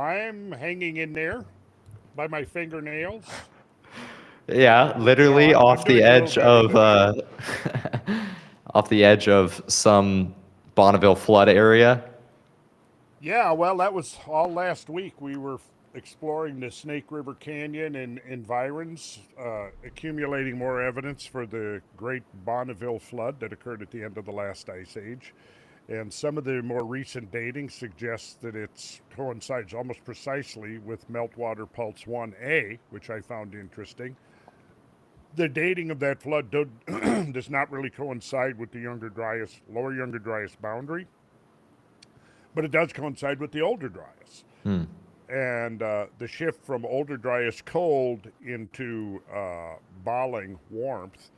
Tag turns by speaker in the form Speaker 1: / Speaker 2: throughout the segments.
Speaker 1: I'm hanging in there by my fingernails.
Speaker 2: Yeah,
Speaker 1: No,
Speaker 2: literally
Speaker 1: I'm
Speaker 2: off the
Speaker 1: doing a little
Speaker 2: edge
Speaker 1: better
Speaker 2: of
Speaker 1: than that.
Speaker 2: off the edge of some Bonneville flood area.
Speaker 1: Yeah, well, that was all last week. We were exploring the Snake River Canyon and environs, accumulating more evidence for the Great Bonneville flood that occurred at the end of the last ice age. And some of the more recent dating suggests that it coincides almost precisely with Meltwater Pulse 1A, which I found interesting. The dating of that flood does not really coincide with the lower Younger Dryas boundary, but it does coincide with the older Dryas.
Speaker 2: Hmm.
Speaker 1: And the shift from older Dryas cold into Balling warmth,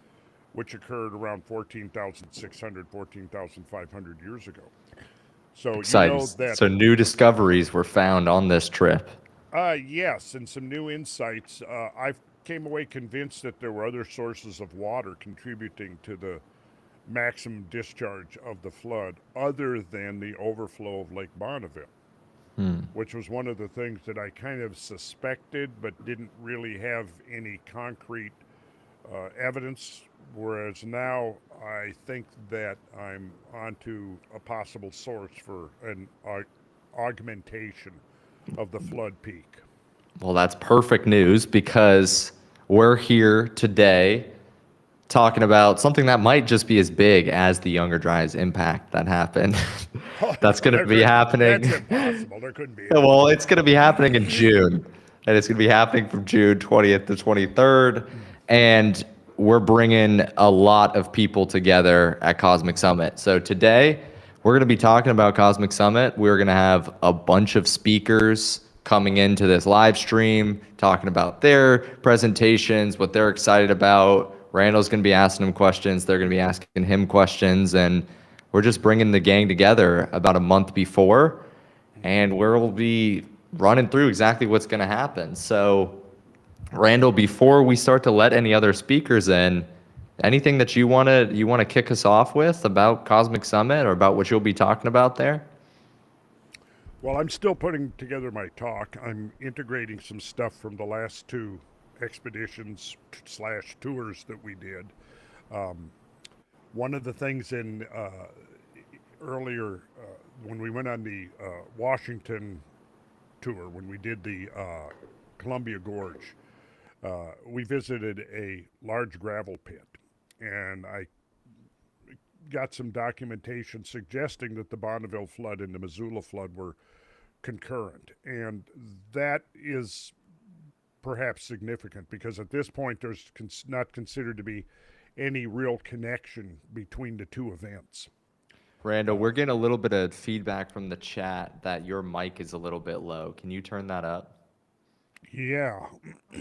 Speaker 1: which occurred around 14,600, 14,500 years ago. So you
Speaker 2: Exciting.
Speaker 1: know that,
Speaker 2: So new discoveries were found on this trip.
Speaker 1: yes, and some new insights. I came away convinced that there were other sources of water contributing to the maximum discharge of the flood other than the overflow of Lake Bonneville,
Speaker 2: Hmm.
Speaker 1: which was one of the things that I kind of suspected but didn't really have any concrete evidence. Whereas now I think that I'm onto a possible source for an augmentation of the flood peak.
Speaker 2: Well, that's perfect news because we're here today talking about something that might just be as big as the Younger Dryas impact that happened.
Speaker 1: Oh
Speaker 2: That's
Speaker 1: no,
Speaker 2: going to be happening.
Speaker 1: that's impossible. There couldn't be
Speaker 2: Well,
Speaker 1: anything.
Speaker 2: it's going to be happening in June, and it's going to be happening from June 20th to 23rd. And we're bringing a lot of people together at Cosmic Summit. So today, we're going to be talking about Cosmic Summit. We're going to have a bunch of speakers coming into this live stream, talking about their presentations, what they're excited about. Randall's going to be asking them questions. They're going to be asking him questions. And we're just bringing the gang together about a month before, and we'll be running through exactly what's going to happen. So, Randall, before we start to let any other speakers in, anything that you want to kick us off with about Cosmic Summit or about what you'll be talking about there?
Speaker 1: Well, I'm still putting together my talk. I'm integrating some stuff from the last two expeditions slash tours that we did. Um, One of the things in earlier when we went on the Washington tour, when we did the Columbia Gorge, we visited a large gravel pit, and I got some documentation suggesting that the Bonneville flood and the Missoula flood were concurrent, and that is perhaps significant because at this point there's not considered to be any real connection between the two events.
Speaker 2: Randall, we're getting a little bit of feedback from the chat that your mic is a little bit low. Can you turn that up?
Speaker 1: Yeah, I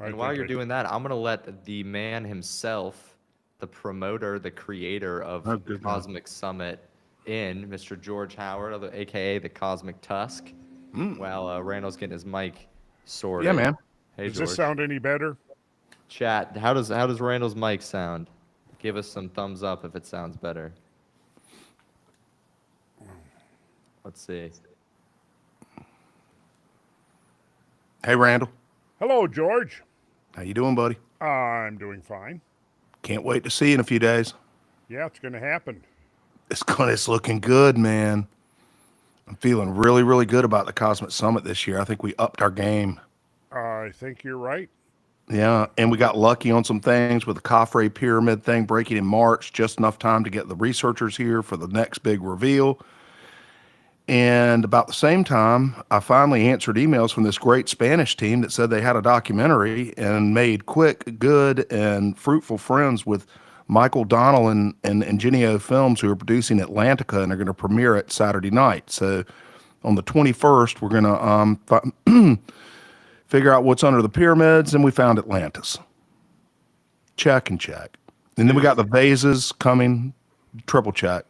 Speaker 2: And while
Speaker 1: think
Speaker 2: you're
Speaker 1: I
Speaker 2: doing that, I'm going to let the man himself, the promoter, the creator of
Speaker 3: Oh, good man.
Speaker 2: Cosmic Summit, in, Mr. George Howard, aka the Cosmic Tusk, while Randall's getting his mic
Speaker 3: Yeah,
Speaker 2: sorted.
Speaker 3: man.
Speaker 2: Hey,
Speaker 1: does this
Speaker 2: George.
Speaker 1: sound any better?
Speaker 2: Chat, how does Randall's mic sound? Give us some thumbs up if it sounds better. Let's see.
Speaker 3: Hey, Randall.
Speaker 1: Hello, George.
Speaker 3: How you doing, buddy?
Speaker 1: I'm doing fine.
Speaker 3: Can't wait to see you in a few days.
Speaker 1: Yeah, it's going to happen.
Speaker 3: It's looking good, man. I'm feeling really, really good about the Cosmic Summit this year. I think we upped our game.
Speaker 1: I think you're right.
Speaker 3: Yeah, and we got lucky on some things with the Coffre Pyramid thing breaking in March, just enough time to get the researchers here for the next big reveal. And about the same time, I finally answered emails from this great Spanish team that said they had a documentary and made quick, good, and fruitful friends with Michael Donnell and Ingenio Films, who are producing Atlantica and are going to premiere it Saturday night. So on the 21st, we're going to figure out what's under the pyramids, and we found Atlantis. Check and check. And then we got the vases coming, triple check.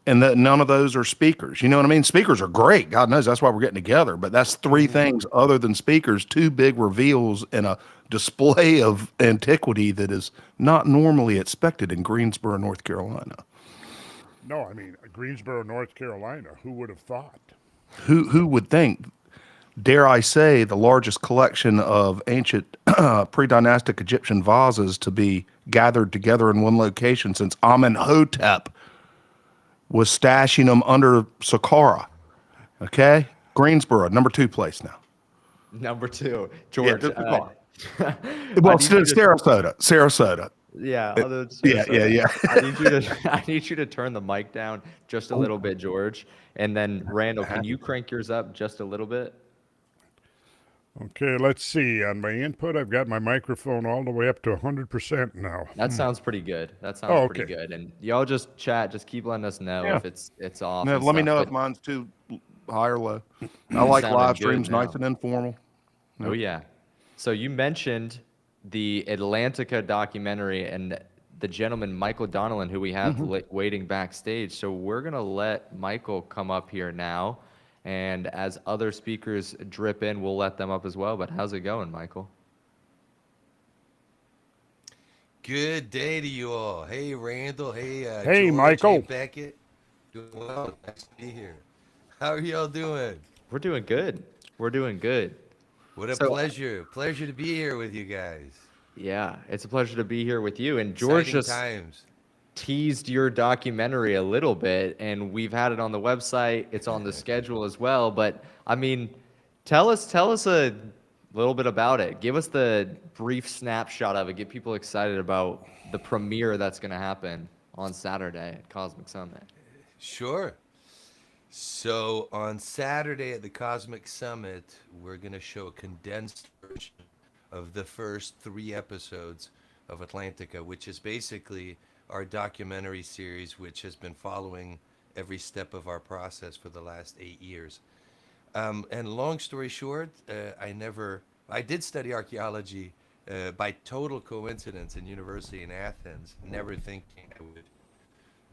Speaker 3: And that none of those are speakers. You know what I mean? Speakers are great. God knows that's why we're getting together. But that's three things other than speakers, two big reveals and a display of antiquity that is not normally expected in Greensboro, North Carolina.
Speaker 1: No, I mean, Greensboro, North Carolina. Who would have thought?
Speaker 3: Who would think, dare I say, the largest collection of ancient pre-dynastic Egyptian vases to be gathered together in one location since Amenhotep was stashing them under Saqqara. Okay? Greensboro, number 2 place now.
Speaker 2: Number two,
Speaker 3: Yeah,
Speaker 2: George.
Speaker 3: just Saqqara.
Speaker 2: I
Speaker 3: Well,
Speaker 2: need you to
Speaker 3: Sarasota.
Speaker 2: Yeah, other than
Speaker 3: Yeah, yeah,
Speaker 2: Sarasota.
Speaker 3: yeah.
Speaker 2: I need you to I need you to turn the mic down just a little bit, George. And then Randall, can you crank yours up just a little bit?
Speaker 1: Okay, let's see. On my input, I've got my microphone all the way up to 100% now.
Speaker 2: That sounds pretty good. That sounds
Speaker 1: Oh,
Speaker 2: pretty
Speaker 1: okay.
Speaker 2: good. And y'all just chat, just keep letting us know
Speaker 3: Yeah.
Speaker 2: if it's off
Speaker 3: Now,
Speaker 2: and
Speaker 3: let me
Speaker 2: stuff.
Speaker 3: know
Speaker 2: But
Speaker 3: if mine's too high or low. I like
Speaker 2: sounding
Speaker 3: live
Speaker 2: good
Speaker 3: streams,
Speaker 2: now.
Speaker 3: nice and informal.
Speaker 2: Oh yeah. So you mentioned the Atlantica documentary and the gentleman Michael Donnellan, who we have waiting backstage. So we're gonna let Michael come up here now, and as other speakers drip in, we'll let them up as well. But how's it going, Michael?
Speaker 4: Good day to you all. Hey, Randall. Hey,
Speaker 1: Hey,
Speaker 4: George.
Speaker 1: Michael.
Speaker 4: Hey, Beckett. Doing well. Nice to be here. How are y'all doing?
Speaker 2: We're doing good. We're doing good.
Speaker 4: What a
Speaker 2: So-
Speaker 4: pleasure. Pleasure to be here with you guys.
Speaker 2: Yeah, it's a pleasure to be here with you. And George
Speaker 4: Exciting
Speaker 2: just
Speaker 4: times.
Speaker 2: teased your documentary a little bit, and we've had it on the website. It's on the schedule as well. But I mean, tell us a little bit about it. Give us the brief snapshot of it. Get people excited about the premiere that's going to happen on Saturday at Cosmic Summit.
Speaker 4: Sure. So on Saturday at the Cosmic Summit, we're going to show a condensed version of the first 3 episodes of Atlantica, which is basically our documentary series, which has been following every step of our process for the last 8 years. And long story short, I did study archaeology by total coincidence in university in Athens, never thinking I would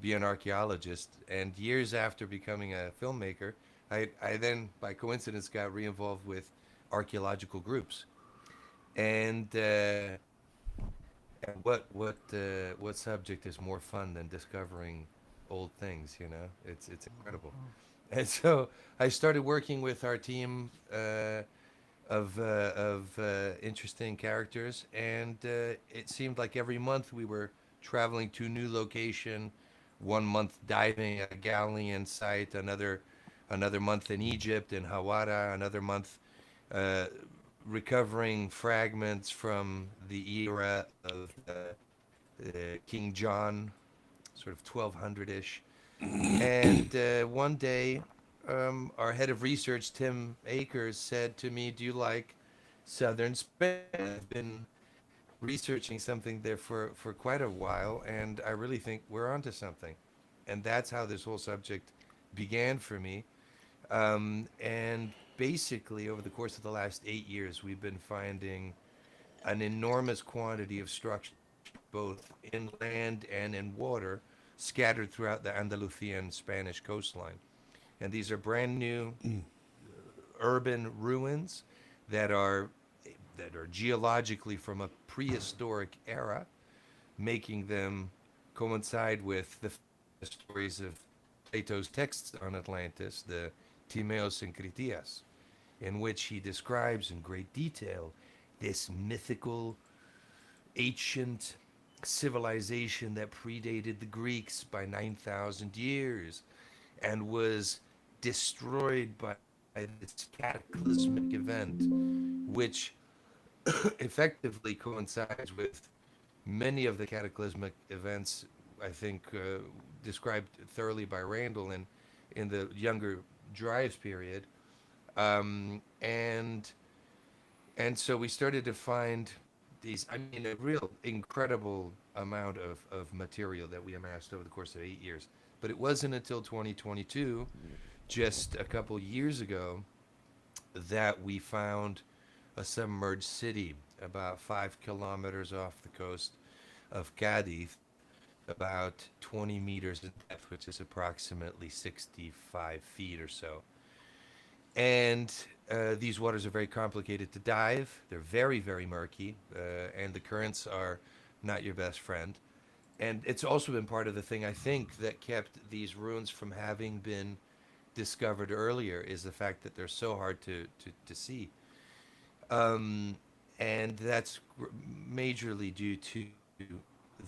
Speaker 4: be an archaeologist. And years after becoming a filmmaker, I then, by coincidence, got re-involved with archaeological groups. And what subject is more fun than discovering old things? You know, it's incredible. And so I started working with our team of interesting characters, and it seemed like every month we were traveling to a new location. One month diving at a Galilean site, another month in Egypt in Hawara, another month recovering fragments from the era of King John, sort of 1200-ish. And one day, our head of research, Tim Akers, said to me, "Do you like southern Spain? I've been researching something there for quite a while, and I really think we're onto something." And that's how this whole subject began for me. And basically, over the course of the last 8 years, we've been finding an enormous quantity of structure, both inland and in water, scattered throughout the Andalusian Spanish coastline. And these are brand new urban ruins that are geologically from a prehistoric era, making them coincide with the stories of Plato's texts on Atlantis, the Timaeus and Critias, in which he describes in great detail this mythical ancient civilization that predated the Greeks by 9,000 years and was destroyed by this cataclysmic event, which effectively coincides with many of the cataclysmic events, I think, described thoroughly by Randall in the Younger Dryas period. And so we started to find these, I mean, a real incredible amount of material that we amassed over the course of 8 years. But it wasn't until 2022, just a couple years ago, that we found a submerged city about 5 kilometers off the coast of Cadiz, about 20 meters in depth, which is approximately 65 feet or so. And these waters are very complicated to dive. They're very, very murky, and the currents are not your best friend. And it's also been part of the thing, I think, that kept these ruins from having been discovered earlier is the fact that they're so hard to see. Um, and that's majorly due to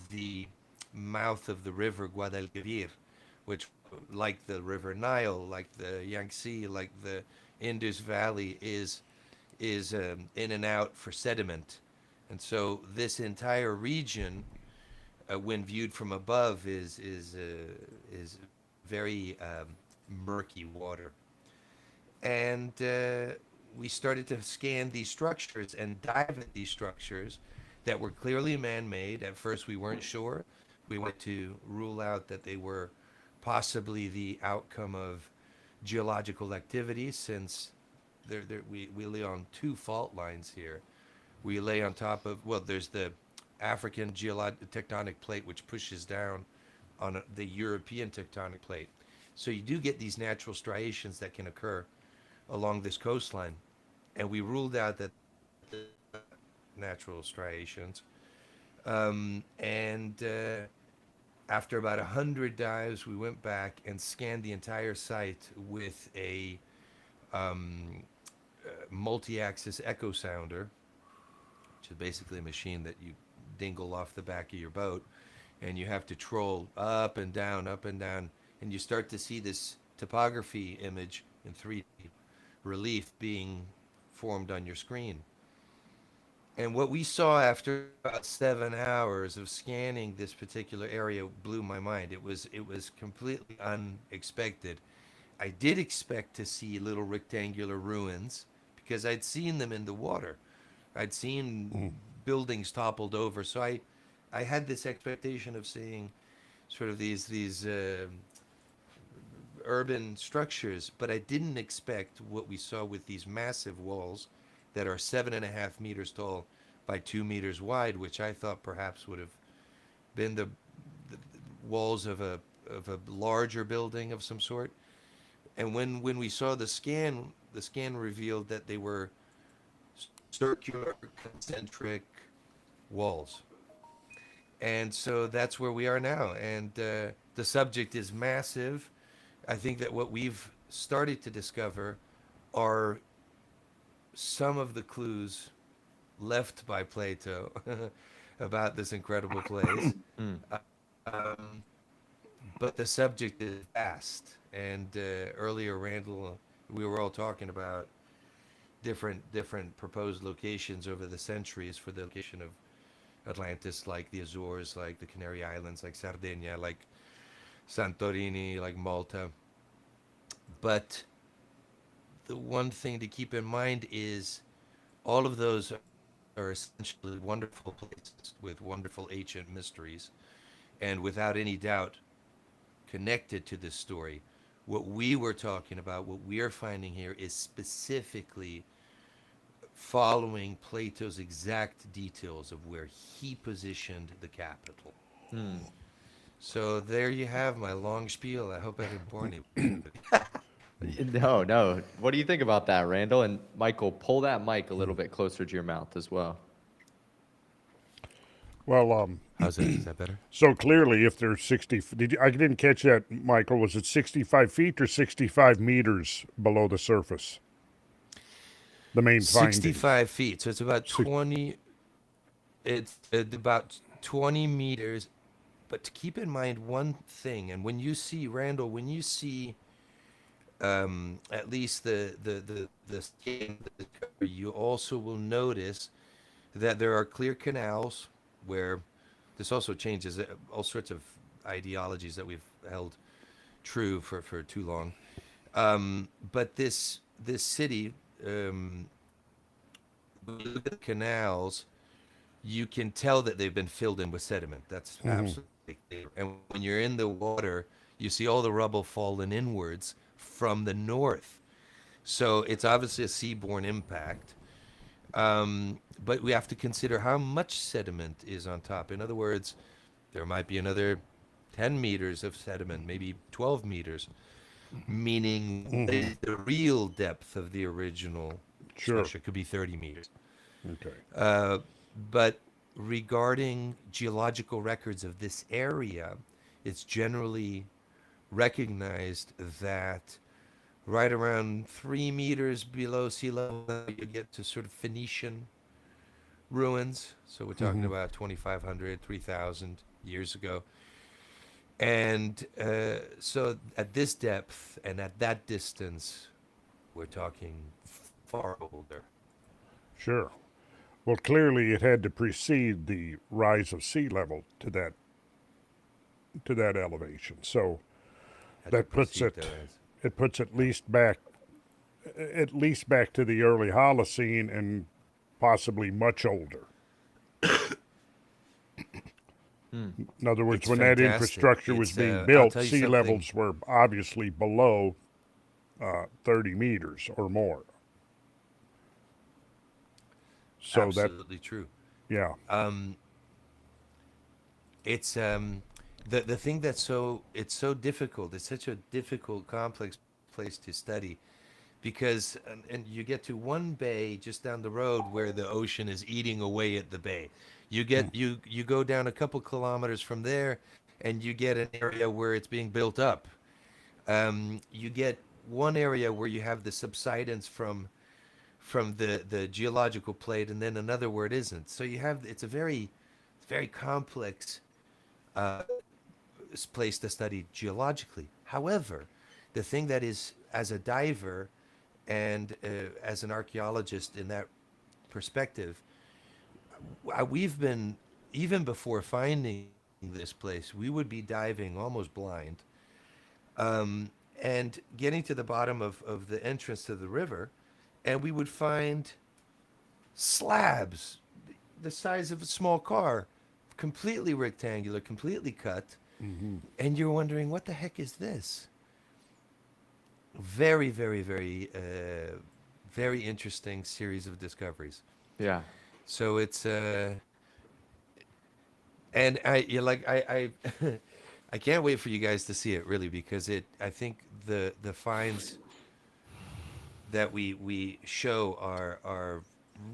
Speaker 4: the mouth of the river Guadalquivir, which, like the River Nile, like the Yangtze, like the Indus Valley, is in and out for sediment, and so this entire region, when viewed from above, is very murky water. And we started to scan these structures and dive at these structures that were clearly man-made. At first, we weren't sure. We wanted to rule out that they were possibly the outcome of geological activity, since we lay on two fault lines here. We lay on top of, well, there's the African tectonic plate, which pushes down on the European tectonic plate. So you do get these natural striations that can occur along this coastline. And we ruled out that natural striations. And after about 100 dives, we went back and scanned the entire site with a multi-axis echo sounder, which is basically a machine that you dingle off the back of your boat, and you have to troll up and down, and you start to see this topography image in 3D relief being formed on your screen. And what we saw after about 7 hours of scanning this particular area blew my mind. It was completely unexpected. I did expect to see little rectangular ruins because I'd seen them in the water. I'd seen buildings toppled over, so I had this expectation of seeing sort of these urban structures, but I didn't expect what we saw with these massive walls that are 7.5 meters tall by 2 meters wide, which I thought perhaps would have been the walls of a larger building of some sort. And when we saw the scan revealed that they were circular, concentric walls. And so that's where we are now. And the subject is massive. I think that what we've started to discover are some of the clues left by Plato about this incredible place. But the subject is vast. And earlier, Randall, we were all talking about different proposed locations over the centuries for the location of Atlantis, like the Azores, like the Canary Islands, like Sardinia, like Santorini, like Malta. But the one thing to keep in mind is all of those are essentially wonderful places with wonderful ancient mysteries, and without any doubt connected to this story. What we were talking about, what we are finding here, is specifically following Plato's exact details of where he positioned the capital. So there you have my long spiel. I hope I didn't bore anybody.
Speaker 2: No. What do you think about that, Randall? And Michael, pull that mic a little bit closer to your mouth as well.
Speaker 1: Well,
Speaker 4: How's that? Is that better?
Speaker 1: so clearly, if there's 60, I didn't catch that, Michael. Was it 65 feet or 65 meters below the surface? The main finding.
Speaker 4: 65 feet. So it's about 20. It's about 20 meters. But to keep in mind one thing, and when you see, Randall, when you see at least the skin, you also will notice that there are clear canals where this also changes all sorts of ideologies that we've held true for too long. But this city, when you look at the canals, you can tell that they've been filled in with sediment. That's absolutely clear. And when you're in the water, you see all the rubble fallen inwards from the north. So it's obviously a seaborne impact. But we have to consider how much sediment is on top. In other words, there might be another 10 meters of sediment, maybe 12 meters, meaning the real depth of the original structure could be 30 meters.
Speaker 1: Okay.
Speaker 4: But regarding geological records of this area, it's generally recognized that right around 3 meters below sea level. You get to sort of Phoenician ruins. So we're talking about 2,500, 3,000 years ago. And so at this depth and at that distance, we're talking far older.
Speaker 1: Sure. Well, clearly it had to precede the rise of sea level to that elevation. So
Speaker 4: Had to
Speaker 1: that puts
Speaker 4: precede
Speaker 1: it
Speaker 4: those.
Speaker 1: it puts at least back to the early Holocene and possibly much older. In other words,
Speaker 4: It's
Speaker 1: when that
Speaker 4: fantastic.
Speaker 1: infrastructure was
Speaker 4: It's
Speaker 1: being
Speaker 4: I'll
Speaker 1: built,
Speaker 4: tell you
Speaker 1: sea
Speaker 4: something.
Speaker 1: levels were obviously below 30 meters or more. So that,
Speaker 4: Absolutely true.
Speaker 1: yeah,
Speaker 4: Um, it's the thing that's it's so difficult. It's such a difficult, complex place to study because and you get to one bay just down the road where the ocean is eating away at the bay. You go down a couple kilometers from there, and you get an area where it's being built up. You get one area where you have the subsidence from the geological plate, and then another where it isn't. So you have it's very complex uh, place to study geologically. However, the thing that is, as a diver and as an archaeologist in that perspective, we've been, even before finding this place, we would be diving almost blind, um, and getting to the bottom of the entrance to the river, and we would find slabs the size of a small car, completely rectangular, completely cut, and you're wondering, what the heck is this? Very, very, very, very interesting series of discoveries.
Speaker 2: Yeah.
Speaker 4: So it's and I you like I I can't wait for you guys to see it really, because I think the finds that we show are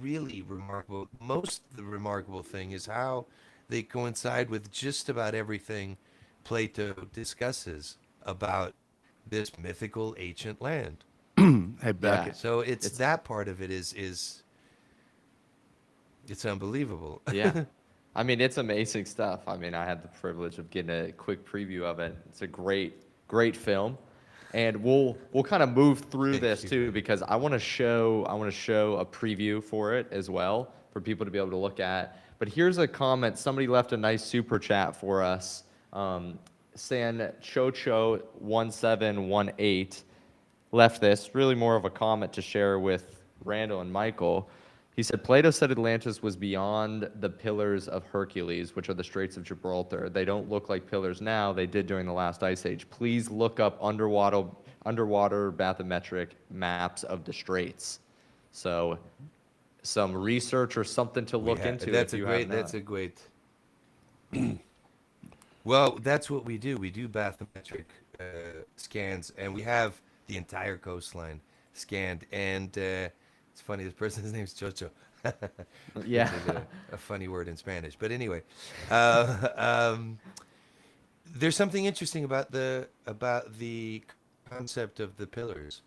Speaker 4: really remarkable. Most of the remarkable thing is how they coincide with just about everything Plato discusses about this mythical ancient land.
Speaker 3: Hey,
Speaker 2: Yeah.
Speaker 3: Beckett.
Speaker 4: So it's
Speaker 2: It's
Speaker 4: that part of it is it's unbelievable.
Speaker 2: Yeah. I mean, it's amazing stuff. I mean, I had the privilege of getting a quick preview of it. It's a great film. And we'll kind of move through
Speaker 4: Thank
Speaker 2: this
Speaker 4: you.
Speaker 2: too because I want to show a preview for it as well for people to be able to look at. But here's a comment. Somebody left a nice super chat for us. San Chocho 1718 left this, really more of a comment to share with Randall and Michael. He said, Plato said Atlantis was beyond the pillars of Hercules, which are the Straits of Gibraltar. They don't look like pillars now. They did during the last ice age. Please look up underwater bathymetric maps of the straits. So some research or something to look into if you have not.
Speaker 4: That's a great. Well, that's what we do. We do bathymetric scans, and we have the entire coastline scanned. And it's funny, this person's name's Chocho,
Speaker 2: Yeah.
Speaker 4: which is a funny word in Spanish. But anyway, um, there's something interesting about the concept of the pillars.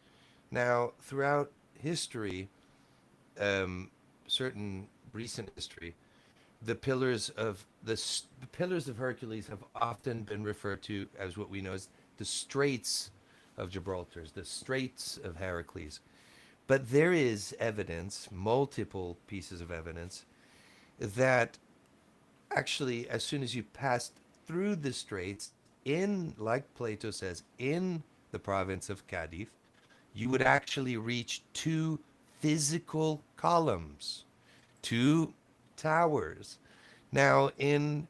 Speaker 4: Now, throughout history, um, certain recent history, the pillars of Hercules have often been referred to as what we know as the Straits of Gibraltar, the Straits of Heracles. But there is evidence, multiple pieces of evidence, that actually, as soon as you passed through the straits, in, like Plato says, in the province of Cadiz, you would actually reach two physical columns, two towers. Now, in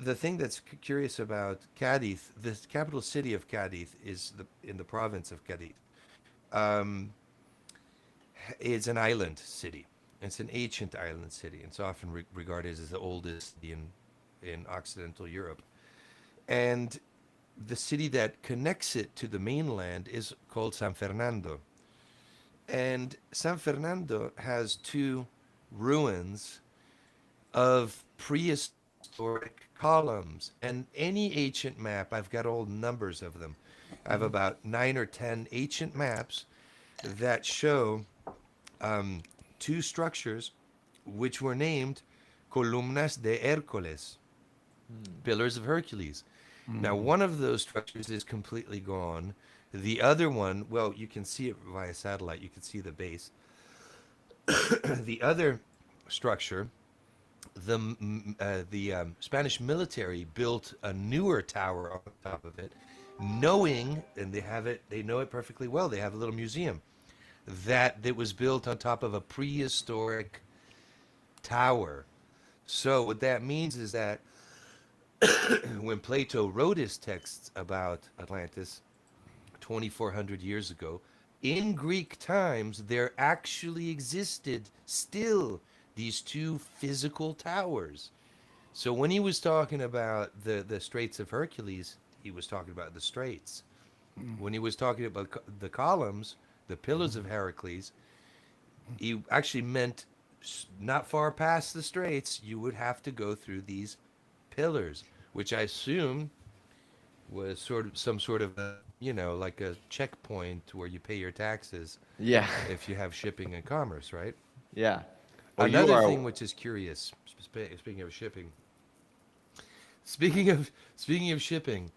Speaker 4: the thing that's curious about Cadiz, the capital city of Cadiz is in the province of Cadiz. Um, it's an island city. It's an ancient island city. It's often regarded as the oldest city in Occidental Europe. And the city that connects it to the mainland is called San Fernando. And San Fernando has two ruins of prehistoric columns. And any ancient map, I've got all numbers of them, I have about 9 or 10 ancient maps that show two structures which were named Columnas de Hércules, Pillars of Hercules. Now, one of those structures is completely gone. The other one, well, you can see it via satellite. You can see the base. The other structure, the Spanish military built a newer tower on top of it, knowing, and they know it perfectly well. They have a little museum that was built on top of a prehistoric tower. So what that means is that when Plato wrote his texts about Atlantis 2,400 years ago, in Greek times, there actually existed still these two physical towers. So when he was talking about the Straits of Hercules, he was talking about the straits. When he was talking about the columns, the pillars of Heracles, he actually meant not far past the straits, you would have to go through these pillars, which I assume was some sort of a, like a checkpoint where you pay your taxes
Speaker 2: Yeah.
Speaker 4: if you have shipping and commerce, right?
Speaker 2: Yeah. Well, you
Speaker 4: Another
Speaker 2: are.
Speaker 4: thing which is curious, speaking of shipping, speaking of shipping,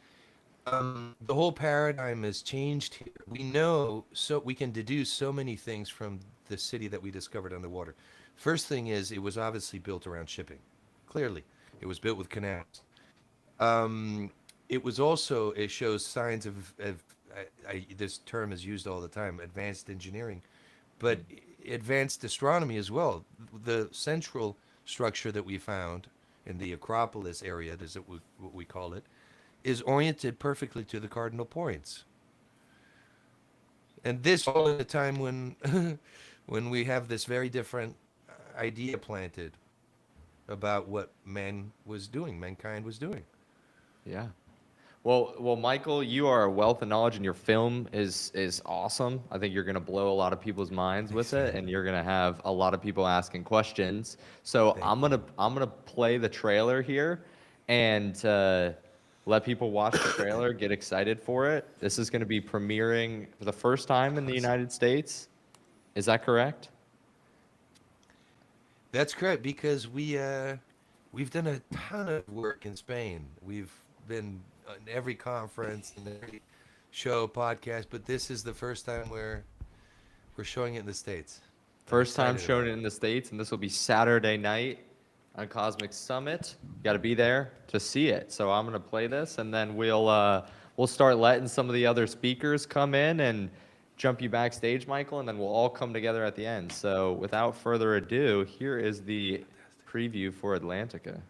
Speaker 4: the whole paradigm has changed here. We know, so we can deduce so many things from the city that we discovered underwater. First thing is, it was obviously built around shipping. Clearly, it was built with canals. It was also, it shows signs of this term is used all the time, advanced engineering, but advanced astronomy as well. The central structure that we found in the Acropolis area, is what we call it, is oriented perfectly to the cardinal points. And this all in a time when when we have this very different idea planted about what mankind was doing.
Speaker 2: Yeah. Well, Michael, you are a wealth of knowledge, and your film is awesome. I think you're gonna blow a lot of people's minds with it, and you're gonna have a lot of people asking questions. So I'm gonna play the trailer here, and let people watch the trailer, get excited for it. This is gonna be premiering for the first time in the United States. Is that correct?
Speaker 4: That's correct, because we've done a ton of work in Spain. We've been on every conference and every show, podcast, but this is the first time we're showing it in the States. I'm
Speaker 2: First time
Speaker 4: excited
Speaker 2: showing
Speaker 4: about
Speaker 2: it in the States, and this will be Saturday night on Cosmic Summit. You got to be there to see it. So I'm going to play this, and then we'll start letting some of the other speakers come in and jump you backstage, Michael, and then we'll all come together at the end. So without further ado, here is the preview for Atlantica.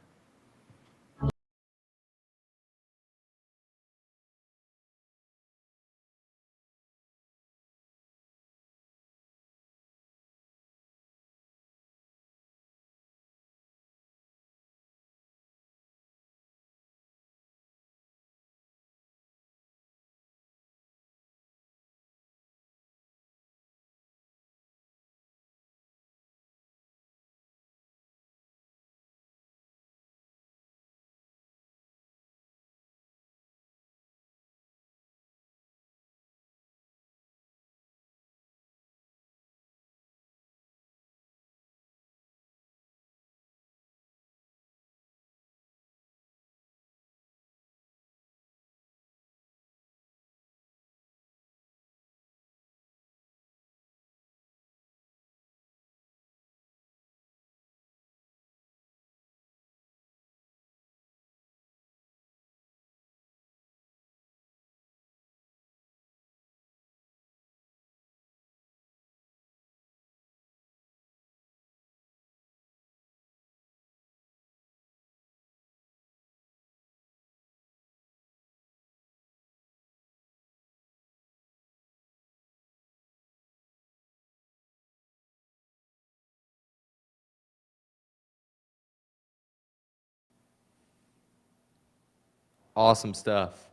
Speaker 2: Awesome stuff.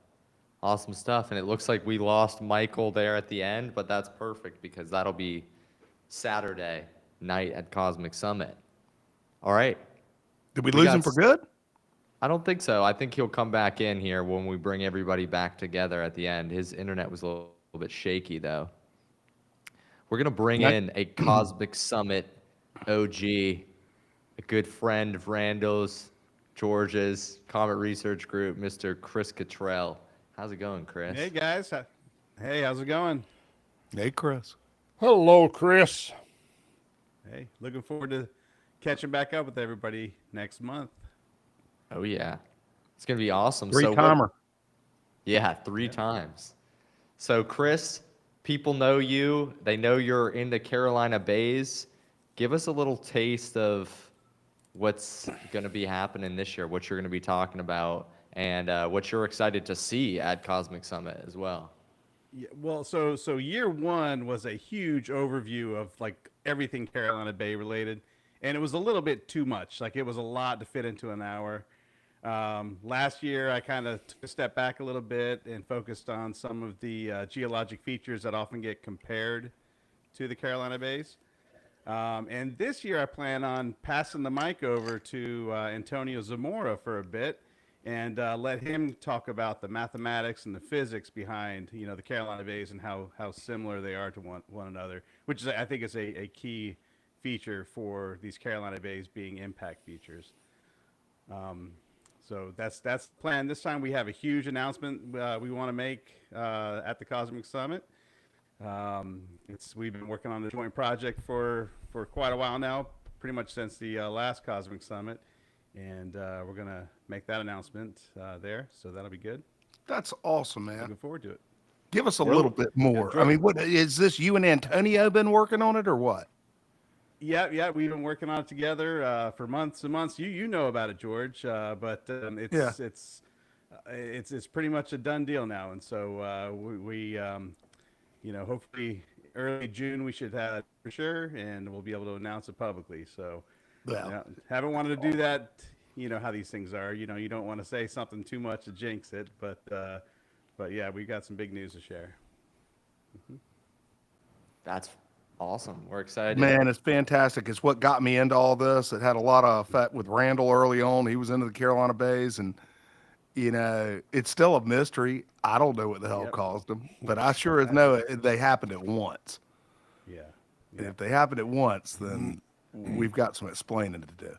Speaker 2: Awesome stuff. And it looks like we lost Michael there at the end, but that's perfect because that'll be Saturday night at Cosmic Summit. All right.
Speaker 3: Did we
Speaker 2: We
Speaker 3: lose
Speaker 2: got
Speaker 3: him for good?
Speaker 2: I don't think so. I think he'll come back in here when we bring everybody back together at the end. His internet was a little bit shaky, though. We're going to bring
Speaker 3: That-
Speaker 2: in a Cosmic Summit OG, a good friend of Randall's, George's, Comet Research Group, Mr. Chris Cottrell. How's it going, Chris?
Speaker 5: Hey guys, hey, how's it going?
Speaker 3: Hey, Chris.
Speaker 1: Hello, Chris.
Speaker 5: Hey, looking forward to catching back up with everybody next month.
Speaker 2: Oh, yeah. It's going to be awesome.
Speaker 3: Three-timer.
Speaker 2: Yeah, three times. So, Chris, people know you. They know you're in the Carolina Bays. Give us a little taste of what's going to be happening this year, what you're going to be talking about, and what you're excited to see at Cosmic Summit as well.
Speaker 5: Yeah, well, so year one was a huge overview of like everything Carolina Bay related, and it was a little bit too much. Like it was a lot to fit into an hour. Last year, I kind of took a step back a little bit and focused on some of the geologic features that often get compared to the Carolina Bays. And this year, I plan on passing the mic over to Antonio Zamora for a bit and let him talk about the mathematics and the physics behind, the Carolina Bays and how similar they are to one another, which is, I think, is a key feature for these Carolina Bays being impact features. So that's the plan. This time we have a huge announcement we want to make at the Cosmic Summit. We've been working on the joint project for quite a while now, pretty much since the last Cosmic Summit, and we're gonna make that announcement there. So that'll be good.
Speaker 3: That's awesome, man.
Speaker 5: Looking forward to it.
Speaker 3: Give us a little bit more. I mean, what is this? You and Antonio been working on it, or what?
Speaker 5: Yeah, we've been working on it together for months and months. You know about it, George, but it's pretty much a done deal now, and so we hopefully early June we should have it for sure, and we'll be able to announce it publicly. So, haven't wanted to do that. You know how these things are. You don't want to say something too much to jinx it, but yeah, we got some big news to share.
Speaker 2: That's awesome. We're excited.
Speaker 3: Man, it's fantastic. It's what got me into all this. It had a lot of effect with Randall early on. He was into the Carolina Bays, and it's still a mystery. I don't know what the hell caused them, but I sure as know they happened at once.
Speaker 5: Yeah.
Speaker 3: And if they happened at once, then we've got some explaining to do.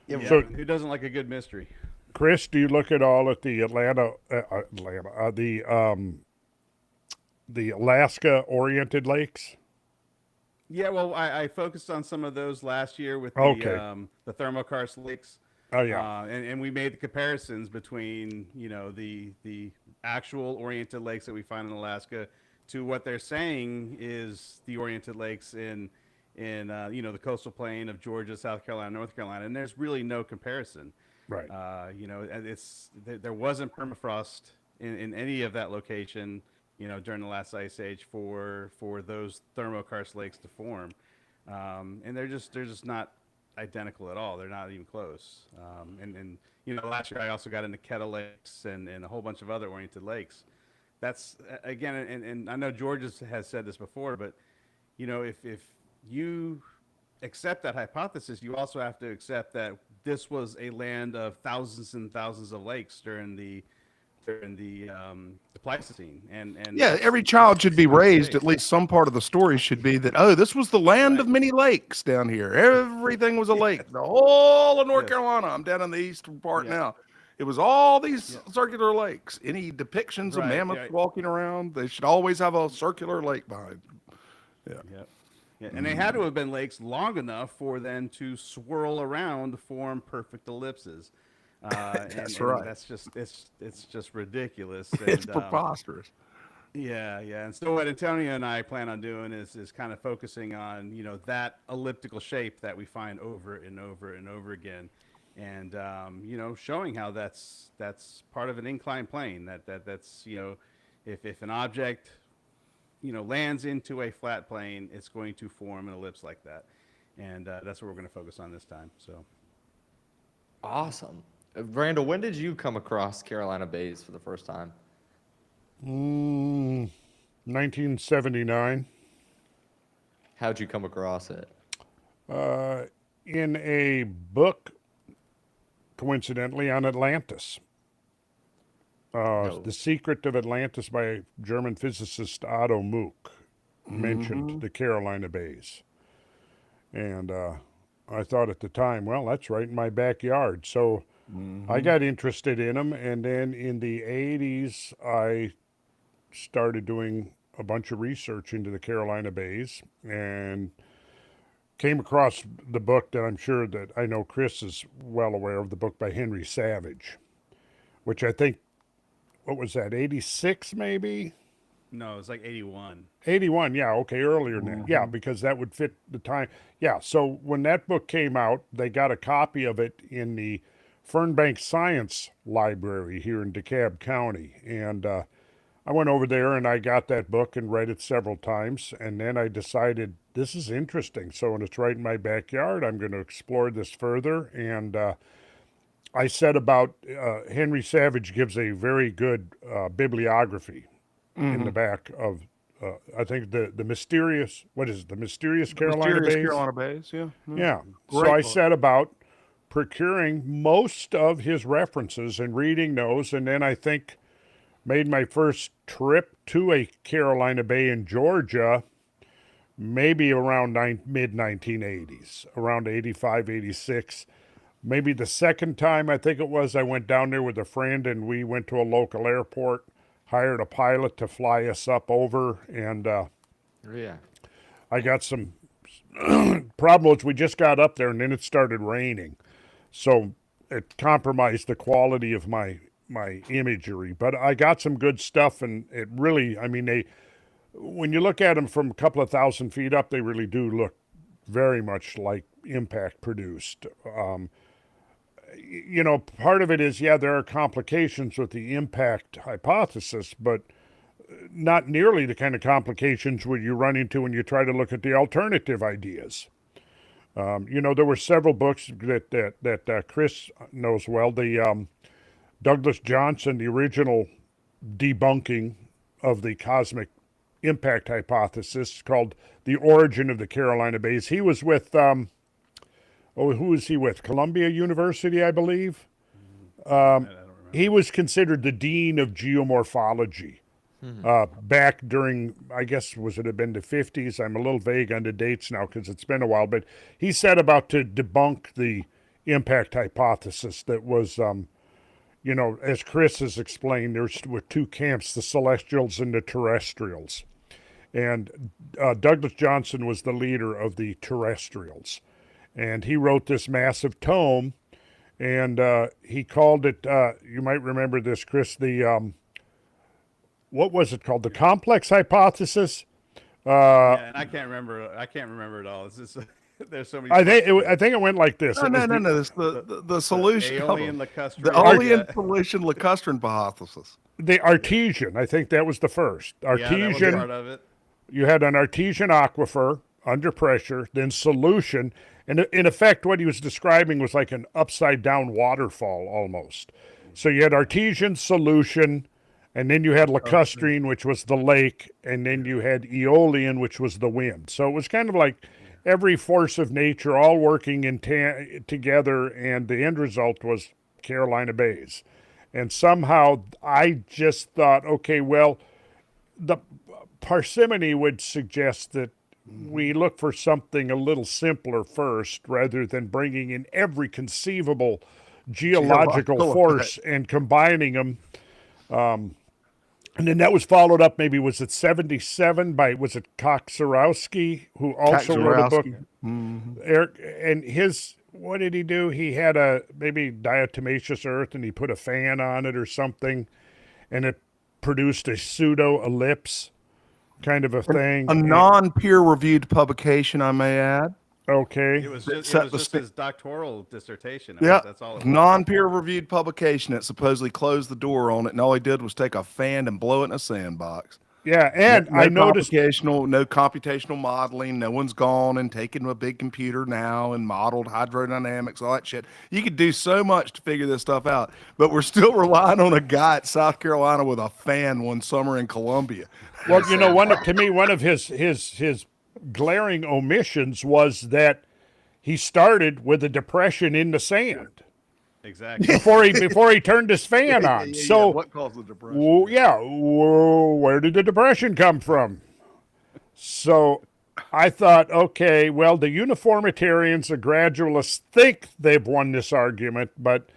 Speaker 5: Yeah.
Speaker 1: So-
Speaker 5: Who doesn't like a good mystery?
Speaker 1: Chris, do you look at all at the the Alaska-oriented lakes?
Speaker 5: Yeah, well, I focused on some of those last year with the thermokarst lakes.
Speaker 1: Oh, yeah.
Speaker 5: And we made the comparisons between the actual oriented lakes that we find in Alaska to what they're saying is the oriented lakes in the coastal plain of Georgia, South Carolina, North Carolina, and there's really no comparison.
Speaker 1: Right.
Speaker 5: There wasn't permafrost in any of that location, during the last ice age for those thermokarst lakes to form, and they're just not identical at all. They're not even close. And last year I also got into Kettle Lakes and a whole bunch of other oriented lakes. That's again, and I know George has said this before, but if you accept that hypothesis, you also have to accept that this was a land of thousands and thousands of lakes during the Pleistocene, and
Speaker 3: every child should be raised. At least some part of the story should be that this was the land of many lakes down here. Everything was a lake. The whole of North Carolina. I'm down in the eastern part now. It was all these circular lakes. Any depictions of mammoths walking around, they should always have a circular lake behind.
Speaker 5: Yeah, and they had to have been lakes long enough for them to swirl around to form perfect ellipses.
Speaker 3: That's right.
Speaker 5: That's just it's just ridiculous.
Speaker 3: It's preposterous.
Speaker 5: Yeah. And so what Antonio and I plan on doing is kind of focusing on that elliptical shape that we find over and over and over again, and showing how that's part of an inclined plane. That's if an object lands into a flat plane, it's going to form an ellipse like that, and that's what we're going to focus on this time. So
Speaker 2: Awesome. Randall, when did you come across Carolina Bays for the first time?
Speaker 1: 1979.
Speaker 2: How'd you come across it?
Speaker 1: In a book coincidentally, on Atlantis. The Secret of Atlantis by German physicist Otto Mook mentioned the Carolina Bays. And I thought at the time, well, that's right in my backyard. So I got interested in them. And then in the 80s, I started doing a bunch of research into the Carolina Bays and came across the book that I'm sure that I know Chris is well aware of, the book by Henry Savage, which I think, what was that, 86 maybe?
Speaker 5: No, it's like 81.
Speaker 1: 81, yeah, okay, earlier than that. Yeah, because that would fit the time. Yeah, so when that book came out, they got a copy of it in the Fernbank Science Library here in DeKalb County. And I went over there and I got that book and read it several times. And then I decided, this is interesting. So when it's right in my backyard, I'm going to explore this further. And I said about Henry Savage gives a very good bibliography in the back of, I think, the mysterious, what is it, the Mysterious Carolina
Speaker 3: Mysterious
Speaker 1: Bays?
Speaker 3: Carolina Bays, yeah.
Speaker 1: Yeah.
Speaker 3: Great
Speaker 1: So I
Speaker 3: book.
Speaker 1: set about procuring most of his references and reading those. And then I think made my first trip to a Carolina Bay in Georgia maybe around mid-1980s, around 85, 86. Maybe the second time, I think it was, I went down there with a friend and we went to a local airport, hired a pilot to fly us up over, and
Speaker 2: Yeah.
Speaker 1: I got some problem was we just got up there and then it started raining. So it compromised the quality of my imagery. But I got some good stuff, and it really, I mean, they, when you look at them from a couple of thousand feet up, they really do look very much like impact produced. You know, part of it is, yeah, there are complications with the impact hypothesis, but not nearly the kind of complications where you run into when you try to look at the alternative ideas. You know, there were several books that Chris knows well. The Douglas Johnson, the original debunking of the cosmic impact hypothesis, called The Origin of the Carolina Bays. He was with, who was he with? Columbia University, I believe.
Speaker 5: I don't remember.
Speaker 1: He was considered the dean of geomorphology back during, I guess, was it have been the 50s? I'm a little vague on the dates now because it's been a while, but he set about to debunk the impact hypothesis that was, you know, as Chris has explained, there's were two camps, the celestials and the terrestrials. And Douglas Johnson was the leader of the terrestrials. And he wrote this massive tome, and he called it, you might remember this, Chris, the, what was it called? The complex hypothesis?
Speaker 5: Yeah, and I can't remember. I can't remember it all. It's just there's so many.
Speaker 1: I think it went like this.
Speaker 3: No,
Speaker 1: It
Speaker 3: no,
Speaker 1: was
Speaker 3: no, no. It's the solution.
Speaker 5: Aeolian lacustrine.
Speaker 3: The Aeolian solution lacustrine hypothesis.
Speaker 1: The Artesian, I think that was the first.
Speaker 5: Yeah, that was
Speaker 1: Artesian,
Speaker 5: part of it.
Speaker 1: you had an Artesian aquifer under pressure, then solution. And in effect, what he was describing was like an upside down waterfall almost. So you had Artesian, solution, and then you had lacustrine, which was the lake, and then you had Aeolian, which was the wind. So it was kind of like every force of nature all working in together, and the end result was Carolina Bays. And somehow I just thought, okay, well, the parsimony would suggest that we look for something a little simpler first rather than bringing in every conceivable geological force and combining them. And then that was followed up, maybe was it 77 by, was it Koczorowski, who also wrote a book? Eric, and his, what did he do? He had a maybe diatomaceous earth and he put a fan on it or something, and it produced a pseudo ellipse kind of a thing.
Speaker 3: A non-peer reviewed publication, I may add.
Speaker 1: Okay.
Speaker 5: It was just,
Speaker 3: set the
Speaker 5: his doctoral dissertation.
Speaker 3: Yeah,
Speaker 5: That's all. It was.
Speaker 3: non-peer reviewed publication that supposedly closed the door on it, and all he did was take a fan and blow it in a sandbox.
Speaker 1: Yeah, and
Speaker 3: No
Speaker 1: I noticed
Speaker 3: computational modeling. No one's gone and taken a big computer now and modeled hydrodynamics, all that shit. You could do so much to figure this stuff out, but we're still relying on a guy at South Carolina with a fan one summer in Columbia.
Speaker 1: well, you know, one of his glaring omissions was that he started with a depression in the sand.
Speaker 5: Exactly.
Speaker 1: before he turned his fan on. So
Speaker 3: what caused the depression?
Speaker 1: where did the depression come from? So I thought, okay, well, the uniformitarians, the gradualists think they've won this argument, but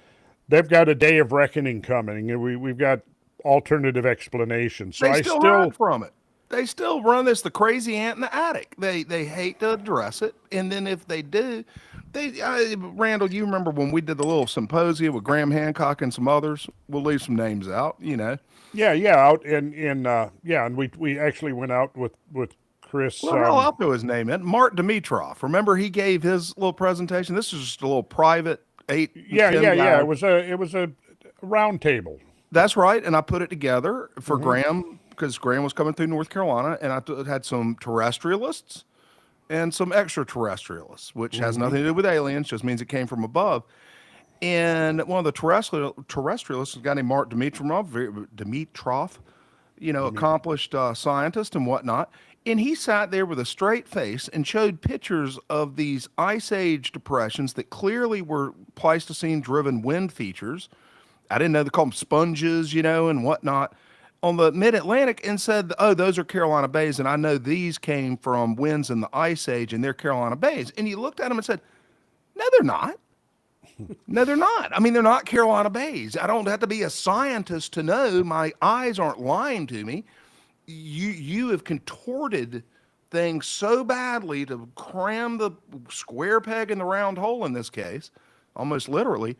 Speaker 1: they've got a day of reckoning coming, and we've got alternative explanations. So
Speaker 3: They
Speaker 1: I
Speaker 3: still
Speaker 1: still
Speaker 3: hide from it. They still run this the crazy ant in the attic. They hate to address it, and then if they do, Randall, you remember when we did the little symposium with Graham Hancock and some others? We'll leave some names out,
Speaker 1: yeah out and we actually went out with Chris.
Speaker 3: Well, hell, I'll throw his name in. Mark Dimitrov. Remember he gave his little presentation. This is just a little private 8.
Speaker 1: Yeah.
Speaker 3: 10 guy.
Speaker 1: It was a round table.
Speaker 3: That's right, and I put it together for Graham because Graham was coming through North Carolina, and I had some terrestrialists and some extraterrestrialists, which has nothing to do with aliens, just means it came from above. And one of the terrestrialists is a guy named Mark Dimitrov, accomplished scientist and whatnot. And he sat there with a straight face and showed pictures of these ice age depressions that clearly were Pleistocene-driven wind features. I didn't know they called them sponges, and whatnot, on the mid-Atlantic, and said, oh, those are Carolina bays, and I know these came from winds in the ice age, and they're Carolina bays. And you looked at them and said, no, they're not. No, they're not. I mean, they're not Carolina bays. I don't have to be a scientist to know. My eyes aren't lying to me. You have contorted things so badly to cram the square peg in the round hole in this case, almost literally.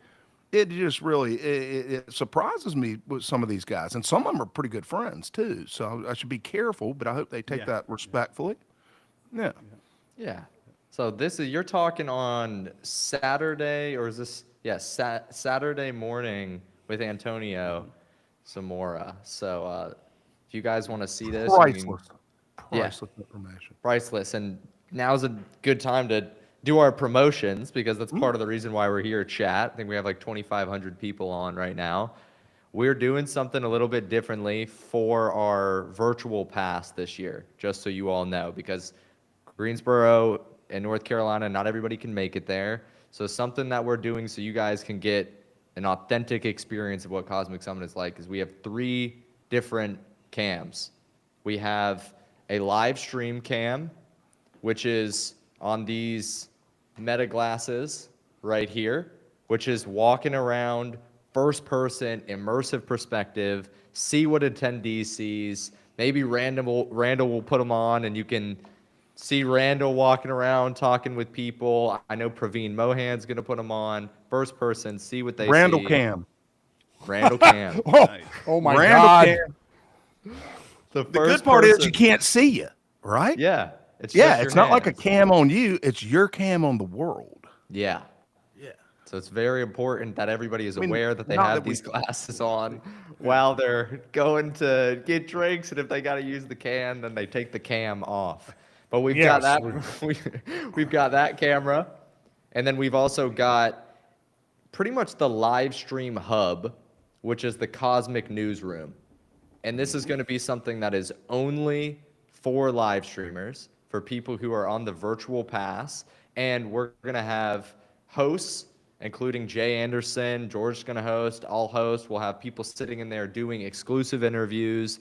Speaker 3: It just really it surprises me with some of these guys, and some of them are pretty good friends too. So I should be careful, but I hope they take that respectfully. Yeah.
Speaker 2: Yeah. So you're talking on Saturday, or is this? Yes, Saturday morning with Antonio Zamora. So if you guys want to see this,
Speaker 3: Priceless information.
Speaker 2: Priceless. And now's a good time to do our promotions because that's part of the reason why we're here, chat. I think we have like 2,500 people on right now. We're doing something a little bit differently for our virtual pass this year, just so you all know, because Greensboro and North Carolina, not everybody can make it there. So something that we're doing so you guys can get an authentic experience of what Cosmic Summit is like is we have 3 different cams. We have a live stream cam, which is on these meta glasses right here, which is walking around, first person, immersive perspective, see what attendees sees. Maybe Randall will put them on and you can see Randall walking around talking with people. I know Praveen Mohan's going to put them on. First person, see what they
Speaker 3: Randall
Speaker 2: see.
Speaker 3: Cam.
Speaker 2: Randall Cam.
Speaker 1: Oh my
Speaker 3: Randall
Speaker 1: God.
Speaker 3: Cam.
Speaker 2: The
Speaker 3: good part is you can't see you, right?
Speaker 2: Yeah. It's
Speaker 3: not like a cam on you. It's your cam on the world.
Speaker 2: Yeah.
Speaker 3: Yeah.
Speaker 2: So it's very important that everybody is aware that they
Speaker 3: not
Speaker 2: have
Speaker 3: that we-
Speaker 2: these glasses on while they're going to get drinks, and if they got to use the can, then they take the cam off. But we've got that. We've got that camera, and then we've also got pretty much the live stream hub, which is the Cosmic Newsroom, and this is going to be something that is only for live streamers, for people who are on the virtual pass, and we're going to have hosts, including Jay Anderson. George's going to host. I'll host. We'll have people sitting in there doing exclusive interviews,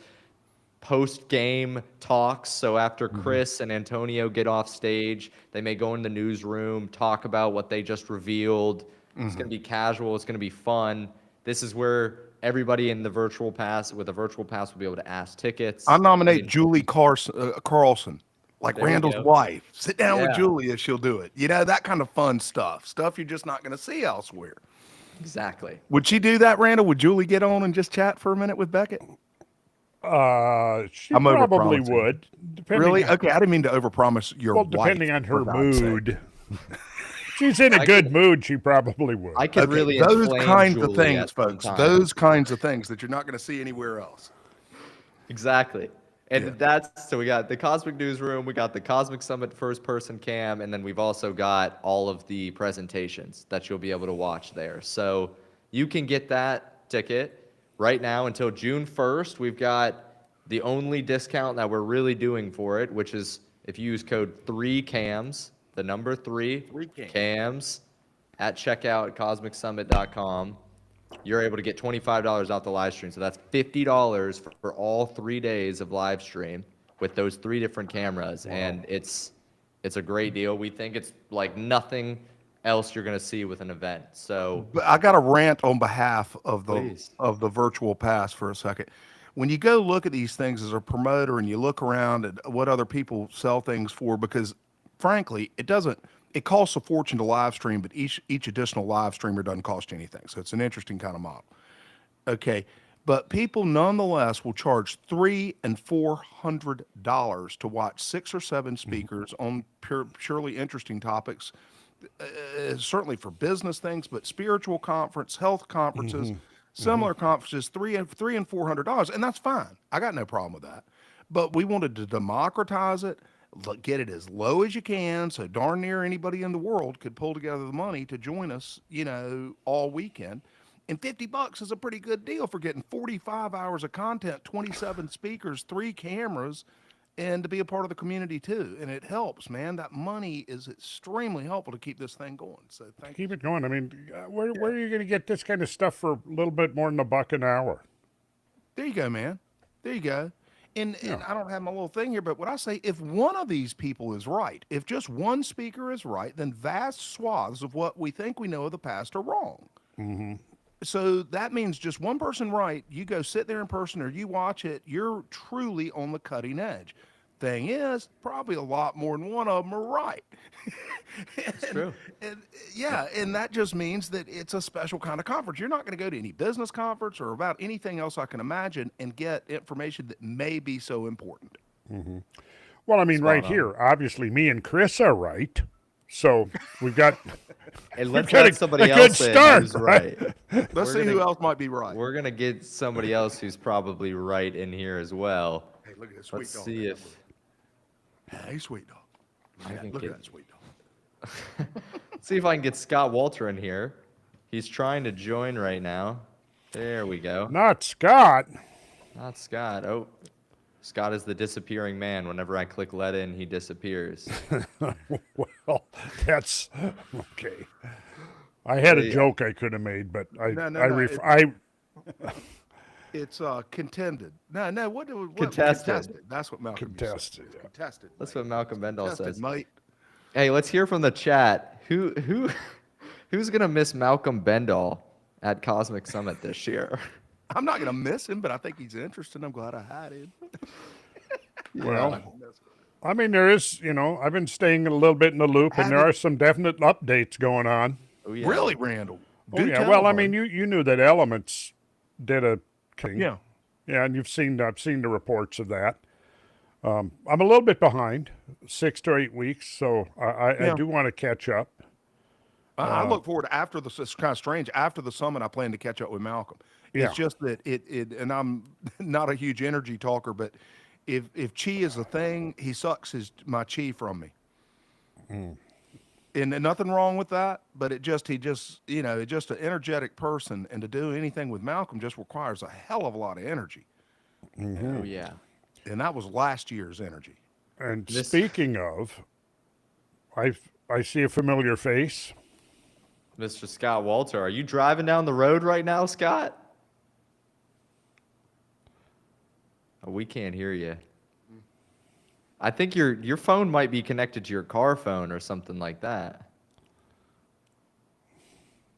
Speaker 2: post-game talks. So after Chris and Antonio get off stage, they may go in the newsroom, talk about what they just revealed. It's going to be casual. It's going to be fun. This is where everybody in the virtual pass, with a virtual pass, will be able to ask tickets.
Speaker 3: I nominate Julie Carlson, like
Speaker 2: There we
Speaker 3: Randall's
Speaker 2: go.
Speaker 3: wife. Sit down with
Speaker 2: Yeah.
Speaker 3: Julia, she'll do it. That kind of fun stuff you're just not going to see elsewhere.
Speaker 2: Exactly.
Speaker 3: Would she do that, Randall? Would Julie get on and just chat for a minute with Beckett?
Speaker 1: She
Speaker 3: I'm
Speaker 1: probably
Speaker 3: overpromising.
Speaker 1: would.
Speaker 3: Really?
Speaker 1: On,
Speaker 3: Okay, I didn't mean to overpromise your
Speaker 1: well,
Speaker 3: wife.
Speaker 1: depending on her
Speaker 3: for God's sake.
Speaker 1: mood. She's in a good mood. She probably would.
Speaker 2: I could really
Speaker 3: those
Speaker 2: inflame
Speaker 3: kinds of
Speaker 2: Julie
Speaker 3: things,
Speaker 2: at
Speaker 3: folks.
Speaker 2: some time.
Speaker 3: Those kinds of things that you're not going to see anywhere else.
Speaker 2: Exactly. And so we got the Cosmic Newsroom, we got the Cosmic Summit first person cam, and then we've also got all of the presentations that you'll be able to watch there. So you can get that ticket right now until June 1st. We've got the only discount that we're really doing for it, which is if you use code 3CAMS, the number 3
Speaker 3: 3CAMS.
Speaker 2: CAMS, at checkout at cosmicsummit.com, you're able to get $25 off the live stream. So that's $50 for all 3 days of live stream with those 3 different cameras. And it's a great deal. We think it's like nothing else you're going to see with an event. So
Speaker 3: But I got a rant on behalf of
Speaker 2: Please.
Speaker 3: the virtual pass for a second. When you go look at these things as a promoter and you look around at what other people sell things for, because frankly, it costs a fortune to live stream, but each additional live streamer doesn't cost you anything. So it's an interesting kind of model. Okay. But people nonetheless will charge $300 and $400 to watch 6 or 7 speakers on purely interesting topics, certainly for business things, but spiritual conference, health conferences, similar conferences, $300 and $400, and that's fine. I got no problem with that. But we wanted to democratize it, get it as low as you can, so darn near anybody in the world could pull together the money to join us, all weekend. And $50 is a pretty good deal for getting 45 hours of content, 27 speakers, 3 cameras, and to be a part of the community too. And it helps, man. That money is extremely helpful to keep this thing going. So thank you.
Speaker 1: Keep it going. I mean, where are you going to get this kind of stuff for a little bit more than $1 an hour?
Speaker 3: There you go, man. There you go. And I don't have my little thing here, but what I say, if one of these people is right, if just one speaker is right, then vast swaths of what we think we know of the past are wrong. So that means just one person right, you go sit there in person or you watch it, you're truly on the cutting edge. Thing is, probably a lot more than one of them are right.
Speaker 2: it's true.
Speaker 3: And that just means that it's a special kind of conference. You're not going to go to any business conference or about anything else I can imagine and get information that may be so important.
Speaker 1: Well, I mean, right here, obviously, me and Chris are right. So we've got
Speaker 2: And let's
Speaker 1: got
Speaker 2: let
Speaker 1: a
Speaker 2: somebody
Speaker 1: good
Speaker 2: else in
Speaker 1: start,
Speaker 2: who's
Speaker 1: right?
Speaker 2: right.
Speaker 3: Let's see who else might be right.
Speaker 2: We're gonna get somebody else who's probably right in here as well.
Speaker 3: Hey, look at this sweet
Speaker 2: Let's
Speaker 3: dog.
Speaker 2: see if
Speaker 3: Hey, sweet dog.
Speaker 2: I can
Speaker 3: Look
Speaker 2: get-
Speaker 3: at that sweet dog.
Speaker 2: see if I can get Scott Walter in here. He's trying to join right now. There we go.
Speaker 1: not Scott.
Speaker 2: Not Scott. Oh, Scott is the disappearing man. Whenever I click let in, he disappears.
Speaker 1: Well, that's okay. I had a
Speaker 2: Yeah.
Speaker 1: joke I could have made, but
Speaker 3: It's contended. No, what
Speaker 2: Contested.
Speaker 3: That's what Malcolm used to say.
Speaker 1: Contested, yeah.
Speaker 3: Contested.
Speaker 2: That's
Speaker 3: mate.
Speaker 2: what Malcolm Bendall
Speaker 3: Contested,
Speaker 2: says.
Speaker 3: mate.
Speaker 2: Hey, let's hear from the chat. Who's gonna miss Malcolm Bendall at Cosmic Summit this year?
Speaker 3: I'm not gonna miss him, but I think he's interesting. I'm glad I had him.
Speaker 1: well, I mean, there is, I've been staying a little bit in the loop, and there are some definite updates going on.
Speaker 2: Oh, yeah.
Speaker 3: Really, Randall?
Speaker 1: Oh,
Speaker 3: Do
Speaker 1: yeah.
Speaker 3: tell,
Speaker 1: Well, I
Speaker 3: buddy.
Speaker 1: mean, you knew that Elements did a thing.
Speaker 3: Yeah.
Speaker 1: Yeah, and I've seen the reports of that. I'm a little bit behind, 6 to 8 weeks, so I do want to catch up.
Speaker 3: I look forward to after the. It's kind of strange. After the summit, I plan to catch up with Malcolm.
Speaker 1: Yeah.
Speaker 3: It's just that and I'm not a huge energy talker, but if chi is a thing, he sucks my chi from me. And nothing wrong with that, but it's just an energetic person, and to do anything with Malcolm just requires a hell of a lot of energy.
Speaker 2: Oh yeah.
Speaker 3: And that was last year's energy.
Speaker 1: And speaking of, I see a familiar face.
Speaker 2: Mr. Scott Walter, are you driving down the road right now, Scott? Oh, we can't hear you. I think your phone might be connected to your car phone or something like that.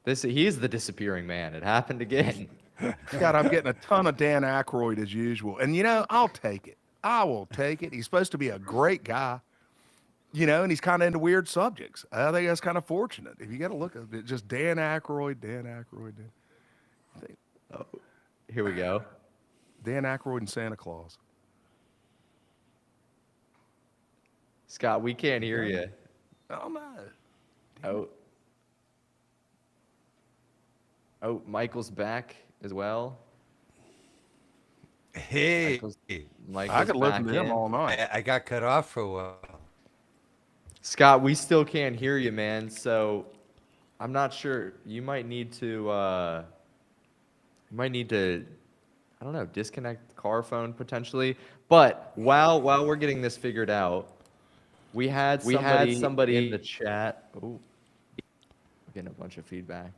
Speaker 2: He is the disappearing man. It happened again.
Speaker 3: God, I'm getting a ton of Dan Aykroyd as usual. And, I'll take it. I will take it. He's supposed to be a great guy, and he's kind of into weird subjects. I think that's kind of fortunate. If you got to look at it, just Dan Aykroyd.
Speaker 2: Oh, here we go.
Speaker 3: Dan Aykroyd and Santa Claus.
Speaker 2: Scott, we can't hear you.
Speaker 3: Oh, no.
Speaker 2: Oh. Oh, Michael's back as well.
Speaker 4: Hey,
Speaker 2: Michael's
Speaker 3: I could listen
Speaker 2: back
Speaker 3: to him
Speaker 2: in.
Speaker 3: all night.
Speaker 4: I got cut off for a while.
Speaker 2: Scott, we still can't hear you, man. So I'm not sure. You might need to. I don't know, disconnect the car phone potentially. But while we're getting this figured out, we had somebody in the chat. Oh, getting a bunch of feedback.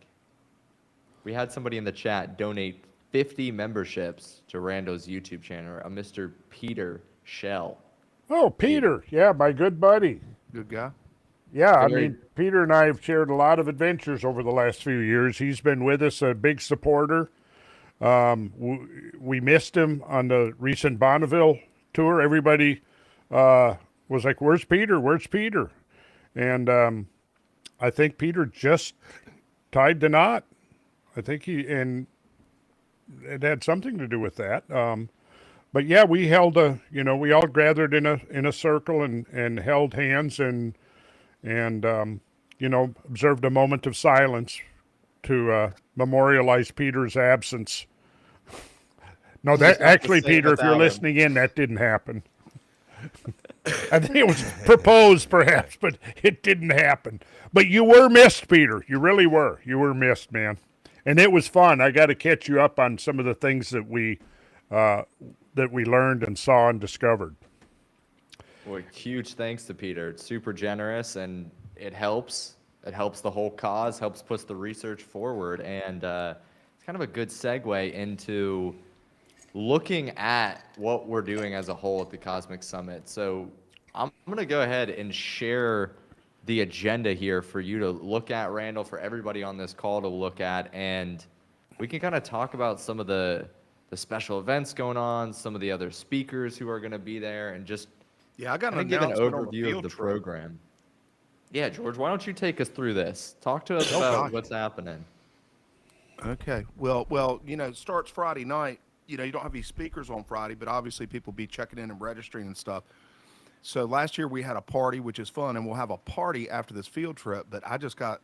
Speaker 2: We had somebody in the chat donate 50 memberships to Randall's YouTube channel, a Mr. Peter Shell.
Speaker 1: Oh, Peter. Yeah, my good buddy.
Speaker 3: Good guy.
Speaker 1: Yeah, I
Speaker 2: Very-
Speaker 1: mean, Peter and I have shared a lot of adventures over the last few years. He's been with us, a big supporter. We missed him on the recent Bonneville tour. Everybody was like, "Where's Peter? Where's Peter?" And I think Peter just tied the knot. I think it had something to do with that. But yeah, we held we all gathered in a circle and held hands and observed a moment of silence to memorialize Peter's absence. No, that actually, Peter, if you're listening in, that didn't happen. I think it was proposed, perhaps, but it didn't happen. But you were missed, Peter. You really were. You were missed, man. And it was fun. I got to catch you up on some of the things that we learned and saw and discovered.
Speaker 2: Well, huge thanks to Peter. It's super generous, and it helps. It helps the whole cause, helps push the research forward, and it's kind of a good segue into looking at what we're doing as a whole at the Cosmic Summit. So I'm going to go ahead and share the agenda here for you to look at, Randall, for everybody on this call to look at, and we can kind of talk about some of the special events going on, some of the other speakers who are going to be there, and just
Speaker 3: Yeah, I got an
Speaker 2: give an
Speaker 3: announcement on the
Speaker 2: overview of
Speaker 3: field
Speaker 2: the
Speaker 3: trip.
Speaker 2: program. Yeah, George, why don't you take us through this? Talk to us
Speaker 3: Oh,
Speaker 2: about
Speaker 3: gosh.
Speaker 2: what's happening.
Speaker 3: Okay. Well, it starts Friday night. You don't have any speakers on Friday, but obviously people be checking in and registering and stuff. So last year we had a party, which is fun, and we'll have a party after this field trip. But I just got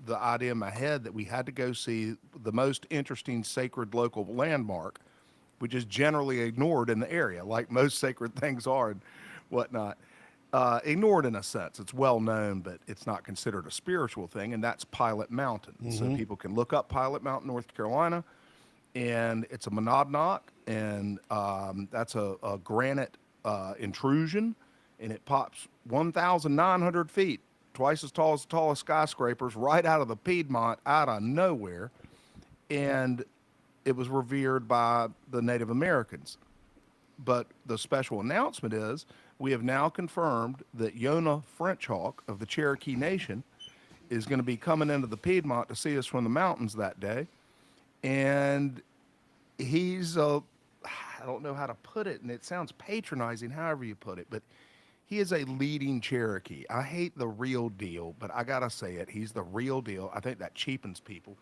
Speaker 3: the idea in my head that we had to go see the most interesting sacred local landmark, which is generally ignored in the area, like most sacred things are and whatnot. Ignored in a sense. It's well known, but it's not considered a spiritual thing, and that's Pilot Mountain. So people can look up Pilot Mountain, North Carolina, and it's a monadnock, and that's a granite intrusion, and it pops 1,900 feet, twice as tall as the tallest skyscrapers, right out of the Piedmont, out of nowhere, and it was revered by the Native Americans. But the special announcement is we have now confirmed that Yonah French Hawk of the Cherokee Nation is going to be coming into the Piedmont to see us from the mountains that day. And he's I don't know how to put it, and it sounds patronizing, however you put it, but he is a leading Cherokee. I hate the real deal, but I got to say it. He's the real deal. I think that cheapens people.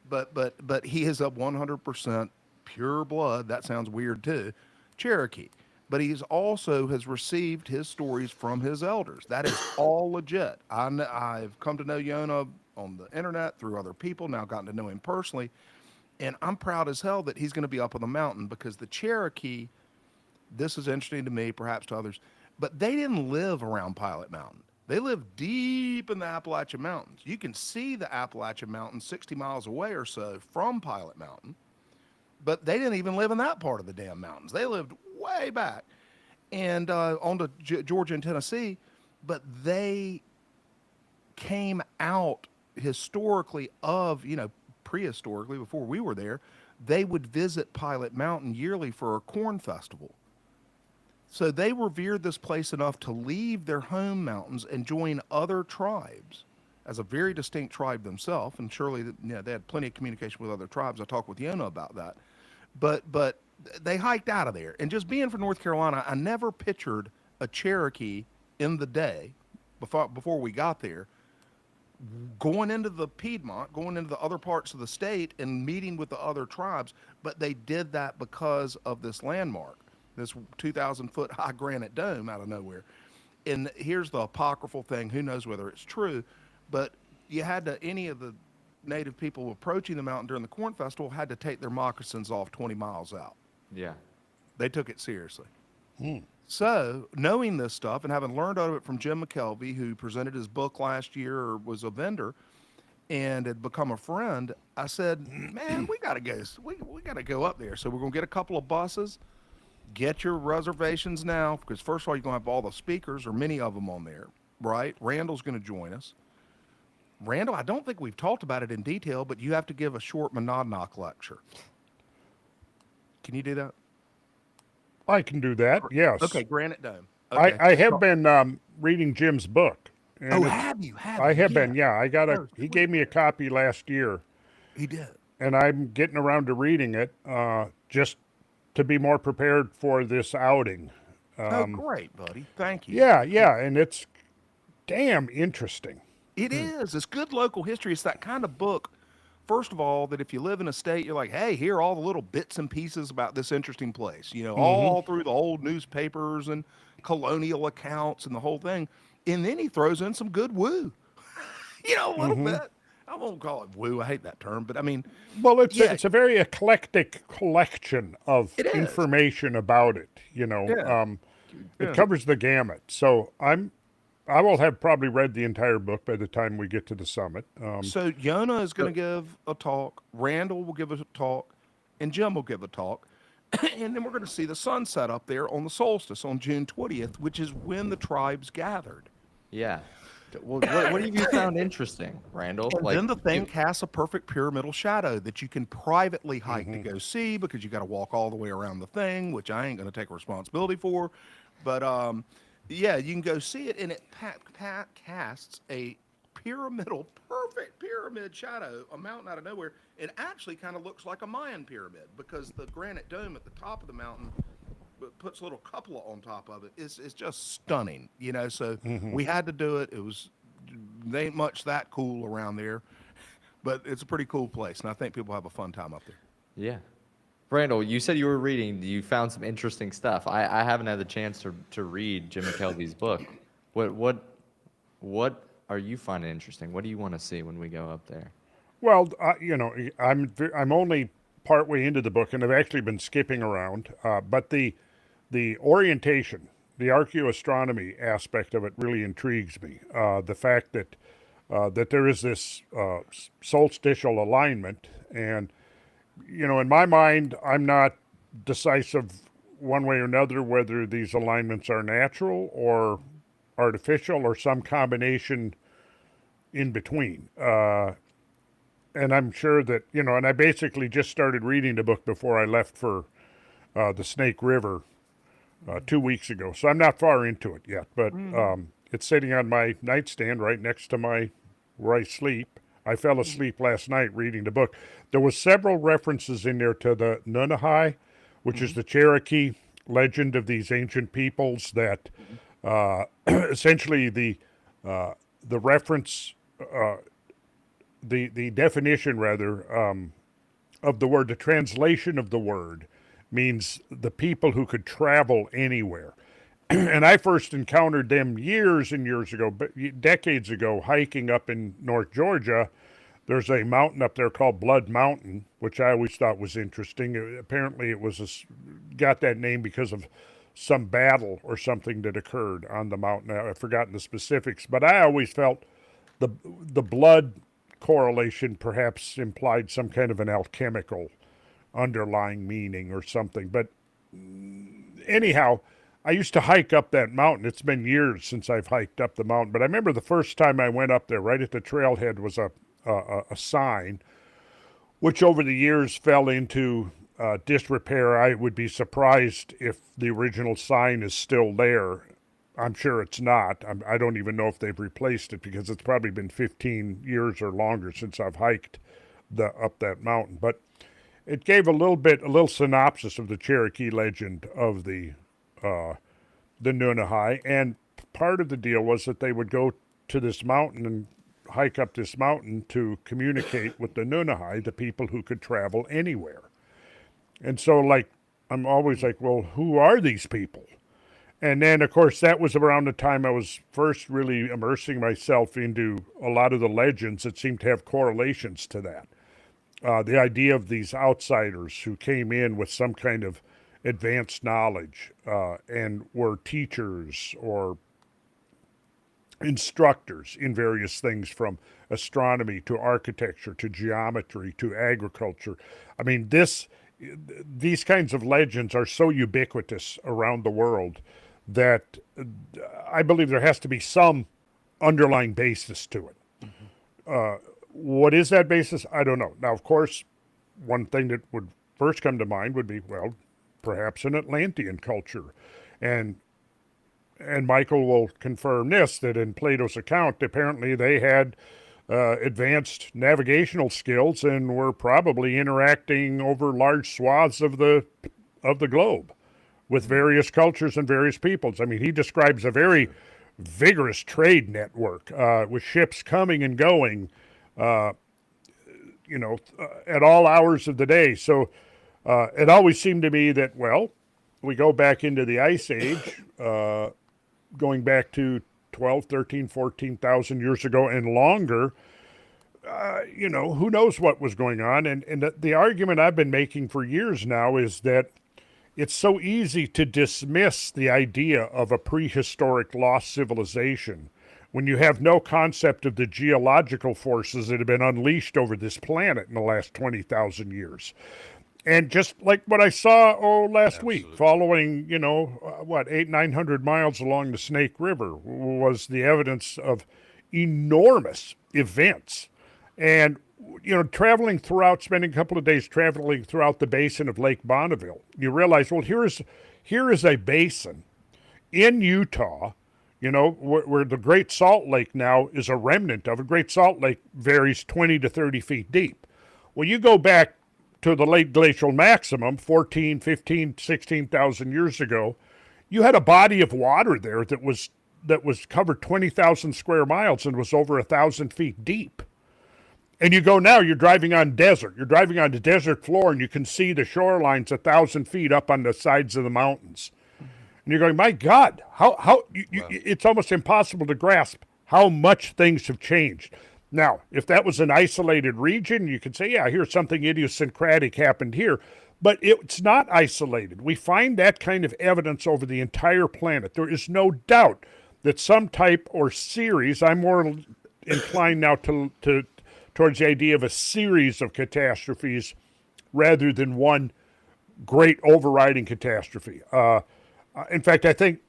Speaker 3: But he is a 100% pure blood. That sounds weird too. Cherokee. But he's also has received his stories from his elders. That is all legit. I've come to know Yonah on the internet through other people, now gotten to know him personally. And I'm proud as hell that he's going to be up on the mountain, because the Cherokee, this is interesting to me, perhaps to others, but they didn't live around Pilot Mountain. They live deep in the Appalachian Mountains. You can see the Appalachian Mountains 60 miles away or so from Pilot Mountain, but they didn't even live in that part of the damn mountains. They lived way back and on to Georgia and Tennessee, but they came out historically of, prehistorically, before we were there, they would visit Pilot Mountain yearly for a corn festival. So they revered this place enough to leave their home mountains and join other tribes as a very distinct tribe themselves. And surely, they had plenty of communication with other tribes. I talked with Yonah about that. But they hiked out of there. And just being from North Carolina, I never pictured a Cherokee in the day before we got there going into the Piedmont, going into the other parts of the state and meeting with the other tribes. But they did that because of this landmark, this 2,000-foot high granite dome out of nowhere. And here's the apocryphal thing. Who knows whether it's true, but you had to, any of the native people approaching the mountain during the corn festival had to take their moccasins off 20 miles out.
Speaker 2: Yeah.
Speaker 3: They took it seriously. So knowing this stuff and having learned out of it from Jim McKelvey, who presented his book last year or was a vendor and had become a friend, I said, man, we got to go. We got to go up there. So we're going to get a couple of buses. Get your reservations now, because first of all, you're going to have all the speakers or many of them on there, right? Randall's going to join us. Randall, I don't think we've talked about it in detail, but you have to give a short Monadnock lecture. Can you do that?
Speaker 1: I can do that. Yes.
Speaker 3: Okay, Granite Dome. Okay.
Speaker 1: I have been reading Jim's book. And
Speaker 3: Oh, have you?
Speaker 1: I have been. Yeah, I got
Speaker 3: Oh,
Speaker 1: he gave me a copy last year,
Speaker 3: He did.
Speaker 1: and I'm getting around to reading it just to be more prepared for this outing.
Speaker 3: Oh, great, buddy. Thank you.
Speaker 1: Yeah, and it's damn interesting.
Speaker 3: It is. It's good local history. It's that kind of book, first of all, that if you live in a state, you're like, hey, here are all the little bits and pieces about this interesting place, all through the old newspapers and colonial accounts and the whole thing. And then he throws in some good woo, a little bit. I won't call it woo. I hate that term, but I mean,
Speaker 1: Well, it's a very eclectic collection of
Speaker 3: It is.
Speaker 1: information about it.
Speaker 3: Yeah.
Speaker 1: It covers the gamut. So I will have probably read the entire book by the time we get to the summit.
Speaker 3: So Yona is going to give a talk, Randall will give a talk, and Jim will give a talk. And then we're going to see the sunset up there on the solstice on June 20th, which is when the tribes gathered.
Speaker 2: Yeah. Well, what have you found interesting, Randall?
Speaker 3: And then the thing casts a perfect pyramidal shadow that you can privately hike to go see, because you got to walk all the way around the thing, which I ain't going to take responsibility for. But yeah, you can go see it, and it casts a perfect pyramid shadow, a mountain out of nowhere. It actually kind of looks like a Mayan pyramid, because the granite dome at the top of the mountain puts a little cupola on top of it. It's just stunning, so we had to do it. They ain't much that cool around there, but it's a pretty cool place, and I think people have a fun time up there.
Speaker 2: Yeah. Randall, you said you were reading. You found some interesting stuff. I haven't had the chance to read Jim McKelvey's book. What are you finding interesting? What do you want to see when we go up there?
Speaker 1: Well, I'm only partway into the book, and I've actually been skipping around. But the orientation, the archaeoastronomy aspect of it really intrigues me. The fact that there is this solstitial alignment, and in my mind, I'm not decisive one way or another whether these alignments are natural or artificial or some combination in between. And I'm sure that, and I basically just started reading the book before I left for the Snake River 2 weeks ago. So I'm not far into it yet, but it's sitting on my nightstand right next to where I sleep. I fell asleep last night reading the book. There was several references in there to the Nunahai, which is the Cherokee legend of these ancient peoples that essentially the reference, the definition rather, of the word, the translation of the word means the people who could travel anywhere. And I first encountered them years and years ago, decades ago, hiking up in North Georgia. There's a mountain up there called Blood Mountain, which I always thought was interesting. Apparently it was got that name because of some battle or something that occurred on the mountain. I've forgotten the specifics, but I always felt the blood correlation perhaps implied some kind of an alchemical underlying meaning or something. But anyhow, I used to hike up that mountain. It's been years since I've hiked up the mountain, but I remember the first time I went up there, right at the trailhead was a sign, which over the years fell into disrepair. I would be surprised if the original sign is still there. I'm sure it's not. I don't even know if they've replaced it, because it's probably been 15 years or longer since I've hiked up that mountain. But it gave a little synopsis of the Cherokee legend of the Nunahai, and part of the deal was that they would go to this mountain and hike up this mountain to communicate with the Nunahai, the people who could travel anywhere. And so, I'm always like, well, who are these people? And then, of course, that was around the time I was first really immersing myself into a lot of the legends that seemed to have correlations to that. The idea of these outsiders who came in with some kind of advanced knowledge and were teachers or instructors in various things, from astronomy to architecture to geometry to agriculture. I mean, these kinds of legends are so ubiquitous around the world that I believe there has to be some underlying basis to it. What is that basis? I don't know. Now, of course, one thing that would first come to mind would be, well, perhaps an Atlantean culture. And Michael will confirm this, that in Plato's account, apparently they had advanced navigational skills and were probably interacting over large swaths of the globe with various cultures and various peoples. I mean, he describes a very vigorous trade network with ships coming and going, at all hours of the day. So it always seemed to me that, well, we go back into the Ice Age, going back to 12, 13, 14,000 years ago and longer. Who knows what was going on? And the argument I've been making for years now is that it's so easy to dismiss the idea of a prehistoric lost civilization when you have no concept of the geological forces that have been unleashed over this planet in the last 20,000 years. And just like what I saw last week, following 900 miles along the Snake River, was the evidence of enormous events. And traveling throughout, spending a couple of days traveling throughout the basin of Lake Bonneville, you realize, well, here is a basin in Utah, where the Great Salt Lake now is a remnant of it. Great Salt Lake varies 20 to 30 feet deep. Well, you go back to the late glacial maximum, 14, 15, 16,000 years ago, you had a body of water there that was covered 20,000 square miles and was over 1,000 feet deep. And you go now, you're driving on desert. You're driving on the desert floor, and you can see the shorelines 1,000 feet up on the sides of the mountains. And you're going, my God, it's almost impossible to grasp how much things have changed. Now, if that was an isolated region, you could say, yeah, here's something idiosyncratic happened here. But it's not isolated. We find that kind of evidence over the entire planet. There is no doubt that some type or series, I'm more inclined now towards the idea of a series of catastrophes rather than one great overriding catastrophe. In fact, I think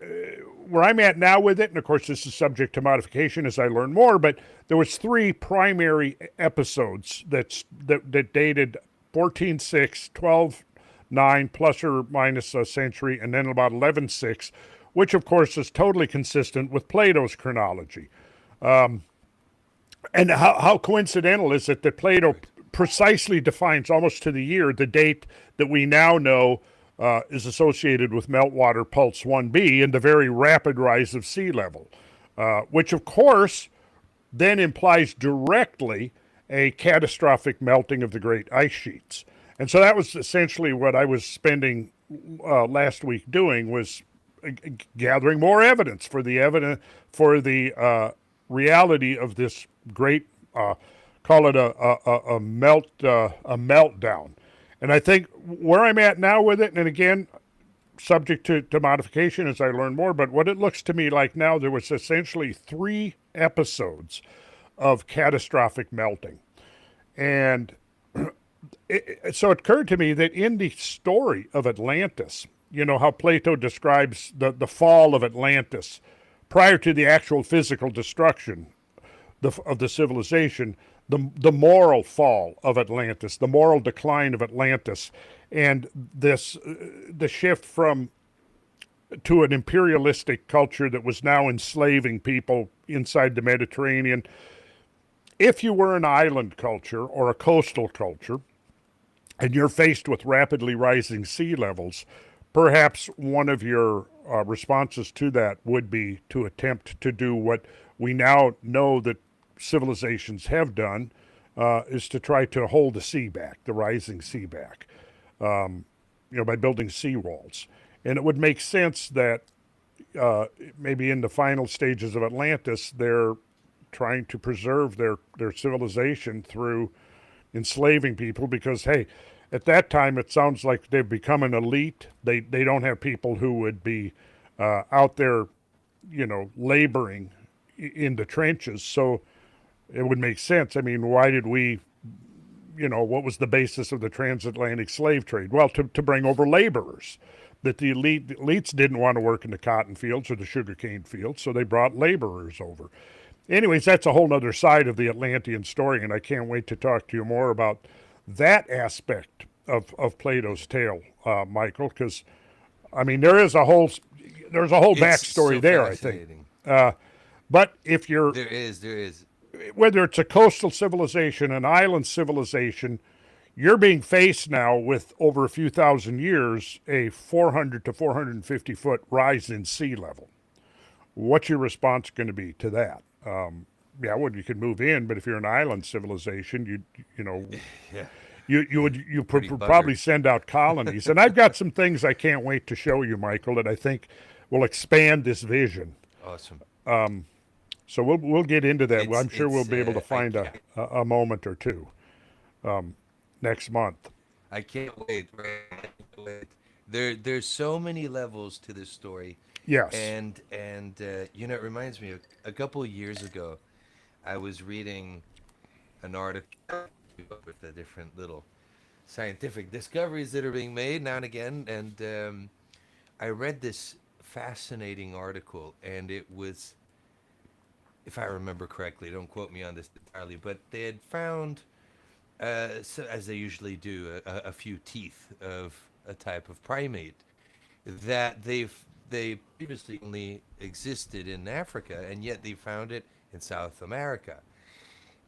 Speaker 1: where I'm at now with it, and of course this is subject to modification as I learn more, but there was 3 primary episodes that dated 14.6, 12.9, plus or minus a century, and then about 11.6, which of course is totally consistent with Plato's chronology. And how coincidental is it that Plato precisely defines, almost to the year, the date that we now know is associated with meltwater pulse 1b and the very rapid rise of sea level, which of course then implies directly a catastrophic melting of the great ice sheets. And so that was essentially what I was spending last week doing, was gathering more evidence for the reality of this great, call it a meltdown. And I think where I'm at now with it, and again, subject to modification as I learn more, but what it looks to me like now, there was essentially 3 episodes of catastrophic melting. And so it occurred to me that in the story of Atlantis, how Plato describes the fall of Atlantis prior to the actual physical destruction of the civilization, the moral fall of Atlantis, the moral decline of Atlantis, and the shift to an imperialistic culture that was now enslaving people inside the Mediterranean. If you were an island culture or a coastal culture, and you're faced with rapidly rising sea levels, perhaps one of your responses to that would be to attempt to do what we now know that civilizations have done, is to try to hold the sea back, the rising sea back, by building seawalls. And it would make sense that maybe in the final stages of Atlantis, they're trying to preserve their civilization through enslaving people, because, hey, at that time, it sounds like they've become an elite. They don't have people who would be out there, laboring in the trenches. So it would make sense. I mean, why did we, what was the basis of the transatlantic slave trade? Well, to bring over laborers. That the elites didn't want to work in the cotton fields or the sugarcane fields, so they brought laborers over. anyways, that's a whole nother side of the Atlantean story, and I can't wait to talk to you more about that aspect of Plato's tale, Michael, because I mean there's a whole
Speaker 4: It's
Speaker 1: backstory
Speaker 4: so
Speaker 1: there, I think.
Speaker 4: fascinating.
Speaker 1: But if you're
Speaker 4: There is.
Speaker 1: whether it's a coastal civilization, an island civilization, you're being faced now with over a few thousand years a 400 to 450 foot rise in sea level. What's your response going to be to that? Yeah, well, you could move in, but if you're an island civilization, you know
Speaker 4: Yeah,
Speaker 1: you
Speaker 4: pretty
Speaker 1: probably
Speaker 4: buggered.
Speaker 1: send out colonies. And I've got some things I can't wait to show you, Michael, that I think will expand this vision.
Speaker 4: Awesome.
Speaker 1: So we'll get into that. Well,
Speaker 4: It's
Speaker 1: I'm sure we'll
Speaker 4: it's
Speaker 1: be able to
Speaker 4: I
Speaker 1: find a moment or two next month.
Speaker 4: I can't wait. Right? I can't wait. There's so many levels to this story,
Speaker 1: Yes.
Speaker 4: and you know, it reminds me of a couple of years ago. I was reading an article with the different little scientific discoveries that are being made now and again, and I read this fascinating article, and it was, if I remember correctly, don't quote me on this entirely, but they had found, so, as they usually do, a few teeth of a type of primate that they previously only existed in Africa, and yet they found it in South America.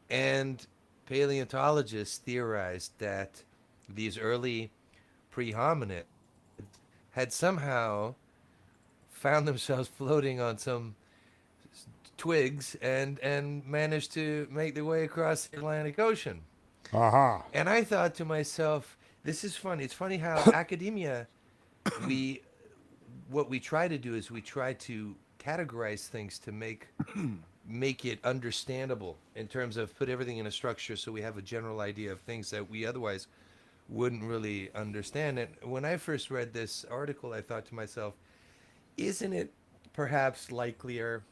Speaker 4: And paleontologists theorized that these early pre-hominids had somehow found themselves floating on some twigs and managed to make their way across the Atlantic Ocean.
Speaker 1: Aha.
Speaker 4: And I thought to myself, this is funny. It's funny how academia, we what we try to do is we try to categorize things to make it understandable in terms of put everything in a structure so we have a general idea of things that we otherwise wouldn't really understand. And when I first read this article, I thought to myself, isn't it perhaps likelier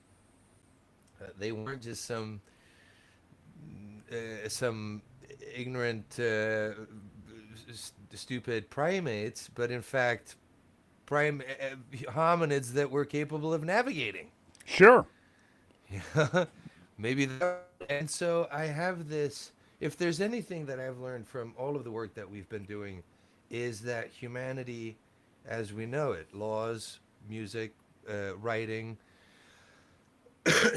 Speaker 4: they weren't just some ignorant, stupid primates, but in fact, hominids that were capable of navigating.
Speaker 1: Sure.
Speaker 4: Maybe that. And so I have this. If there's anything that I've learned from all of the work that we've been doing, is that humanity, as we know it, laws, music, writing,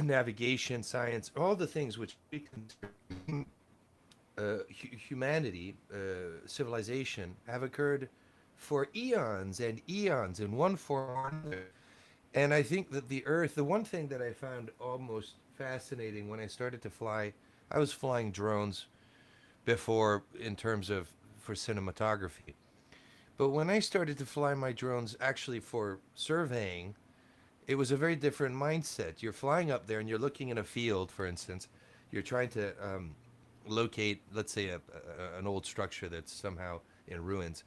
Speaker 4: navigation, science, all the things which we consider humanity, civilization, have occurred for eons and eons in one form or another. And I think that the Earth, the one thing that I found almost fascinating when I started to fly, I was flying drones before in terms of for cinematography. But when I started to fly my drones actually for surveying, it was a very different mindset. You're flying up there and you're looking in a field, for instance. You're trying to locate, let's say, an old structure that's somehow in ruins.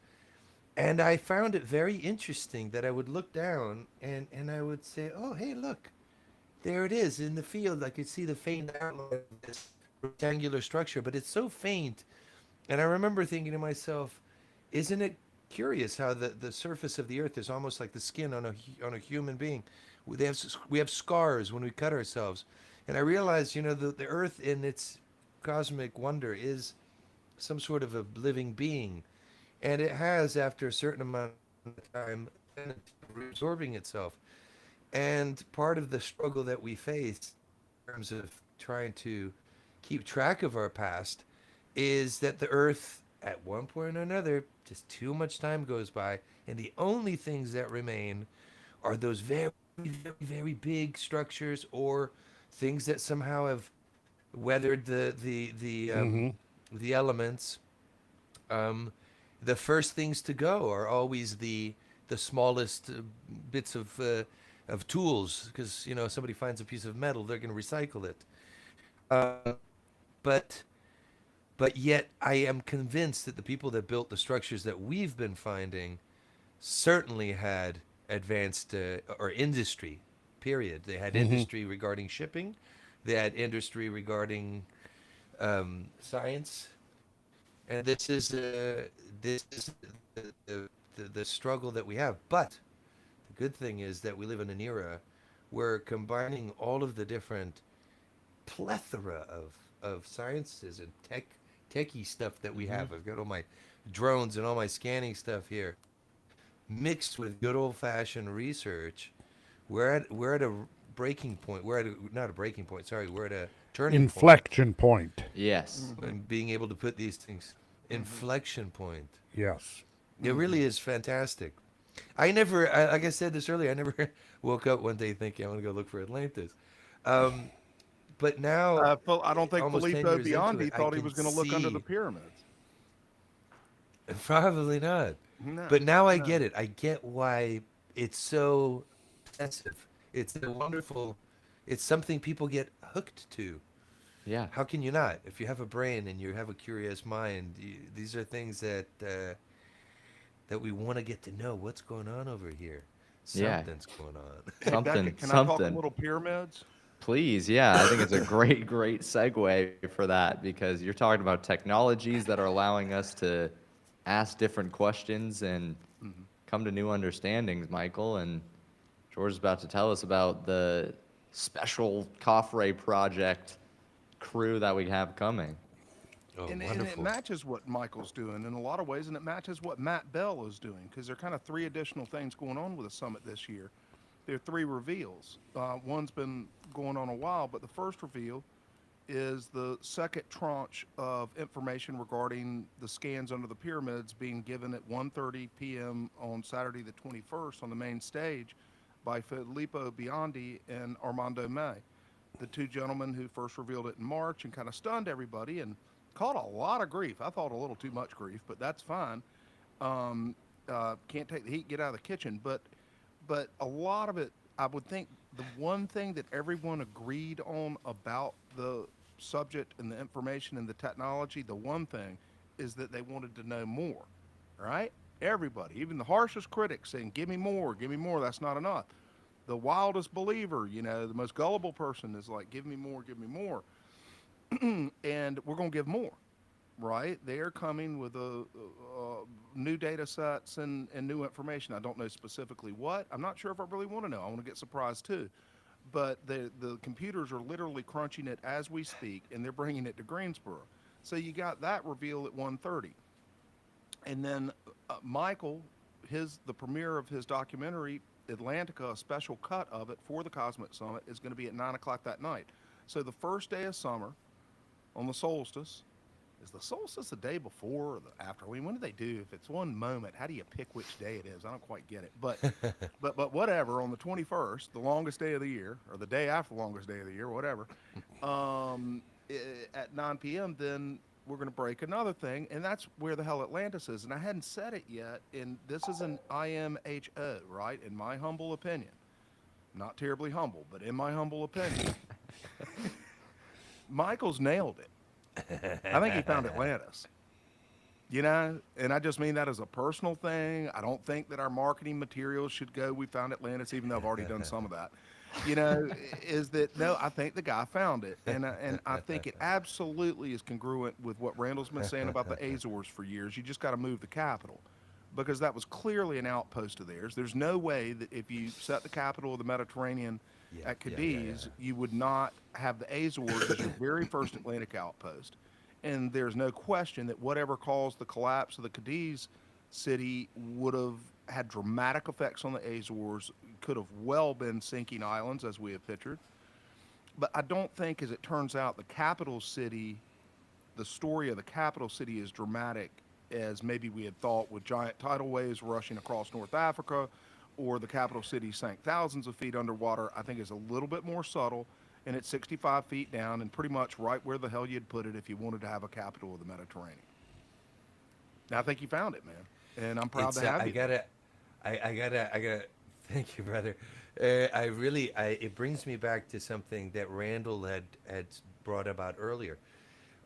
Speaker 4: And I found it very interesting that I would look down and I would say, oh, hey, look, there it is in the field. I could see the faint outline of this rectangular structure, but it's so faint. And I remember thinking to myself, isn't it curious how the surface of the earth is almost like the skin on a human being? We have scars when we cut ourselves. And I realized, the earth in its cosmic wonder is some sort of a living being. And it has, after a certain amount of time, reabsorbing itself. And part of the struggle that we face in terms of trying to keep track of our past is that the earth, at one point or another, just too much time goes by, and the only things that remain are those very, very, very big structures or things that somehow have weathered the elements. The first things to go are always the smallest bits of tools, because somebody finds a piece of metal, they're going to recycle it. Uh, but but yet I am convinced that the people that built the structures that we've been finding certainly had advanced or industry. Period. They had industry regarding shipping. They had industry regarding science. And this is the struggle that we have. But the good thing is that we live in an era where combining all of the different plethora of sciences and techie stuff that we have. I've got all my drones and all my scanning stuff here, mixed with good old fashioned research. We're at a breaking point. Not a breaking point. Sorry, we're at a turning point.
Speaker 1: Inflection point.
Speaker 2: Yes.
Speaker 4: And being able to put these things, inflection point.
Speaker 1: Yes.
Speaker 4: It really is fantastic. Like I said this earlier, I never woke up one day thinking I want to go look for Atlantis. But now,
Speaker 3: I don't think
Speaker 4: almost 10
Speaker 3: Filippo
Speaker 4: years into
Speaker 3: Biondi
Speaker 4: it, I
Speaker 3: thought he
Speaker 4: can
Speaker 3: was going to look under the
Speaker 4: see-
Speaker 3: pyramids.
Speaker 4: Probably not.
Speaker 3: No,
Speaker 4: But now I
Speaker 3: no.
Speaker 4: get it. I get why it's so pensive. It's a wonderful. It's something people get hooked to.
Speaker 2: Yeah.
Speaker 4: How can you not? If you have a brain and you have a curious mind, these are things that we want to get to know. What's going on over here?
Speaker 2: Yeah.
Speaker 4: Something's going on.
Speaker 3: Hey,
Speaker 2: Something.
Speaker 3: Beckett, can I talk a
Speaker 2: Something.
Speaker 3: little pyramids?
Speaker 2: Please, yeah, I think it's a great segue for that because you're talking about technologies that are allowing us to ask different questions and come to new understandings, Michael. And George is about to tell us about the special Coffray project crew that we have coming.
Speaker 4: Oh,
Speaker 3: And it
Speaker 4: wonderful.
Speaker 3: matches what Michael's doing in a lot of ways, and it matches what Matt Bell is doing, because there are kind of three additional things going on with the summit this year. There are three reveals. One's been going on a while, but the first reveal is the second tranche of information regarding the scans under the pyramids being given at 1:30 p.m. on Saturday the 21st on the main stage by Filippo Biondi and Armando May, the two gentlemen who first revealed it in March and kind of stunned everybody and caught a lot of grief. I thought a little too much grief, but that's fine. Can't take the heat, get out of the kitchen. But a lot of it, I would think the one thing that everyone agreed on about the subject and the information and the technology, the one thing is that they wanted to know more, right? Everybody, even the harshest critics saying, give me more, that's not enough. The wildest believer, the most gullible person is like, give me more, give me more. And we're going to give more, right? They are coming with new data sets and new information. I don't know specifically what. I'm not sure if I really want to know. I want to get surprised too. But the computers are literally crunching it as we speak, and they're bringing it to Greensboro. So you got that reveal at 1:30. And then Michael, the premiere of his documentary, Atlantica, a special cut of it for the Cosmic Summit, is going to be at 9 o'clock that night. So the first day of summer, on the solstice, is the solstice the day before or the after? When do they do? If it's one moment, how do you pick which day it is? I don't quite get it. But whatever, on the 21st, the longest day of the year, or the day after the longest day of the year, whatever, at 9 p.m., then we're going to break another thing, and that's where the hell Atlantis is. And I hadn't said it yet, and this is an IMHO, right? In my humble opinion. Not terribly humble, but in my humble opinion. Michael's nailed it. I think he found Atlantis. And I just mean that as a personal thing. I don't think that our marketing materials should go, we found Atlantis, even though I've already done some of that. Is that, no, I think the guy found it. And I think it absolutely is congruent with what Randall's been saying about the Azores for years. You just got to move the capital, because that was clearly an outpost of theirs. There's no way that if you set the capital of the Mediterranean at Cadiz, you would not have the Azores as your very first Atlantic outpost. And there's no question that whatever caused the collapse of the Cadiz city would have had dramatic effects on the Azores, could have well been sinking islands, as we have pictured. But I don't think, as it turns out, the capital city, the story of the capital city is dramatic as maybe we had thought, with giant tidal waves rushing across North Africa, or the capital city sank thousands of feet underwater. I think is a little bit more subtle, and it's 65 feet down and pretty much right where the hell you'd put it if you wanted to have a capital of the Mediterranean. Now, I think you found it, man, and I'm proud to have you.
Speaker 4: I gotta. Thank you, brother. It brings me back to something that Randall had brought about earlier.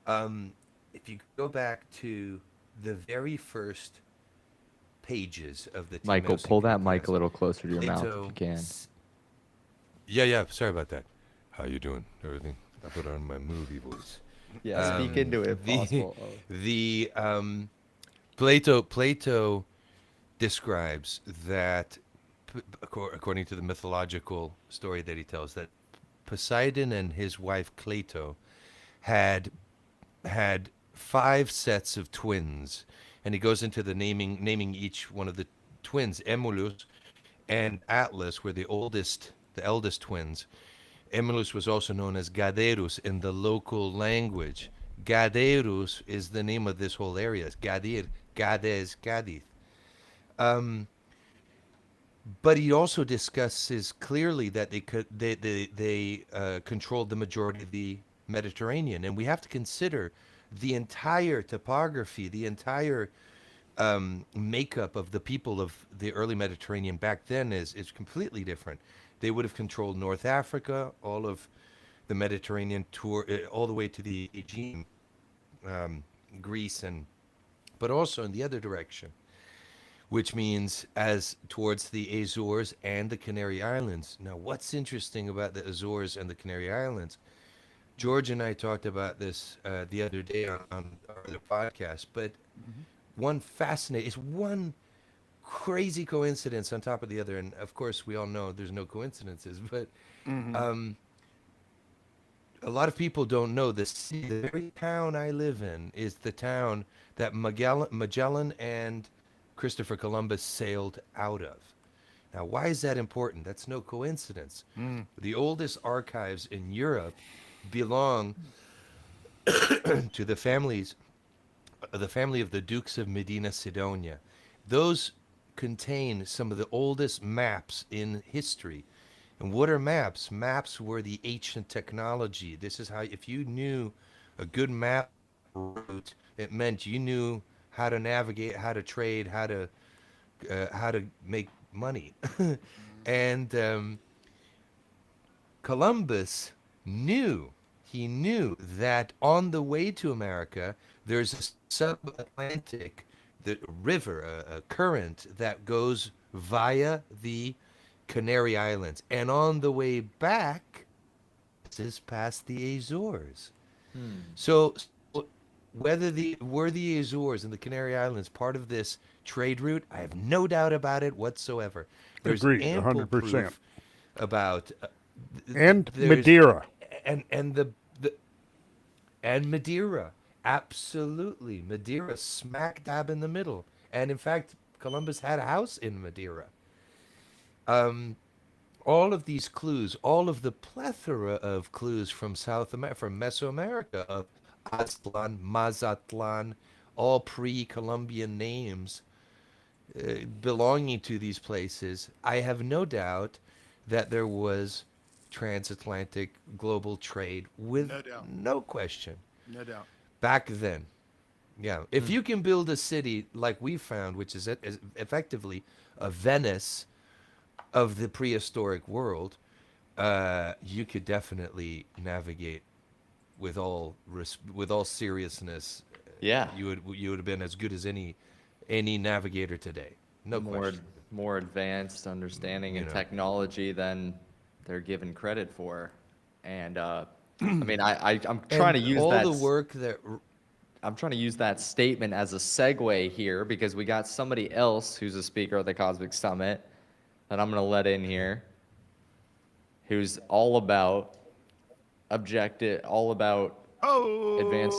Speaker 4: If you go back to the very first pages of the
Speaker 2: Michael, pull that mic a little closer to your mouth if you can.
Speaker 4: Yeah. Sorry about that. How you doing? Everything? I put on my movie voice.
Speaker 2: Yeah, speak into it if possible.
Speaker 4: Plato describes that, according to the mythological story that he tells, that Poseidon and his wife Cleito had 5 sets of twins, and he goes into the naming each one of the twins. Emulus and Atlas were the eldest twins. Emulus was also known as Gaderus in the local language. Gaderus is the name of this whole area. It's Gadir, Gades, Gadith. But he also discusses clearly that they controlled the majority of the Mediterranean, and we have to consider the entire topography, the entire makeup of the people of the early Mediterranean back then is completely different. They would have controlled North Africa, all of the Mediterranean tour, all the way to the Aegean, Greece, but also in the other direction, which means as towards the Azores and the Canary Islands. Now, what's interesting about the Azores and the Canary Islands? George and I talked about this the other day on our other podcast, but one crazy coincidence on top of the other, and of course we all know there's no coincidences, but a lot of people don't know this. The very town I live in is the town that Magellan and Christopher Columbus sailed out of. Now, why is that important? That's no coincidence. The oldest archives in Europe belong to the family of the Dukes of Medina Sidonia. Those contain some of the oldest maps in history. And what are maps? Maps were the ancient technology. This is how, if you knew a good map route, it meant you knew how to navigate, how to trade, how to make money. And Columbus knew that on the way to America, there's a sub-Atlantic river, a current that goes via the Canary Islands. And on the way back, this is past the Azores. So were the Azores and the Canary Islands part of this trade route? I have no doubt about it whatsoever. There's
Speaker 1: Agreed,
Speaker 4: ample
Speaker 1: 100%.
Speaker 4: proof about
Speaker 1: And
Speaker 4: there's-
Speaker 1: Madeira.
Speaker 4: and Madeira, absolutely. Madeira, smack dab in the middle. And in fact, Columbus had a house in Madeira. All of these clues, all of the plethora of clues from from Mesoamerica, of Aztlan, Mazatlan, all pre-Columbian names belonging to these places, I have no doubt that there was transatlantic global trade with
Speaker 3: No doubt.
Speaker 4: no question
Speaker 3: No doubt.
Speaker 4: back then. Yeah, if you can build a city like we found, which is effectively a Venice of the prehistoric world, you could definitely navigate with all seriousness.
Speaker 2: Yeah.
Speaker 4: You would have been as good as any navigator today. No question.
Speaker 2: More advanced understanding
Speaker 4: You
Speaker 2: and
Speaker 4: know.
Speaker 2: technology than they're given credit for. And I mean, I'm trying to
Speaker 4: And
Speaker 2: use
Speaker 4: all
Speaker 2: that.
Speaker 4: the work that
Speaker 2: I'm trying to use that statement as a segue here because we got somebody else who's a speaker at the Cosmic Summit that I'm going to let in here, who's all about advanced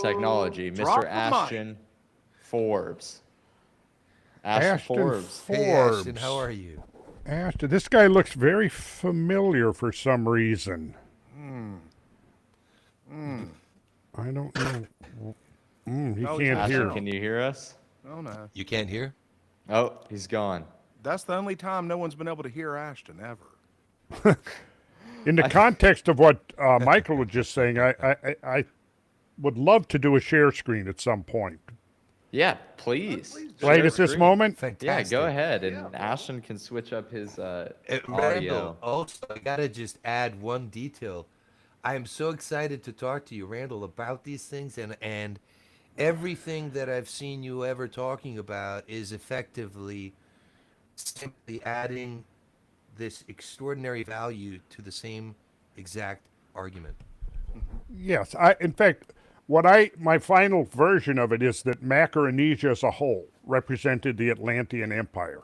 Speaker 2: technology,
Speaker 3: drop
Speaker 2: Mr.
Speaker 3: the mic.
Speaker 2: Ashton Forbes. Ashton Forbes.
Speaker 4: Hey Ashton, how are you?
Speaker 1: Ashton, this guy looks very familiar for some reason. I don't know. He
Speaker 3: Oh,
Speaker 1: can't
Speaker 2: Ashton,
Speaker 1: hear.
Speaker 2: can you hear us?
Speaker 3: Oh no,
Speaker 4: You can't hear?
Speaker 2: Oh, he's gone.
Speaker 3: that's the only time no one's been able to hear Ashton ever.
Speaker 1: In the context of what Michael was just saying, I would love to do a share screen at some point.
Speaker 2: Yeah, please.
Speaker 1: Right
Speaker 2: Share
Speaker 1: at this
Speaker 2: screen.
Speaker 1: moment?
Speaker 2: Yeah,
Speaker 4: Fantastic.
Speaker 2: go ahead, and Ashton can switch up his
Speaker 4: Randall,
Speaker 2: audio.
Speaker 4: also, I gotta just add one detail. I am so excited to talk to you, Randall, about these things, and everything that I've seen you ever talking about is effectively simply adding this extraordinary value to the same exact argument.
Speaker 1: Yes. In fact, my final version of it is that Macaronesia as a whole represented the Atlantean Empire.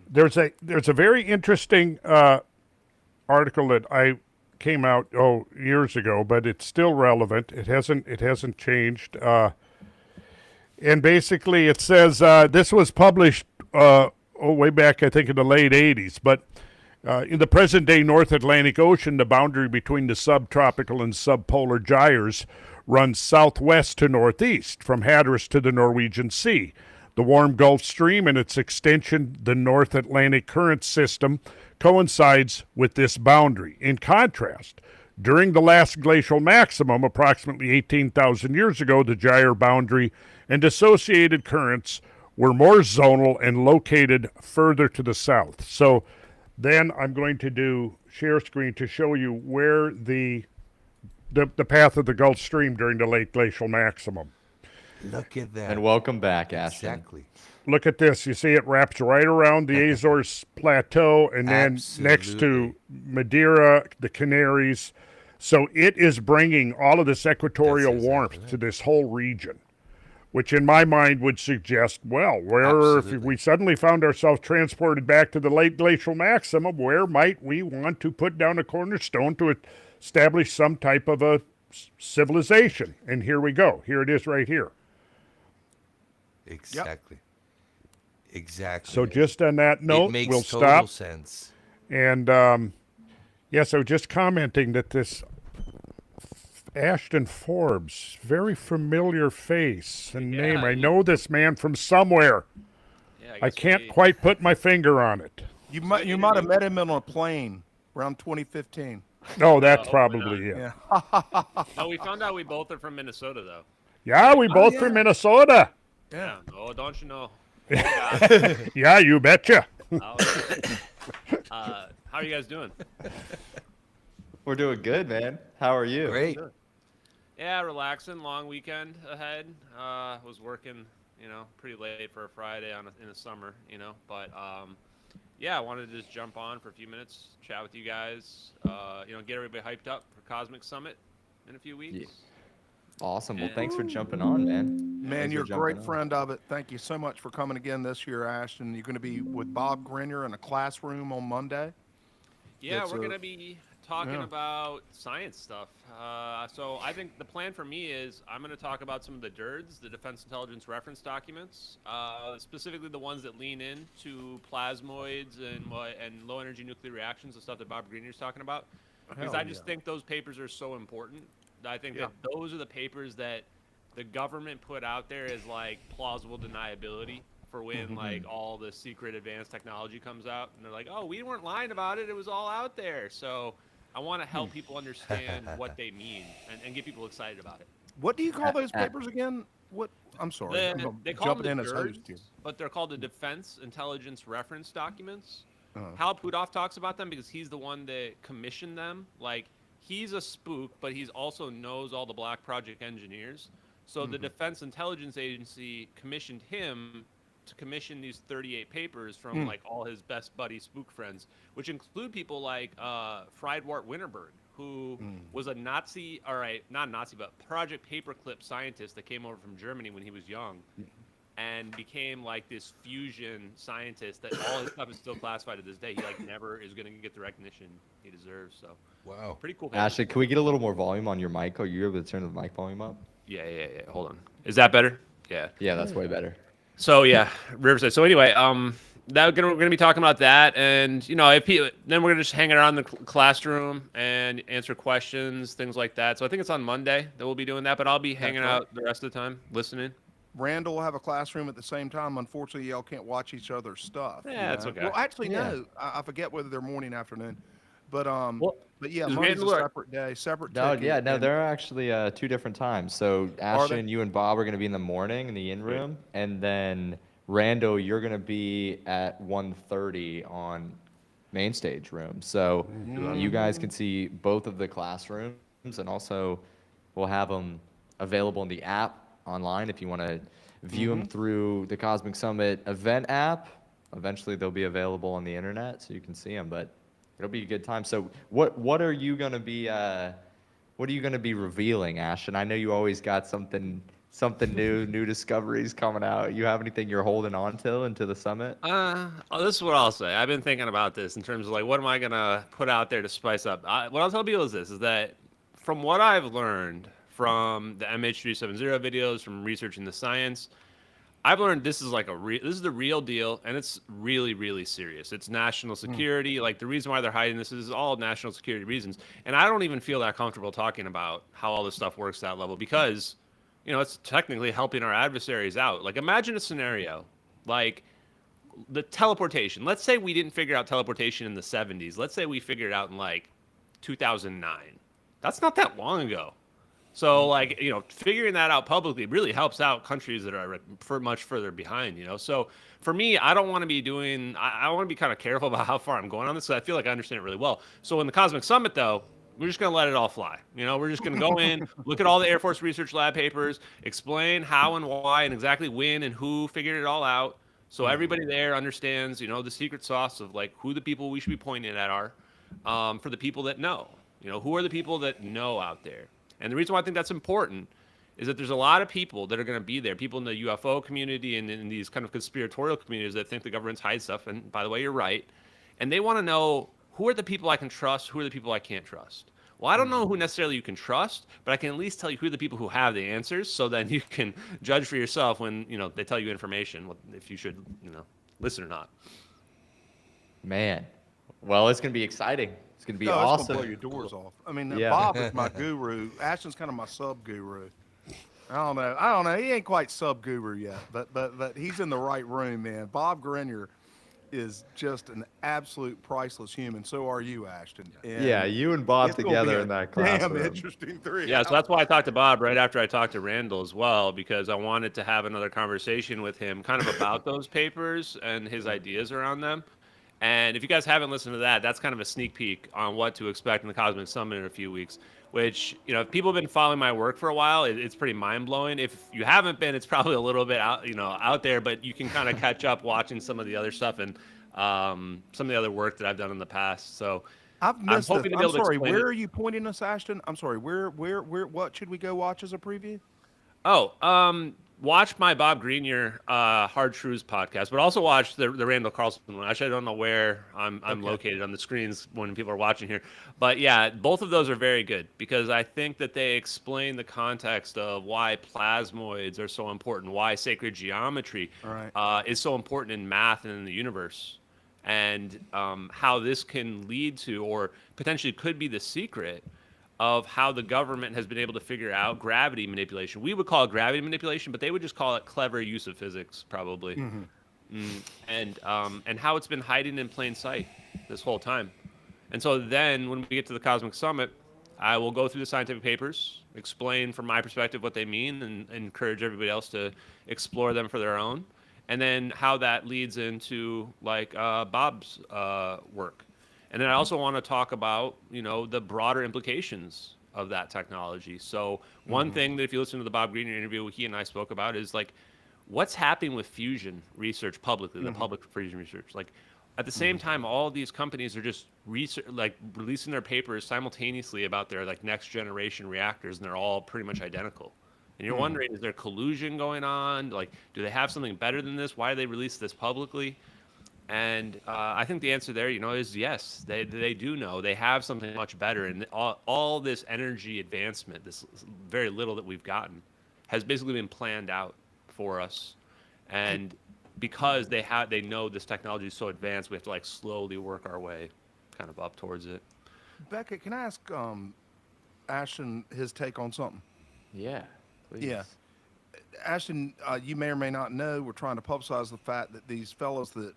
Speaker 1: There's a very interesting article that I came out years ago, but it's still relevant. It hasn't changed. And basically, it says this was published way back, I think, in the late '80s. But in the present-day North Atlantic Ocean, the boundary between the subtropical and subpolar gyres runs southwest to northeast, from Hatteras to the Norwegian Sea. The warm Gulf Stream and its extension, the North Atlantic Current System, coincides with this boundary. In contrast, during the last glacial maximum, approximately 18,000 years ago, the gyre boundary and associated currents were more zonal and located further to the south. So then I'm going to share screen to show you where the path of the Gulf Stream during the late glacial maximum.
Speaker 4: Look at that.
Speaker 2: And welcome back, Ashton.
Speaker 4: Exactly.
Speaker 1: Look at this. You see it wraps right around the Azores Plateau and then next to Madeira, the Canaries. So it is bringing all of this equatorial warmth to this whole region, which in my mind would suggest, well, if we suddenly found ourselves transported back to the late glacial maximum, where might we want to put down a cornerstone to establish some type of a civilization? And here we go. Here it is right here.
Speaker 4: Exactly. Exactly.
Speaker 1: So just on that note,
Speaker 4: it makes
Speaker 1: we'll
Speaker 4: total
Speaker 1: stop.
Speaker 4: sense.
Speaker 1: And so just commenting that this Ashton Forbes, very familiar face and name. I know this man from somewhere.
Speaker 6: Yeah,
Speaker 1: I can't quite put my finger on it.
Speaker 3: You might have met him on a plane around 2015.
Speaker 1: No, that's probably it.
Speaker 3: Yeah.
Speaker 6: No, we found out we both are from Minnesota, though.
Speaker 1: Yeah, we both from Minnesota.
Speaker 6: Yeah. Oh, don't you know?
Speaker 1: Yeah, you betcha.
Speaker 6: How are you guys doing?
Speaker 2: We're doing good, man. How are you?
Speaker 4: Great.
Speaker 6: Yeah, relaxing. Long weekend ahead. Was working, pretty late for a Friday in the summer, But yeah, I wanted to just jump on for a few minutes, chat with you guys. Get everybody hyped up for Cosmic Summit in a few weeks.
Speaker 2: Yeah. Awesome. Well, thanks for jumping on, man.
Speaker 3: Man,
Speaker 2: Thanks
Speaker 3: you're a
Speaker 2: for
Speaker 3: great
Speaker 2: jumping on.
Speaker 3: friend of it. Thank you so much for coming again this year, Ashton. You're going to be with Bob Grenier in a classroom on Monday.
Speaker 6: Yeah,
Speaker 3: That's
Speaker 6: we're going to be talking about science stuff. So I think the plan for me is I'm going to talk about some of the DIRDs, the Defense Intelligence Reference Documents, specifically the ones that lean into plasmoids and low-energy nuclear reactions, the stuff that Bob Greenier's talking about. Because I just think those papers are so important. I think that those are the papers that the government put out there as like plausible deniability for when like all the secret advanced technology comes out, and they're like, oh, we weren't lying about it, it was all out there. So I want to help people understand what they mean and get people excited about it.
Speaker 3: What do you call those papers again? What? I'm sorry.
Speaker 6: They call them
Speaker 3: in
Speaker 6: the
Speaker 3: as host here.
Speaker 6: DIRDs, but they're called the Defense Intelligence Reference Documents. Hal Puthoff talks about them because he's the one that commissioned them. Like, he's a spook, but he's also knows all the Black Project engineers. So the Defense Intelligence Agency commissioned him to commission these 38 papers from like all his best buddy spook friends, which include people like Friedwart Winterberg, who was a Nazi, not Nazi, but Project Paperclip scientist that came over from Germany when he was young and became like this fusion scientist that all his stuff is still classified to this day. He like never is going to get the recognition he deserves. So
Speaker 4: Wow.
Speaker 6: pretty cool. Papers.
Speaker 2: Ashley, can we get a little more volume on your mic? Are you able to turn the mic volume up?
Speaker 6: Yeah. Hold on. Is that better? Yeah.
Speaker 2: Yeah, that's way better.
Speaker 6: So yeah, Riverside. So anyway, we're gonna be talking about that, and then we're gonna just hang around the classroom and answer questions, things like that. So I think it's on Monday that we'll be doing that, but I'll be hanging out the rest of the time listening.
Speaker 3: Randall will have a classroom at the same time. Unfortunately, y'all can't watch each other's stuff.
Speaker 6: Yeah, that's okay.
Speaker 3: Well, actually, no. I forget whether they're morning, afternoon. But yeah,
Speaker 6: does
Speaker 3: Monday's a
Speaker 6: Randall-
Speaker 3: separate day, separate
Speaker 2: No,
Speaker 3: ticket,
Speaker 2: yeah, no,
Speaker 3: and-
Speaker 2: there are actually 2 different times. So
Speaker 3: they?
Speaker 2: Ashton, you and Bob are going to be in the morning in the in room, and then Randall, you're going to be at 1:30 on main stage room. So you guys can see both of the classrooms, and also we'll have them available in the app online if you want to view them through the Cosmic Summit event app. Eventually they'll be available on the internet so you can see them, but it'll be a good time. So what are you going to be revealing, Ashton? I know you always got something something new discoveries coming out? You have anything you're holding on to into the summit?
Speaker 6: This is what I'll say. I've been thinking about this in terms of like, what am I gonna put out there to spice up? What I'll tell people is this: is that from what I've learned from the MH370 videos, from researching the science, I've learned this is like this is the real deal, and it's really, really serious. It's national security. Like the reason why they're hiding this is all national security reasons. And I don't even feel that comfortable talking about how all this stuff works at that level because, it's technically helping our adversaries out. Like imagine a scenario like the teleportation. Let's say we didn't figure out teleportation in the 70s. Let's say we figured it out in like 2009. That's not that long ago. So, like, figuring that out publicly really helps out countries that are much further behind, So, for me, I don't want to be I want to be kind of careful about how far I'm going on this because I feel like I understand it really well. So, in the Cosmic Summit, though, we're just going to let it all fly. We're just going to go in, look at all the Air Force Research Lab papers, explain how and why and exactly when and who figured it all out. So, everybody there understands, the secret sauce of, like, who the people we should be pointing at are for the people that know. Who are the people that know out there? And the reason why I think that's important is that there's a lot of people that are going to be there, people in the UFO community and in these kind of conspiratorial communities that think the government's hide stuff. And by the way, you're right. And they want to know who are the people I can trust, who are the people I can't trust. Well, I don't know who necessarily you can trust, but I can at least tell you who are the people who have the answers so then you can judge for yourself when, they tell you information, if you should, listen or not.
Speaker 2: Man, well, it's going to be exciting. It's going to be
Speaker 3: It's
Speaker 2: awesome.
Speaker 3: gonna blow your doors off. I mean,
Speaker 2: Yeah.
Speaker 3: Bob is my guru. Ashton's kind of my sub-guru. I don't know. He ain't quite sub-guru yet, but he's in the right room, man. Bob Grenier is just an absolute priceless human. So are you, Ashton. And
Speaker 2: Yeah, you and Bob
Speaker 3: it's gonna
Speaker 2: together
Speaker 3: be
Speaker 2: in
Speaker 3: a
Speaker 2: that
Speaker 3: damn
Speaker 2: classroom.
Speaker 3: interesting three.
Speaker 6: Yeah, so that's why I talked to Bob right after I talked to Randall as well, because I wanted to have another conversation with him kind of about those papers and his ideas around them. And if you guys haven't listened to that, that's kind of a sneak peek on what to expect in the Cosmic Summit in a few weeks, which, if people have been following my work for a while, it's pretty mind-blowing. If you haven't been, it's probably a little bit out there, but you can kind of catch up watching some of the other stuff and some of the other work that I've done in the past. So
Speaker 3: I've missed
Speaker 6: hoping
Speaker 3: this.
Speaker 6: to be
Speaker 3: I'm
Speaker 6: able to
Speaker 3: sorry.
Speaker 6: explain
Speaker 3: Where
Speaker 6: it.
Speaker 3: are you pointing us, Ashton? I'm sorry. Where? What should we go watch as a preview?
Speaker 6: Watch my Bob Grenier Hard Truths podcast, but also watch the Randall Carlson one. Actually, I don't know where I'm located on the screens when people are watching here. But yeah, both of those are very good because I think that they explain the context of why plasmoids are so important, why sacred geometry is so important in math and in the universe, and how this can lead to or potentially could be the secret of how the government has been able to figure out gravity manipulation. We would call it gravity manipulation, but they would just call it clever use of physics, probably. And how it's been hiding in plain sight this whole time. And so then when we get to the Cosmic Summit, I will go through the scientific papers, explain from my perspective what they mean, and encourage everybody else to explore them for their own. And then how that leads into Bob's work. And then I also want to talk about, the broader implications of that technology. So one thing that if you listen to the Bob Grenier interview he and I spoke about is what's happening with fusion research publicly, the public fusion research. At the same time, all of these companies are just releasing their papers simultaneously about their next generation reactors, and they're all pretty much identical. And you're wondering, is there collusion going on? Do they have something better than this? Why do they release this publicly? And I think the answer there, is yes. They do know. They have something much better. And all this energy advancement, this very little that we've gotten, has basically been planned out for us. And because they know this technology is so advanced, we have to slowly work our way kind of up towards it.
Speaker 3: Becca, can I ask Ashton his take on something?
Speaker 2: Yeah, please.
Speaker 3: Yeah. Ashton, you may or may not know, we're trying to publicize the fact that these fellows that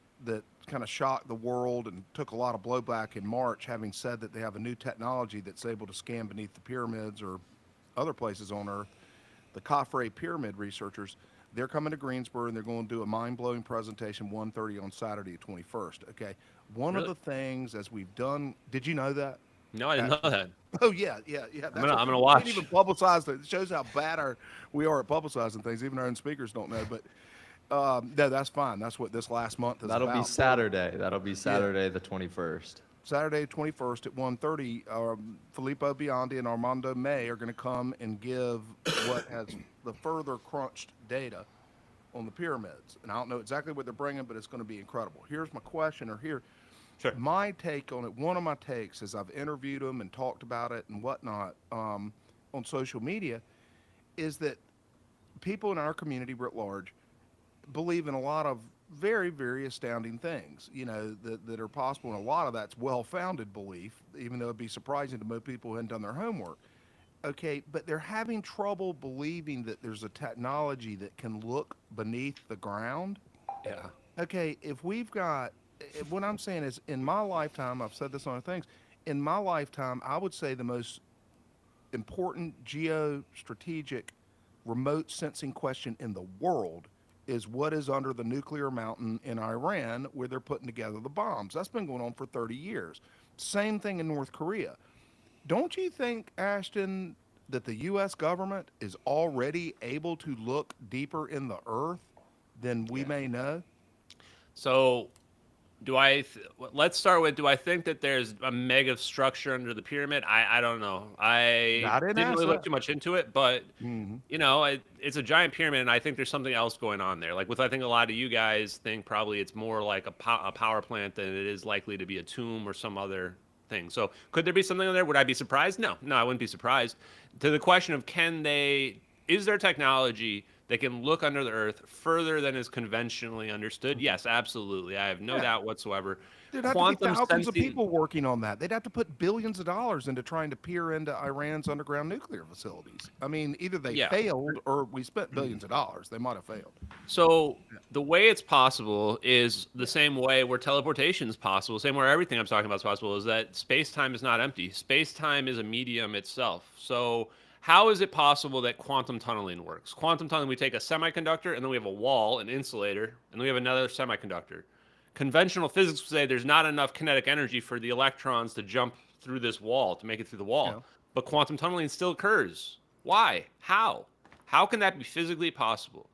Speaker 3: kind of shocked the world and took a lot of blowback in March, having said that they have a new technology that's able to scan beneath the pyramids or other places on Earth, the Khafre pyramid researchers, they're coming to Greensboro and they're going to do a mind-blowing presentation 1:30 on Saturday, 21st. Okay. One of the things as we've done, did you know that?
Speaker 6: No, I didn't know that.
Speaker 3: Oh yeah.
Speaker 6: I'm gonna watch.
Speaker 3: We didn't even publicize it. It shows how bad we are at publicizing things. Even our own speakers don't know. But no, that's fine. That's what this last month is
Speaker 2: That'll
Speaker 3: about.
Speaker 2: be Saturday. That'll be Saturday the 21st.
Speaker 3: Saturday 21st at 1:30, Filippo Biondi and Armando May are going to come and give what has the further crunched data on the pyramids. And I don't know exactly what they're bringing, but it's going to be incredible. Here's my question, or here,
Speaker 6: Sure.
Speaker 3: my take on it. One of my takes is I've interviewed them and talked about it and whatnot on social media, is that people in our community writ large believe in a lot of very, very astounding things, that are possible. And a lot of that's well-founded belief, even though it'd be surprising to most people who hadn't done their homework. Okay, but they're having trouble believing that there's a technology that can look beneath the ground.
Speaker 6: Yeah.
Speaker 3: Okay, if we've got, what I'm saying is, in my lifetime, I've said this on other things, in my lifetime, I would say the most important geostrategic remote sensing question in the world is what is under the nuclear mountain in Iran where they're putting together the bombs. That's been going on for 30 years. Same thing in North Korea. Don't you think, Ashton, that the U.S. government is already able to look deeper in the earth than we may know?
Speaker 6: So, let's start with, do I think that there's a mega structure under the pyramid? I don't know. I didn't really look too much into it, but it's a giant pyramid, and I think there's something else going on there. Like, I think a lot of you guys think probably it's more like a power plant than it is likely to be a tomb or some other thing. So could there be something there? Would I be surprised? No, I wouldn't be surprised. To the question of is there technology that can look under the earth further than is conventionally understood? Yes, absolutely. I have no doubt whatsoever.
Speaker 3: There'd have to be thousands of people working on that. They'd have to put billions of dollars into trying to peer into Iran's underground nuclear facilities. I mean, either they failed or we spent billions of dollars. They might have failed.
Speaker 6: So the way it's possible is the same way where teleportation is possible, same where everything I'm talking about is possible, is that space-time is not empty. Space-time is a medium itself. So how is it possible that quantum tunneling works? Quantum tunneling, we take a semiconductor, and then we have a wall, an insulator, and then we have another semiconductor. Conventional physics would say there's not enough kinetic energy for the electrons to jump through this wall, to make it through the wall. Yeah. But quantum tunneling still occurs. Why? How? How can that be physically possible?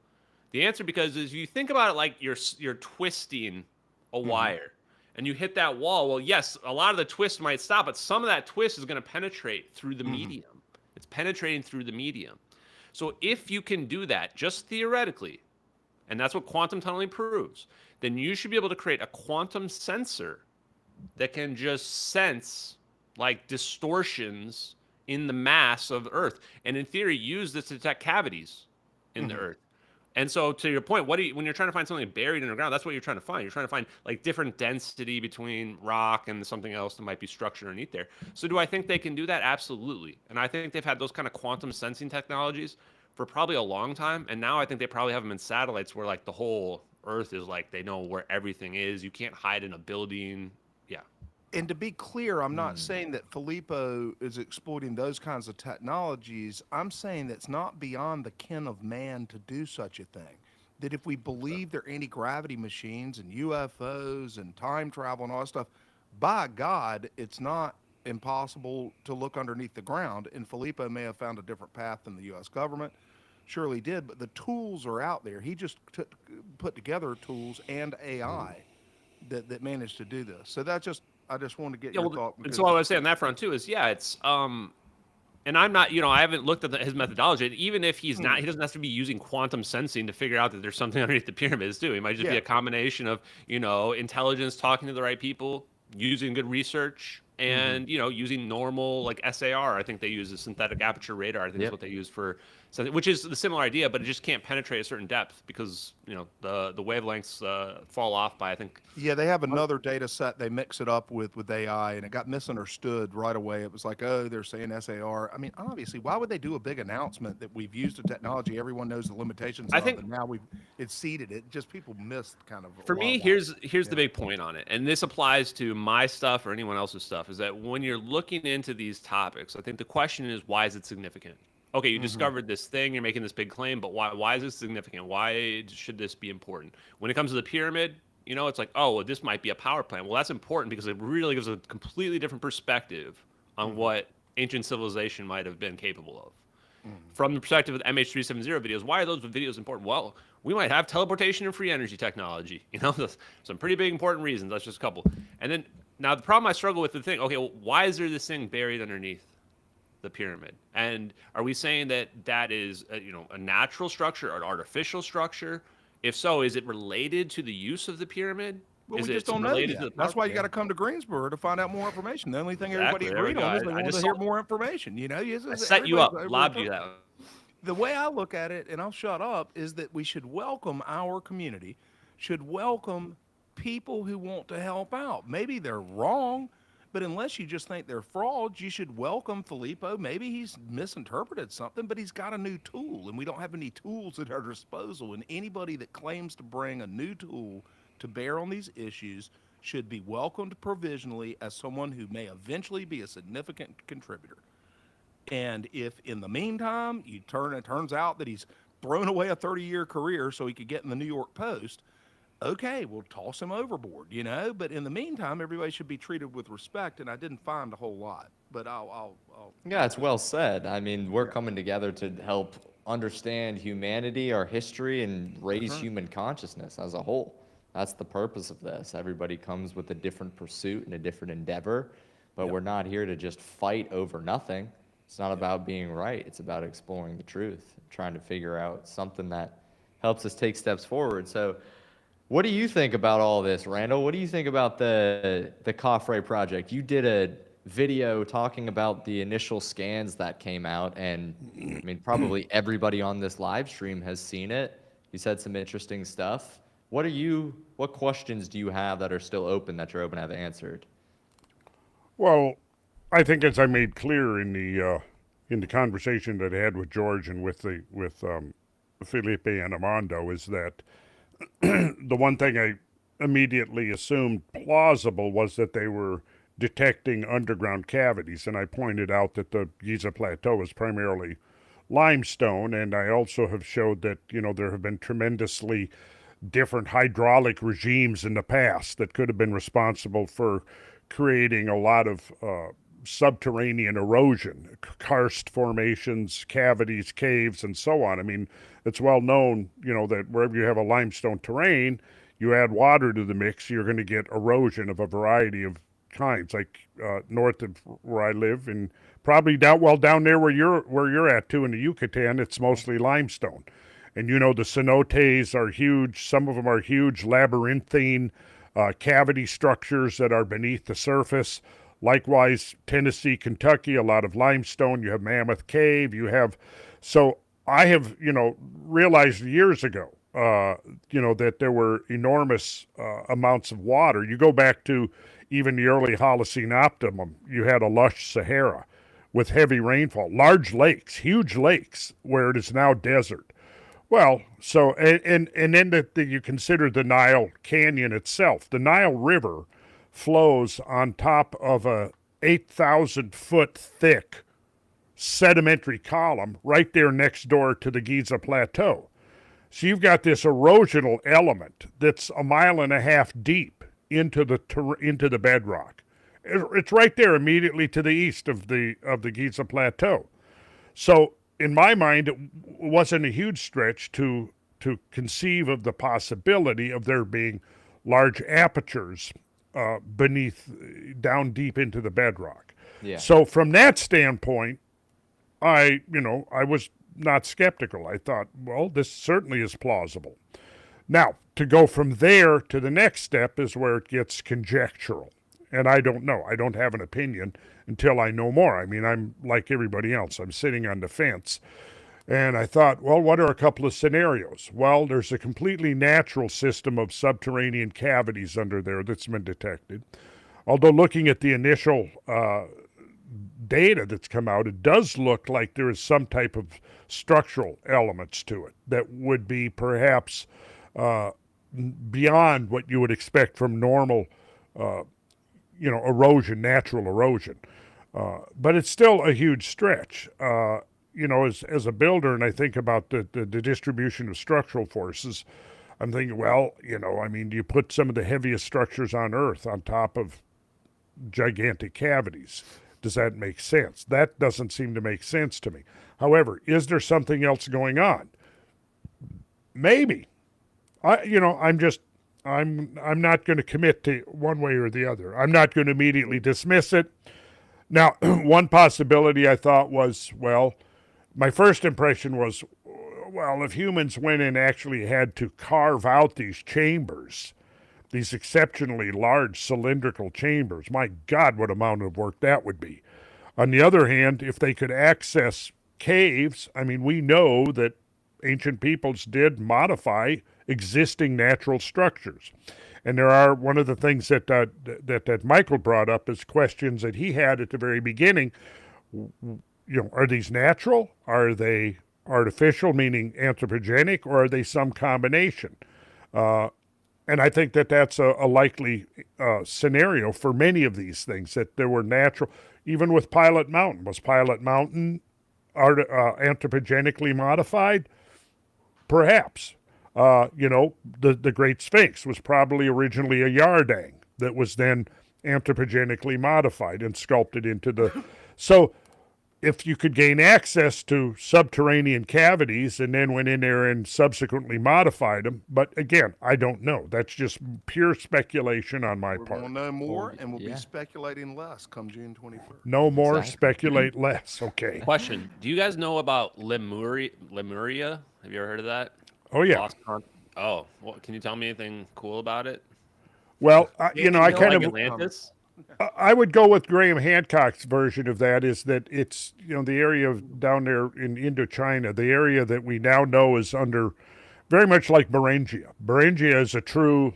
Speaker 6: The answer, because if you think about it like you're twisting a wire, and you hit that wall, well, yes, a lot of the twist might stop, but some of that twist is going to penetrate through the medium. It's penetrating through the medium. So if you can do that, just theoretically, and that's what quantum tunneling proves, then you should be able to create a quantum sensor that can just sense like distortions in the mass of Earth, and in theory use this to detect cavities in the Earth. And so, to your point, when you're trying to find something buried underground, that's what you're trying to find. You're trying to find like different density between rock and something else that might be structured underneath there. So, do I think they can do that? Absolutely. And I think they've had those kind of quantum sensing technologies for probably a long time. And now I think they probably have them in satellites where like the whole Earth is like they know where everything is. You can't hide in a building. Yeah.
Speaker 3: And to be clear, I'm not saying that Filippo is exploiting those kinds of technologies. I'm saying that's not beyond the ken of man to do such a thing. That if we believe they're anti-gravity machines and UFOs and time travel and all that stuff, by God, it's not impossible to look underneath the ground. And Filippo may have found a different path than the U.S. government. Surely did, but the tools are out there. He just put together tools and AI that managed to do this. So that's just, I just wanted to get your thought.
Speaker 6: And so what I was saying on that front too is, it's, and I'm not, I haven't looked at his methodology. Even if he's not, he doesn't have to be using quantum sensing to figure out that there's something underneath the pyramids too. It might just be a combination of, intelligence, talking to the right people, using good research, and using normal like SAR. I think they use a synthetic aperture radar. I think that's what they use for something, which is the similar idea, but it just can't penetrate a certain depth because the wavelengths fall off by, I think.
Speaker 3: Yeah, they have another data set. They mix it up with AI, and it got misunderstood right away. It was like, oh, they're saying SAR. I mean, obviously, why would they do a big announcement that we've used a technology everyone knows the limitations of, and now we've exceeded it? Just people missed kind of.
Speaker 6: For me, here's the big point on it, and this applies to my stuff or anyone else's stuff, is that when you're looking into these topics, I think the question is, why is it significant? Okay, you discovered this thing, you're making this big claim, but why is this significant? Why should this be important? When it comes to the pyramid, it's like, oh, well, this might be a power plant. Well, that's important because it really gives a completely different perspective on what ancient civilization might have been capable of. From the perspective of the MH370 videos, why are those videos important? Well, we might have teleportation and free energy technology. Some pretty big important reasons. That's just a couple. And then Now, the problem I struggle with the thing, okay, well, why is there this thing buried underneath the pyramid? And are we saying that that is a natural structure or an artificial structure? If so, is it related to the use of the pyramid?
Speaker 3: Well,
Speaker 6: Is
Speaker 3: we just
Speaker 6: it
Speaker 3: don't know
Speaker 6: related
Speaker 3: yet.
Speaker 6: to the
Speaker 3: That's why you
Speaker 6: yeah.
Speaker 3: got to come to Greensboro to find out more information. The only thing
Speaker 6: Exactly,
Speaker 3: everybody
Speaker 6: there we
Speaker 3: agreed
Speaker 6: go.
Speaker 3: on is they
Speaker 6: I
Speaker 3: wanted
Speaker 6: just
Speaker 3: to hear
Speaker 6: saw-
Speaker 3: more information. You know,
Speaker 6: I set you up, lobbed you that one.
Speaker 3: The way I look at it, and I'll shut up, is that we should welcome our community, should welcome people who want to help out. Maybe they're wrong, but unless you just think they're frauds, you should welcome Filippo. Maybe he's misinterpreted something, but he's got a new tool, and we don't have any tools at our disposal. And anybody that claims to bring a new tool to bear on these issues should be welcomed provisionally as someone who may eventually be a significant contributor. And if in the meantime it turns out that he's thrown away a 30-year career so he could get in the New York Post, okay, we'll toss him overboard, But in the meantime, everybody should be treated with respect. And I didn't find a whole lot, but I'll
Speaker 2: Yeah, it's well said. I mean, we're coming together to help understand humanity, our history, and raise human consciousness as a whole. That's the purpose of this. Everybody comes with a different pursuit and a different endeavor, but we're not here to just fight over nothing. It's not about being right. It's about exploring the truth, trying to figure out something that helps us take steps forward. So what do you think about all this, Randall? What do you think about the Coffray project? You did a video talking about the initial scans that came out, and I mean, probably everybody on this live stream has seen it. You said some interesting stuff. What questions do you have that are still open that you're open to have answered?
Speaker 1: Well, I think as I made clear in the conversation that I had with George and with Felipe and Armando, is that the one thing I immediately assumed plausible was that they were detecting underground cavities, and I pointed out that the Giza Plateau is primarily limestone, and I also have showed that there have been tremendously different hydraulic regimes in the past that could have been responsible for creating a lot of subterranean erosion, karst formations, cavities, caves, and so on. I mean, it's well known, that wherever you have a limestone terrain, you add water to the mix, you're going to get erosion of a variety of kinds. Like north of where I live, and probably down there where you're at too, in the Yucatan, it's mostly limestone. And the cenotes are huge. Some of them are huge labyrinthine cavity structures that are beneath the surface. Likewise, Tennessee, Kentucky, a lot of limestone. You have Mammoth Cave. So I have, realized years ago, that there were enormous amounts of water. You go back to even the early Holocene optimum, you had a lush Sahara with heavy rainfall, large lakes, huge lakes, where it is now desert. Well, so, and then you consider the Nile Canyon itself. The Nile River flows on top of a 8,000-foot thick sedimentary column right there next door to the Giza Plateau. So you've got this erosional element that's 1.5 miles deep into the bedrock. It's right there immediately to the east of the Giza Plateau. So in my mind, it wasn't a huge stretch to conceive of the possibility of there being large apertures beneath, down deep into the bedrock.
Speaker 2: Yeah.
Speaker 1: So from that standpoint, I was not skeptical. I thought, well, this certainly is plausible. Now, to go from there to the next step is where it gets conjectural. And I don't know. I don't have an opinion until I know more. I mean, I'm like everybody else. I'm sitting on the fence. And I thought, well, what are a couple of scenarios? Well, there's a completely natural system of subterranean cavities under there that's been detected. Although looking at the initial data that's come out, it does look like there is some type of structural elements to it that would be perhaps beyond what you would expect from normal, erosion, natural erosion. But it's still a huge stretch. As a builder, and I think about the distribution of structural forces, I'm thinking, well, do you put some of the heaviest structures on Earth on top of gigantic cavities? Does that make sense? That doesn't seem to make sense to me. However, is there something else going on? Maybe. I'm just I'm not going to commit to one way or the other. I'm not going to immediately dismiss it. Now, one possibility I thought was, well, my first impression was, well, if humans went and actually had to carve out these chambers, these exceptionally large cylindrical chambers, my God, what amount of work that would be. On the other hand, if they could access caves, I mean, we know that ancient peoples did modify existing natural structures. And there are one of the things that Michael brought up is questions that he had at the very beginning. Are these natural? Are they artificial, meaning anthropogenic, or are they some combination? And I think that that's a likely scenario for many of these things, that there were natural. Even with Pilot Mountain, was Pilot Mountain anthropogenically modified? Perhaps. The Great Sphinx was probably originally a Yardang that was then anthropogenically modified and sculpted into the. So if you could gain access to subterranean cavities and then went in there and subsequently modified them, but again, I don't know. That's just pure speculation on my
Speaker 3: We're
Speaker 1: part.
Speaker 3: going to know more, and we'll
Speaker 2: Yeah.
Speaker 3: be speculating less come June 23rd.
Speaker 1: No more,
Speaker 2: Exactly.
Speaker 1: speculate less. Okay.
Speaker 6: Question: do you guys know about Lemuria? Have you ever heard of that?
Speaker 1: Oh yeah.
Speaker 6: Oh, well, can you tell me anything cool about it?
Speaker 1: Well, I kind
Speaker 6: Like
Speaker 1: of
Speaker 6: Atlantis.
Speaker 1: I would go with Graham Hancock's version of that, is that it's, the area of down there in Indochina, the area that we now know is under, very much like Beringia. Beringia is a true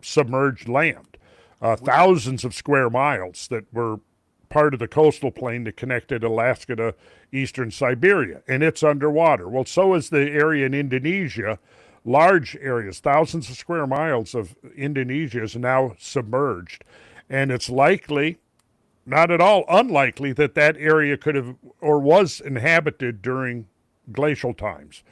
Speaker 1: submerged land, thousands of square miles that were part of the coastal plain that connected Alaska to eastern Siberia, and it's underwater. Well, so is the area in Indonesia. Large areas, thousands of square miles of Indonesia is now submerged. And it's likely, not at all unlikely, that area could have or was inhabited during glacial times.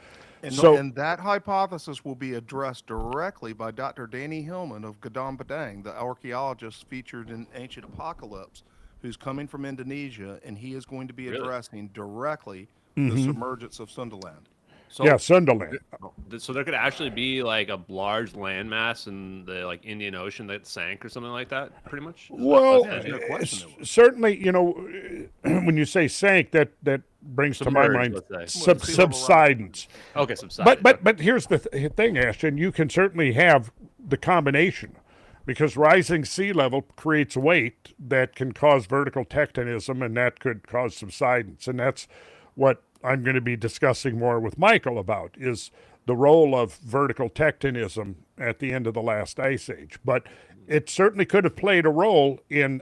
Speaker 3: And that hypothesis will be addressed directly by Dr. Danny Hillman of Gadang Badang, the archaeologist featured in Ancient Apocalypse, who's coming from Indonesia, and he is going to be addressing directly the submergence of Sundaland.
Speaker 6: So,
Speaker 1: yeah, Sundaland.
Speaker 6: So there could actually be like a large landmass in the Indian Ocean that sank or something like that, pretty much.
Speaker 1: Well, certainly, when you say sank, that brings to my mind subsidence.
Speaker 6: Okay, subsidence.
Speaker 1: But here's the thing, Ashton. You can certainly have the combination, because rising sea level creates weight that can cause vertical tectonism, and that could cause subsidence, and that's what I'm going to be discussing more with Michael about, is the role of vertical tectonism at the end of the last ice age. But it certainly could have played a role in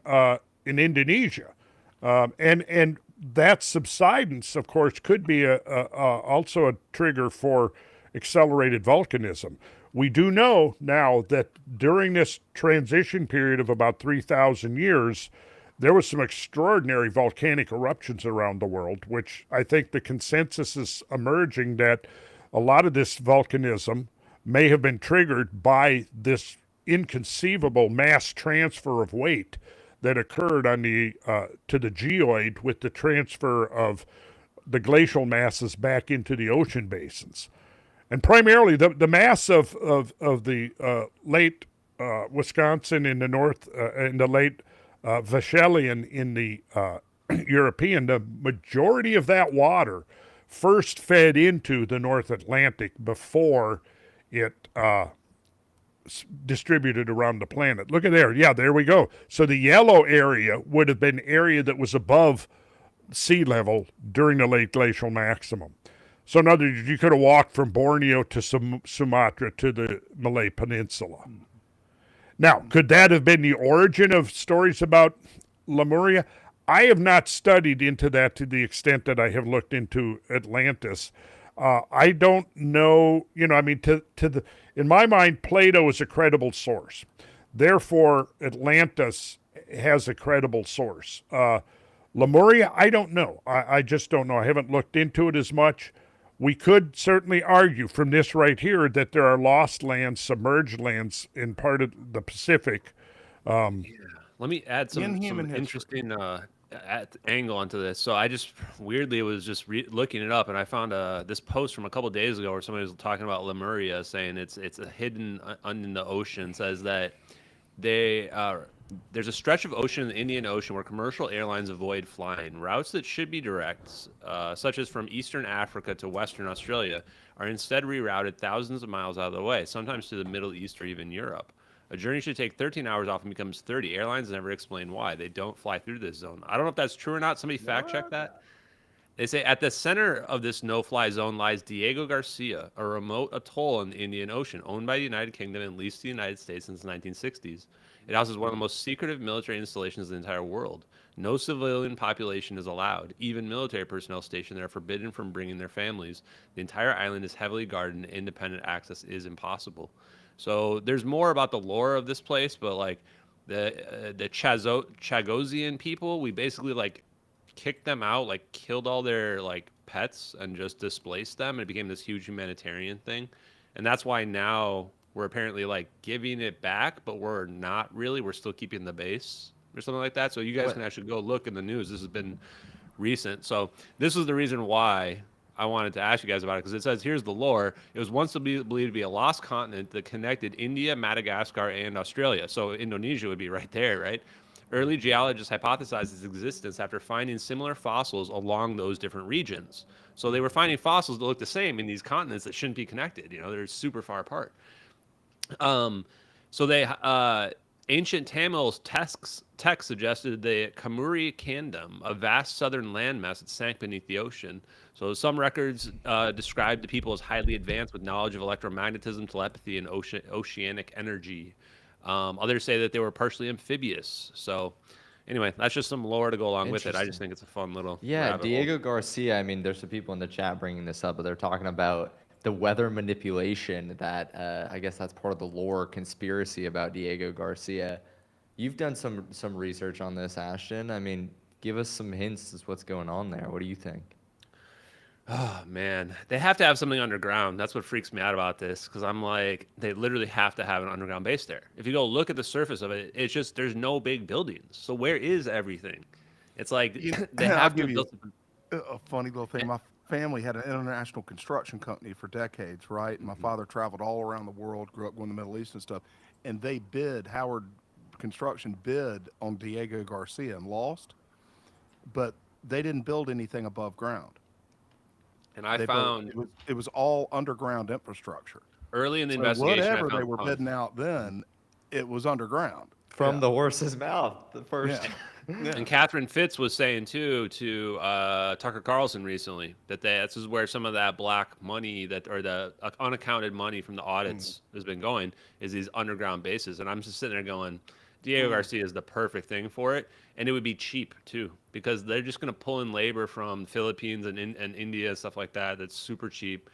Speaker 1: Indonesia, and that subsidence, of course, could be also a trigger for accelerated volcanism. We do know now that during this transition period of about 3,000 years, there was some extraordinary volcanic eruptions around the world, which I think the consensus is emerging that a lot of this volcanism may have been triggered by this inconceivable mass transfer of weight that occurred on to the geoid with the transfer of the glacial masses back into the ocean basins. And primarily the mass of the late Wisconsin in the north, in the late Vachelian in the European, the majority of that water first fed into the North Atlantic before it distributed around the planet. Look at there. Yeah, there we go. So the yellow area would have been area that was above sea level during the late glacial maximum. So in other words, you could have walked from Borneo to Sumatra to the Malay Peninsula. Now, could that have been the origin of stories about Lemuria? I have not studied into that to the extent that I have looked into Atlantis. I don't know, in my mind, Plato is a credible source. Therefore, Atlantis has a credible source. Lemuria, I don't know. I just don't know. I haven't looked into it as much. We could certainly argue from this right here that there are lost lands, submerged lands in part of the Pacific.
Speaker 6: Let me add some
Speaker 3: human history.
Speaker 6: interesting angle onto this. So I just weirdly was just looking it up, and I found this post from a couple days ago where somebody was talking about Lemuria, saying it's a hidden in the ocean. Says that they there's a stretch of ocean in the Indian Ocean where commercial airlines avoid flying. Routes that should be direct, such as from Eastern Africa to Western Australia, are instead rerouted thousands of miles out of the way, sometimes to the Middle East or even Europe. A journey should take 13 hours off and becomes 30. Airlines never explain why. They don't fly through this zone. I don't know if that's true or not. Somebody fact check that. They say at the center of this no-fly zone lies Diego Garcia, a remote atoll in the Indian Ocean, owned by the United Kingdom and leased to the United States since the 1960s. It houses one of the most secretive military installations in the entire world. No civilian population is allowed. Even military personnel stationed there are forbidden from bringing their families. The entire island is heavily guarded and independent access is impossible. So there's more about the lore of this place, but like the Chagosian people, we basically like kicked them out, like killed all their like pets and just displaced them, and it became this huge humanitarian thing. And that's why now we're apparently like giving it back, but we're not really. We're still keeping the base or something like that. So you guys can actually go look in the news. This has been recent. So this is the reason why I wanted to ask you guys about it, because it says here's the lore. It was once believed to be a lost continent that connected India, Madagascar, and Australia. So Indonesia would be right there, right? Early geologists hypothesized its existence after finding similar fossils along those different regions. So they were finding fossils that look the same in these continents that shouldn't be connected. You know, they're super far apart. So they ancient Tamil text suggested the Kamuri Kingdom, a vast southern landmass that sank beneath the ocean. So some records describe the people as highly advanced with knowledge of electromagnetism, telepathy, and oceanic energy. Others say that they were partially amphibious. So anyway, that's just some lore to go along with it. I just think it's a fun little
Speaker 2: Yeah,
Speaker 6: rabbit
Speaker 2: Diego
Speaker 6: hole.
Speaker 2: Garcia. I mean, there's some people in the chat bringing this up, but they're talking about the weather manipulation that I guess that's part of the lore conspiracy about Diego Garcia. You've done some research on this, Ashton. I mean, give us some hints as what's going on there. What do you think?
Speaker 6: Oh man, they have to have something underground. That's what freaks me out about this, because I'm like, they literally have to have an underground base there. If you go look at the surface of it, it's just there's no big buildings. So where is everything? It's like they
Speaker 3: I'll
Speaker 6: have to
Speaker 3: give you
Speaker 6: build.
Speaker 3: a funny little thing. My family had an international construction company for decades, right? And my father traveled all around the world, grew up going to the Middle East and stuff. And they bid, Howard Construction bid on Diego Garcia and lost, but they didn't build anything above ground.
Speaker 6: And I
Speaker 3: They
Speaker 6: found
Speaker 3: built, it was all underground infrastructure.
Speaker 6: early in the
Speaker 3: So
Speaker 6: investigation, I
Speaker 3: whatever
Speaker 6: found
Speaker 3: they were
Speaker 6: tons.
Speaker 3: bidding out then, it was underground.
Speaker 2: From
Speaker 3: Yeah.
Speaker 2: the horse's mouth, the first.
Speaker 3: Yeah. Yeah.
Speaker 6: And Catherine Fitz was saying too to Tucker Carlson recently that this is where some of that black money or the unaccounted money from the audits has been going, is these underground bases. And I'm just sitting there going, Diego Garcia is the perfect thing for it, and it would be cheap too, because they're just going to pull in labor from Philippines and India and stuff like that. That's super cheap,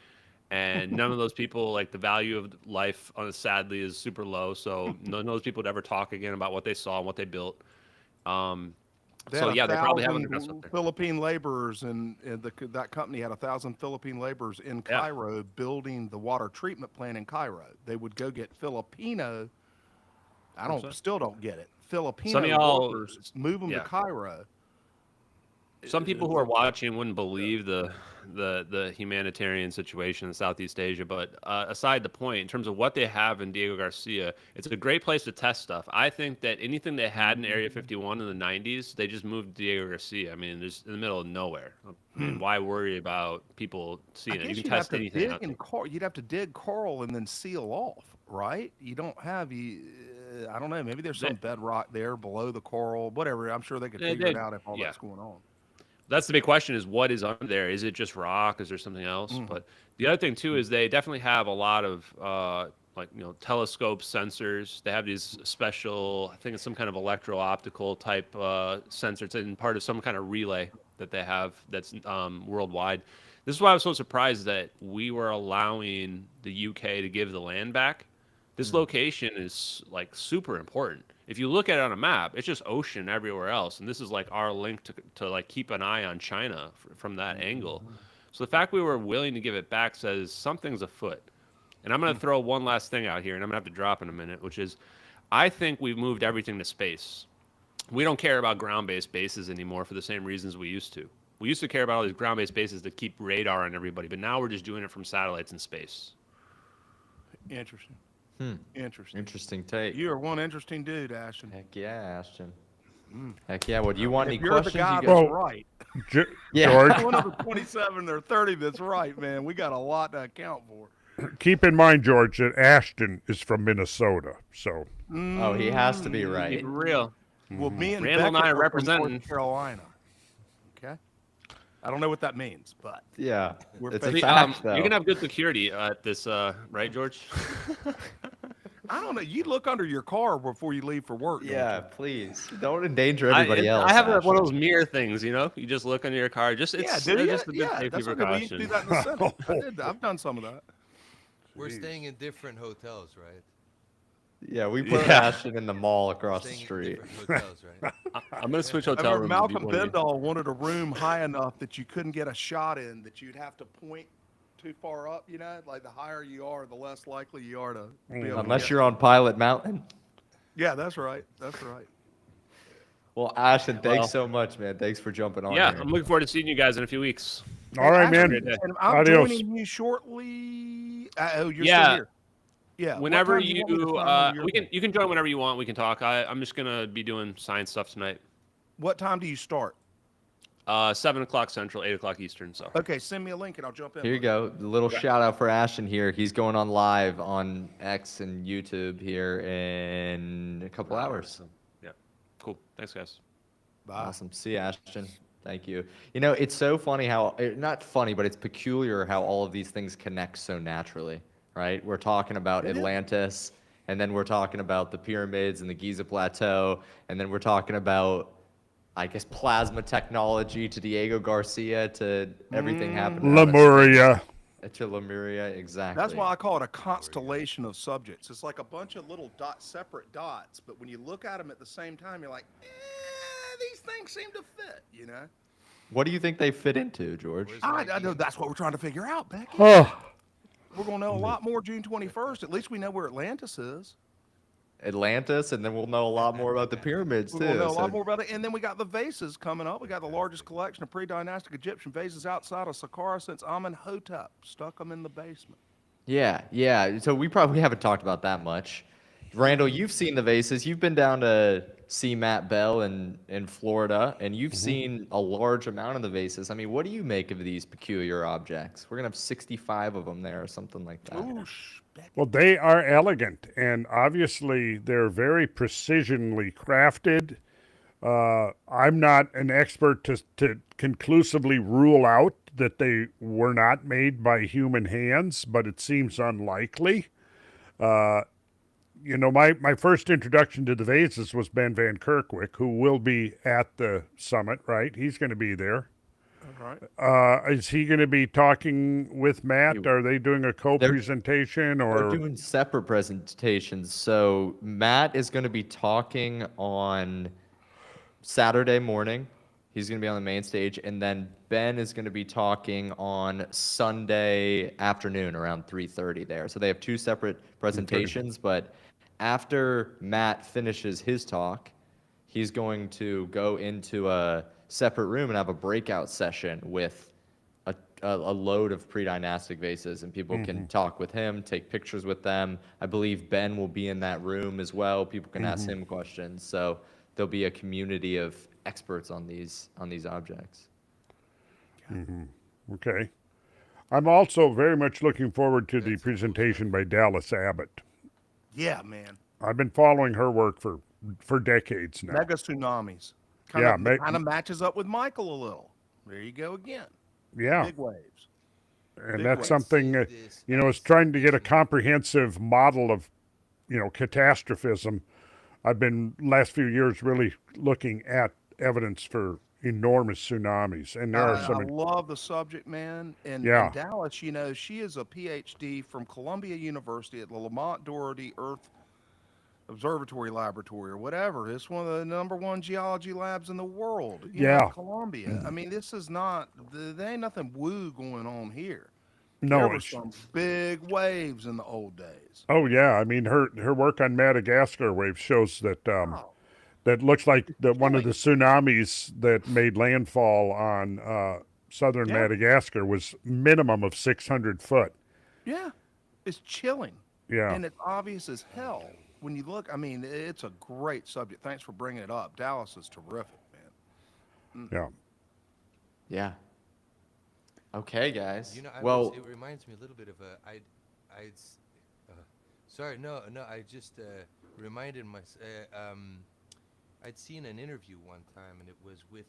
Speaker 6: and none of those people, like, the value of life sadly is super low. So none of those people would ever talk again about what they saw and what they built. So yeah, they probably have underground stuff there.
Speaker 3: Philippine laborers, and that company had 1,000 Philippine laborers in
Speaker 6: Yeah.
Speaker 3: Cairo building the water treatment plant in Cairo. They would go get Filipino. Still don't get it. Filipino
Speaker 6: Some of y'all-
Speaker 3: workers, move them
Speaker 6: yeah.
Speaker 3: to Cairo.
Speaker 6: Some people who are watching wouldn't believe the humanitarian situation in Southeast Asia, but aside the point, in terms of what they have in Diego Garcia, it's a great place to test stuff. I think that anything they had in Area 51 in the 90s, they just moved to Diego Garcia. I mean, there's in the middle of nowhere. I mean, why worry about people seeing it? You can test anything out there.
Speaker 3: You'd have to dig coral and then seal off, right? You don't have I don't know. Maybe there's some bedrock there below the coral. Whatever. I'm sure they could figure it out if all that's going on.
Speaker 6: That's the big question, is what is under there? Is it just rock? Is there something else? But the other thing too is they definitely have a lot of telescope sensors. They have these special, I think it's some kind of electro-optical type sensor. It's in part of some kind of relay that they have that's worldwide. This is why I was so surprised that we were allowing the UK to give the land back. This location is like super important. If you look at it on a map, it's just ocean everywhere else, and this is like our link to like keep an eye on China from that angle. So the fact we were willing to give it back says something's afoot. And I'm going to throw one last thing out here, and I'm going to have to drop in a minute, which is I think we've moved everything to space. we don't care about ground-based bases anymore for the same reasons we used to. We used to care about all these ground-based bases to keep radar on everybody, but now we're just doing it from satellites in space.
Speaker 3: Interesting. Interesting.
Speaker 2: Interesting take.
Speaker 3: You are one interesting dude, Ashton.
Speaker 2: Heck yeah, Ashton. Heck yeah. Well, do you want any
Speaker 3: If you're the
Speaker 2: questions?
Speaker 3: guy
Speaker 2: You
Speaker 3: that's
Speaker 2: guys...
Speaker 1: Well-
Speaker 3: right.
Speaker 2: Yeah.
Speaker 1: George,
Speaker 3: One of the 27 or 30 that's right, man. We got a lot to account for.
Speaker 1: keep in mind, George, that Ashton is from Minnesota. So
Speaker 2: Oh, he has to be
Speaker 6: Keep
Speaker 2: right.
Speaker 6: it real.
Speaker 3: Well, me and
Speaker 6: Randall and
Speaker 3: Beckett
Speaker 6: I are
Speaker 3: are from
Speaker 6: representing.
Speaker 3: North Carolina. Okay. I don't know what that means, but
Speaker 2: Yeah.
Speaker 3: We're
Speaker 2: It's a
Speaker 3: fake.
Speaker 2: fact, though.
Speaker 6: You're gonna have good security at this, right, George?
Speaker 3: I don't know. You look under your car before you leave for work. don't
Speaker 2: Yeah,
Speaker 3: you?
Speaker 2: please. Don't endanger everybody else.
Speaker 6: I have one of
Speaker 2: Ashton.
Speaker 6: those mirror things, you know. You just look under your car. Just it's
Speaker 3: Yeah, do you?
Speaker 6: just a good
Speaker 3: Yeah,
Speaker 6: safety
Speaker 3: that's okay. We used to do
Speaker 6: precaution.
Speaker 3: that in the Senate. I've done some of that.
Speaker 4: We're staying in different hotels, right?
Speaker 2: Yeah, we put
Speaker 6: Yeah.
Speaker 2: Ashton in the mall across the
Speaker 4: Staying in
Speaker 2: street.
Speaker 4: different hotels, right?
Speaker 6: I'm gonna switch
Speaker 3: I
Speaker 6: hotel
Speaker 3: remember
Speaker 6: rooms.
Speaker 3: Malcolm Bendall wanted a room high enough that you couldn't get a shot in, that you'd have to point too far up, you know? Like the higher you are, the less likely you are to be able to
Speaker 2: Unless
Speaker 3: get-
Speaker 2: you're on Pilot Mountain.
Speaker 3: Yeah, that's right. That's right.
Speaker 2: Well, Ashton, thanks
Speaker 6: Well-
Speaker 2: so much, man. Thanks for jumping on
Speaker 6: Yeah,
Speaker 2: here.
Speaker 6: I'm looking forward to seeing you guys in a few weeks.
Speaker 1: all right,
Speaker 3: Ashton,
Speaker 1: man.
Speaker 6: Great day.
Speaker 3: And I'm
Speaker 1: Adios.
Speaker 3: joining you shortly. Oh, you're
Speaker 6: Yeah.
Speaker 3: still here. Yeah. what
Speaker 6: Whenever
Speaker 3: time do
Speaker 6: you,
Speaker 3: want me to sign on to your
Speaker 6: we can
Speaker 3: thing?
Speaker 6: you can join whenever you want. We can talk. I'm just gonna be doing science stuff tonight.
Speaker 3: What time do you start?
Speaker 6: 7 o'clock Central, 8 o'clock Eastern. So
Speaker 3: Okay, send me a link and I'll jump in.
Speaker 2: Here you
Speaker 3: bud.
Speaker 2: go. A little shout out for Ashton here. He's going on live on X and YouTube here in a couple hours.
Speaker 6: yeah, cool. Thanks, guys.
Speaker 3: Bye.
Speaker 2: Awesome. See you, Ashton. Thank you. You know, it's so funny how, not funny, but it's peculiar how all of these things connect so naturally, right? We're talking about Atlantis, and then we're talking about the pyramids and the Giza Plateau, and then we're talking about, I guess, plasma technology to Diego Garcia to everything happening.
Speaker 1: Lemuria.
Speaker 2: To Lemuria, exactly.
Speaker 3: That's why I call it a constellation of subjects. It's like a bunch of little separate dots, but when you look at them at the same time, you're like, these things seem to fit, you know?
Speaker 2: What do you think they fit into, George?
Speaker 3: I know that's what we're trying to figure out, Becky.
Speaker 1: Oh,
Speaker 3: We're going to know a lot more June 21st. At least we know where Atlantis is.
Speaker 2: Atlantis, and then we'll know a lot more about the pyramids
Speaker 3: We're
Speaker 2: too.
Speaker 3: going to know a
Speaker 2: So-
Speaker 3: lot more about it. And then we got the vases coming up. We got the largest collection of pre-dynastic Egyptian vases outside of Saqqara since Amenhotep stuck them in the basement.
Speaker 2: Yeah, yeah. So we probably haven't talked about that much. Randall, you've seen the vases. You've been down to see Matt Bell in Florida, and you've seen a large amount of the vases. I mean, what do you make of these peculiar objects? We're gonna have 65 of them there, or something like that.
Speaker 3: Oosh, Becky.
Speaker 1: well, they are elegant, and obviously they're very precisionally crafted. I'm not an expert to conclusively rule out that they were not made by human hands, but it seems unlikely. You know, my first introduction to the vases was Ben Van Kerkwick, who will be at the summit, right? He's going to be there.
Speaker 3: All right.
Speaker 1: Is he going to be talking with Matt? Are they doing a co-presentation
Speaker 2: They're
Speaker 1: or?
Speaker 2: doing separate presentations. So Matt is going to be talking on Saturday morning. He's going to be on the main stage, and then Ben is going to be talking on Sunday afternoon around 3:30 there. So they have two separate presentations, but after Matt finishes his talk, he's going to go into a separate room and have a breakout session with a load of pre-dynastic vases, and people can talk with him, take pictures with them. I believe Ben will be in that room as well. People can ask him questions. So there'll be a community of experts on these objects.
Speaker 1: Okay. I'm also very much looking forward to the presentation by Dallas Abbott.
Speaker 3: Yeah, man.
Speaker 1: I've been following her work for decades now.
Speaker 3: Mega tsunamis.
Speaker 1: Yeah,
Speaker 3: Kind of matches up with Michael a little. There you go again.
Speaker 1: Yeah,
Speaker 3: Big waves.
Speaker 1: and
Speaker 3: big
Speaker 1: that's
Speaker 3: waves.
Speaker 1: something
Speaker 4: This
Speaker 1: you know, is trying to get a comprehensive model of, you know, catastrophism. I've been last few years really looking at evidence for enormous tsunamis, and there are
Speaker 3: I
Speaker 1: some.
Speaker 3: love the subject, man. And,
Speaker 1: Yeah.
Speaker 3: and Dallas, you know, she is a PhD from Columbia University at the Lamont Doherty Earth Observatory Laboratory or whatever. It's one of the #1 geology labs in the world. You know,
Speaker 1: Yeah.
Speaker 3: Columbia. I mean, this is not, there ain't nothing woo going on here.
Speaker 1: No,
Speaker 3: There were
Speaker 1: it's,
Speaker 3: some big waves in the old days.
Speaker 1: oh yeah, I mean her work on Madagascar waves shows that
Speaker 3: Wow.
Speaker 1: that looks like one of the tsunamis that made landfall on southern Madagascar was minimum of 600 foot.
Speaker 3: Yeah, it's chilling.
Speaker 1: Yeah.
Speaker 3: And it's obvious as hell when you look. I mean, it's a great subject. Thanks for bringing it up. Dallas is terrific, man.
Speaker 1: Yeah.
Speaker 2: Yeah. Okay, guys.
Speaker 4: You know, it reminds me a little bit of sorry, no, I just reminded myself. I'd seen an interview one time, and it was with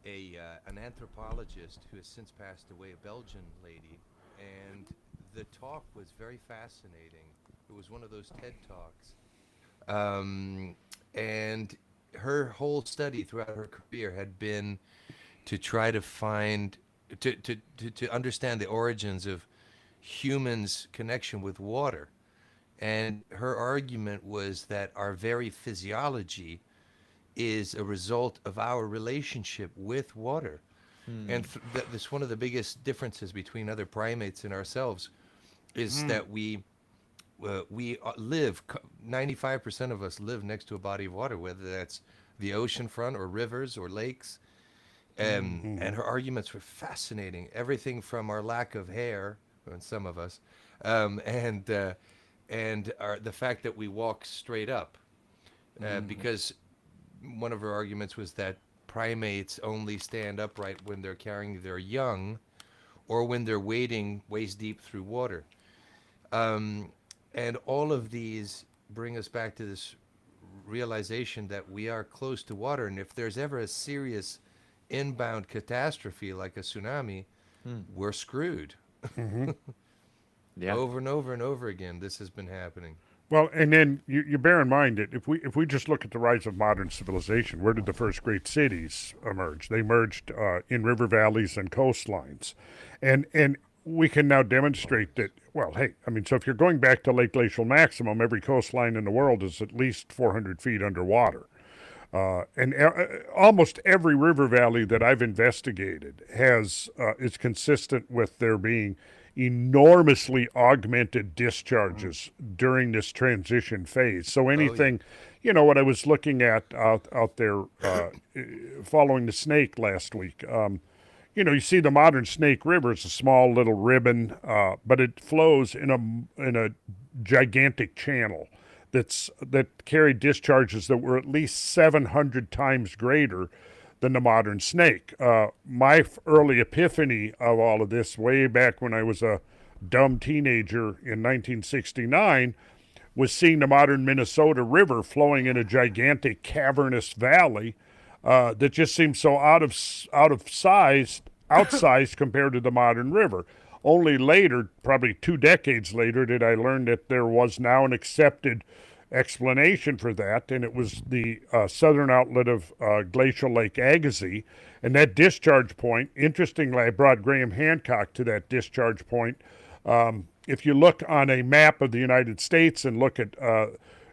Speaker 4: an anthropologist who has since passed away, a Belgian lady, and the talk was very fascinating. It was one of those TED Talks, and her whole study throughout her career had been to try to find to understand the origins of humans' connection with water. And her argument was that our very physiology is a result of our relationship with water. And that's one of the biggest differences between other primates and ourselves is that we live, 95% of us live next to a body of water, whether that's the ocean front or rivers or lakes. And her arguments were fascinating. Everything from our lack of hair, in some of us, and the fact that we walk straight up. Because one of her arguments was that primates only stand upright when they're carrying their young or when they're wading waist deep through water. And all of these bring us back to this realization that we are close to water. And if there's ever a serious inbound catastrophe like a tsunami, we're screwed.
Speaker 2: Yeah.
Speaker 4: Over and over and over again, this has been happening.
Speaker 1: Well, and then you bear in mind that if we just look at the rise of modern civilization, where did the first great cities emerge? They emerged in river valleys and coastlines, and we can now demonstrate that. Well, hey, I mean, so if you're going back to lake glacial maximum, every coastline in the world is at least 400 feet underwater. And almost every river valley that I've investigated is consistent with there being enormously augmented discharges during this transition phase. So anything, what I was looking at out there following the Snake last week, you see the modern Snake River is a small little ribbon, but it flows in a gigantic channel that carried discharges that were at least 700 times greater than the modern Snake. My early epiphany of all of this, way back when I was a dumb teenager in 1969, was seeing the modern Minnesota River flowing in a gigantic cavernous valley that just seemed so outsized compared to the modern river. Only later, probably 2 decades later, did I learn that there was now an accepted explanation for that, and it was the southern outlet of glacial Lake Agassiz. And that discharge point, interestingly, I brought Graham Hancock to that discharge point. If you look on a map of the United States and look at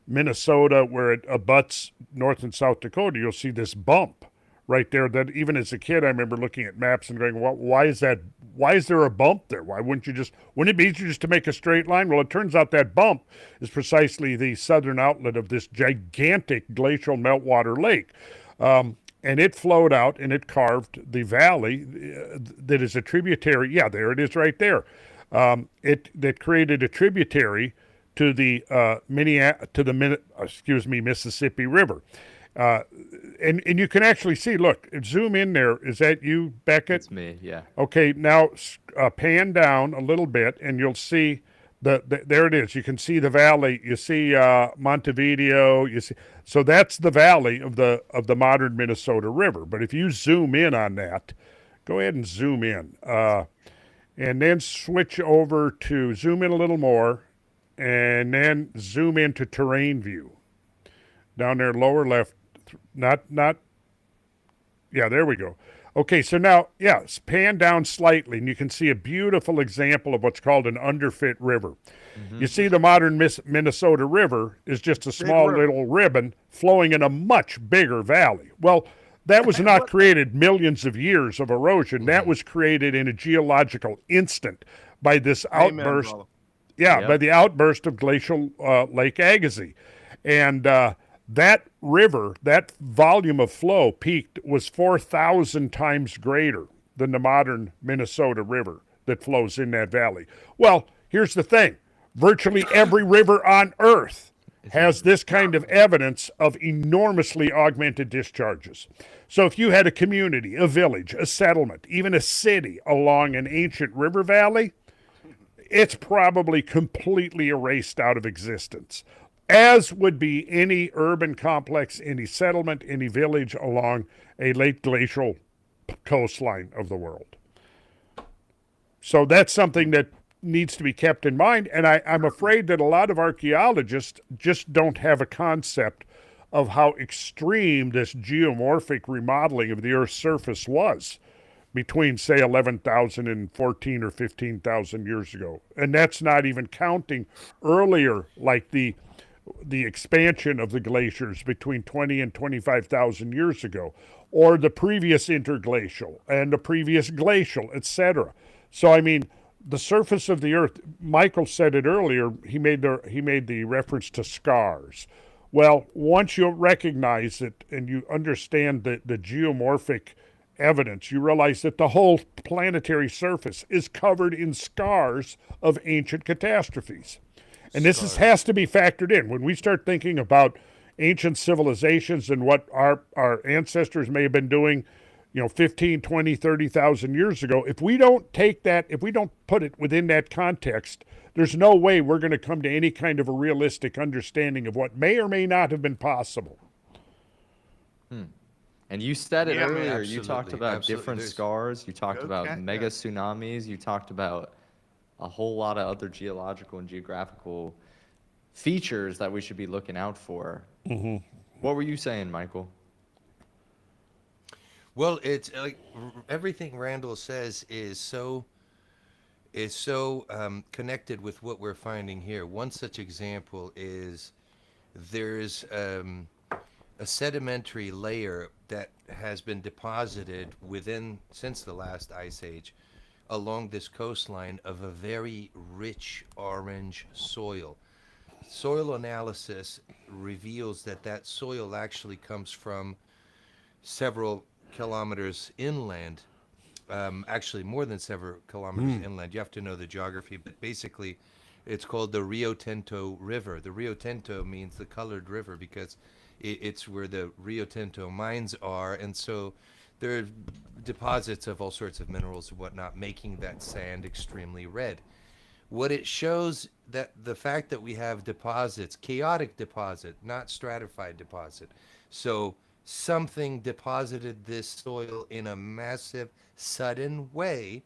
Speaker 1: Minnesota, where it abuts North and South Dakota, you'll see this bump right there that even as a kid, I remember looking at maps and going, well, why is that? Why is there a bump there? Wouldn't it be easier just to make a straight line? Well, it turns out that bump is precisely the southern outlet of this gigantic glacial meltwater lake. And it flowed out and it carved the valley that is a tributary. Yeah, there it is right there. That created a tributary to the Mississippi River. And you can actually see, look, zoom in there. Is that you, Beckett?
Speaker 2: It's me, yeah.
Speaker 1: Okay, now pan down a little bit and you'll see there it is. You can see the valley. You see Montevideo. So that's the valley of the modern Minnesota River. But if you zoom in on that, go ahead and zoom in. And then switch over to zoom in a little more and then zoom into terrain view. Down there, lower left. Yeah, there we go. Okay, so now, pan down slightly, and you can see a beautiful example of what's called an underfit river. You see the modern Minnesota River is just a small little ribbon flowing in a much bigger valley. Well, that was not created millions of years of erosion. That was created in a geological instant by this outburst. By the outburst of glacial Lake Agassiz. And That river, that volume of flow peaked was 4,000 times greater than the modern Minnesota River that flows in that valley. Well, here's the thing. Virtually every river on Earth has this kind of evidence of enormously augmented discharges. So if you had a community, a village, a settlement, even a city along an ancient river valley, it's probably completely erased out of existence, as would be any urban complex, any settlement, any village along a late glacial coastline of the world. So that's something that needs to be kept in mind. And I'm afraid that a lot of archaeologists just don't have a concept of how extreme this geomorphic remodeling of the Earth's surface was between, say, 11,000 and 14 or 15,000 years ago. And that's not even counting earlier, like the expansion of the glaciers between 20 and 25,000 years ago, or the previous interglacial and the previous glacial, etc. So, I mean, the surface of the Earth, Michael said it earlier, he made the reference to scars. Well, once you recognize it and you understand the geomorphic evidence, you realize that the whole planetary surface is covered in scars of ancient catastrophes. And this has to be factored in. When we start thinking about ancient civilizations and what our ancestors may have been doing, 15, 20, 30,000 years ago, if we don't take that, if we don't put it within that context, there's no way we're going to come to any kind of a realistic understanding of what may or may not have been possible.
Speaker 2: And you said it
Speaker 4: Yeah, man,
Speaker 2: earlier. You talked
Speaker 4: absolutely,
Speaker 2: about
Speaker 4: absolutely.
Speaker 2: different
Speaker 4: There's-
Speaker 2: scars. You talked about
Speaker 3: Okay,
Speaker 2: mega
Speaker 3: yeah.
Speaker 2: tsunamis. You talked about a whole lot of other geological and geographical features that we should be looking out for. What were you saying, Michael?
Speaker 4: Well, it's like everything Randall says is so connected with what we're finding here. One such example is there's a sedimentary layer that has been deposited since the last ice age along this coastline of a very rich orange soil. Soil analysis reveals that soil actually comes from several kilometers inland, actually more than several kilometers inland. You have to know the geography, but basically it's called the Rio Tinto River. The Rio Tinto means the colored river because it's where the Rio Tinto mines are, and so there are deposits of all sorts of minerals and whatnot, making that sand extremely red. What it shows, that the fact that we have deposits, chaotic deposit, not stratified deposit. So something deposited this soil in a massive, sudden way.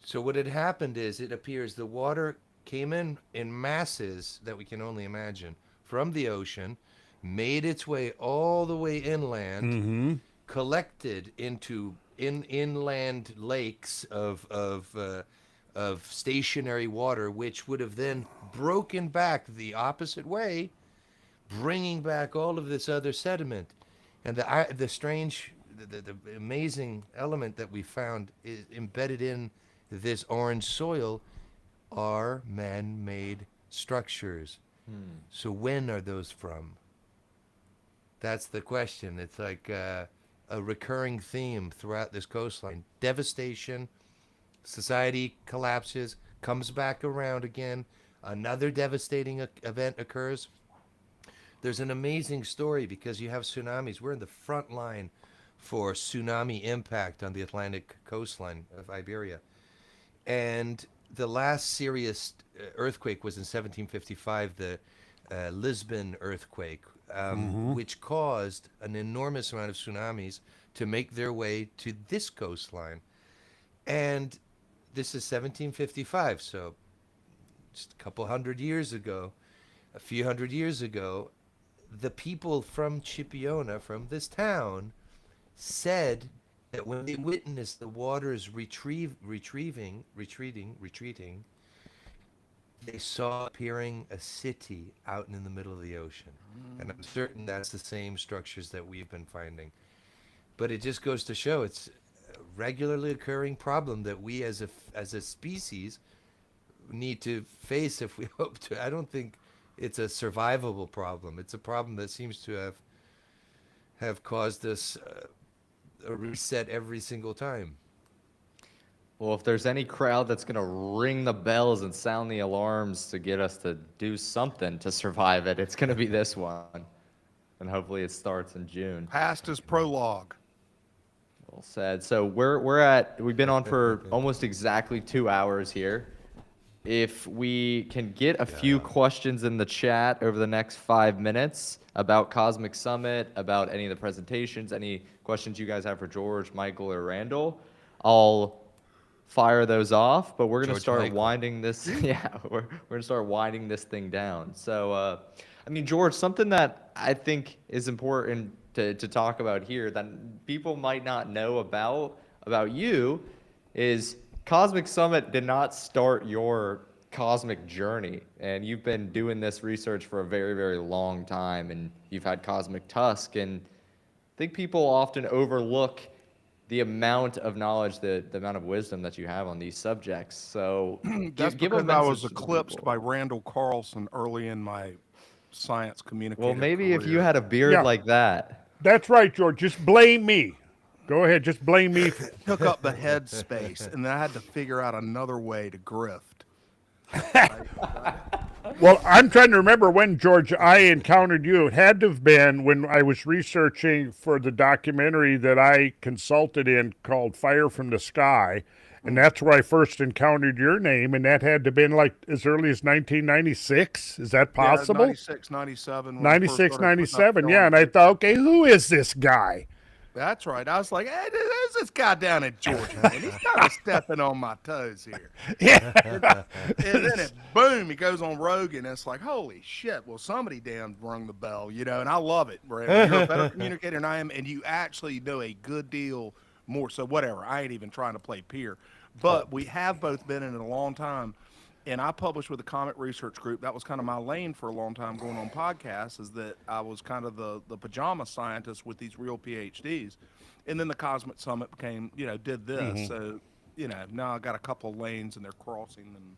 Speaker 4: So what had happened is, it appears the water came in masses that we can only imagine from the ocean, made its way all the way inland, collected into inland lakes of stationary water, which would have then broken back the opposite way, bringing back all of this other sediment. And the strange, the amazing element that we found is embedded in this orange soil are man-made structures. So when are those from? That's the question. It's like a recurring theme throughout this coastline. Devastation, society collapses, comes back around again, another devastating event occurs. There's an amazing story because you have tsunamis. We're in the front line for tsunami impact on the Atlantic coastline of Iberia. And the last serious earthquake was in 1755, the Lisbon earthquake, which caused an enormous amount of tsunamis to make their way to this coastline. And this is 1755, so just a couple hundred years ago, a few hundred years ago, the people from Chipiona, from this town, said that when they witnessed the waters retreating, they saw appearing a city out in the middle of the ocean. And I'm certain that's the same structures that we've been finding. But it just goes to show it's a regularly occurring problem that we as a species need to face if we hope to. I don't think it's a survivable problem. It's a problem that seems to have caused us a reset every single time.
Speaker 2: Well, if there's any crowd that's going to ring the bells and sound the alarms to get us to do something to survive it, it's going to be this one. And hopefully it starts in June.
Speaker 3: Past is prologue.
Speaker 2: Well said. So we've been on for almost exactly 2 hours here. If we can get a few questions in the chat over the next 5 minutes about Cosmic Summit, about any of the presentations, any questions you guys have for George, Michael, or Randall, I'll fire those off. But we're going to
Speaker 4: George
Speaker 2: start
Speaker 4: Michael.
Speaker 2: winding this. Yeah, we're going to start winding this thing down. So, I mean, George, something that I think is important to talk about here that people might not know about you is Cosmic Summit did not start your cosmic journey, and you've been doing this research for a very, very long time, and you've had Cosmic Tusk, and I think people often overlook the amount of knowledge, the amount of wisdom that you have on these subjects. So
Speaker 3: That's
Speaker 2: give a
Speaker 3: because I was
Speaker 2: message to the
Speaker 3: eclipsed
Speaker 2: people.
Speaker 3: by Randall Carlson early in my science communicator
Speaker 2: Well, maybe if you
Speaker 3: career.
Speaker 2: had a beard
Speaker 1: Yeah.
Speaker 2: like that.
Speaker 1: That's right, George. Just blame me. Go ahead. Just blame me.
Speaker 3: Took up the head space, and then I had to figure out another way to grift.
Speaker 1: Well, I'm trying to remember when, George, I encountered you. It had to have been when I was researching for the documentary that I consulted in called Fire from the Sky. And that's where I first encountered your name. And that had to have been like as early as 1996. Is that possible?
Speaker 3: Yeah, 96, 97. when I first
Speaker 1: 96,
Speaker 3: started putting up
Speaker 1: 97. Yeah. And I
Speaker 3: films.
Speaker 1: thought, okay, who is this guy?
Speaker 3: That's right. I was like, hey, there's this guy down in Georgia, man. He's kind of stepping on my toes here.
Speaker 1: Yeah.
Speaker 3: And then boom, he goes on Rogan, and it's like, holy shit, well, somebody damn rung the bell, and I love it, Brad. You're a better communicator than I am, and you actually know a good deal more. So whatever, I ain't even trying to play peer. But we have both been in it a long time, and I published with the Comet Research Group. That was kind of my lane for a long time going on podcasts, is that I was kind of the pajama scientist with these real PhDs. And then the Cosmic Summit became, did this. So, now I got a couple of lanes and they're crossing. And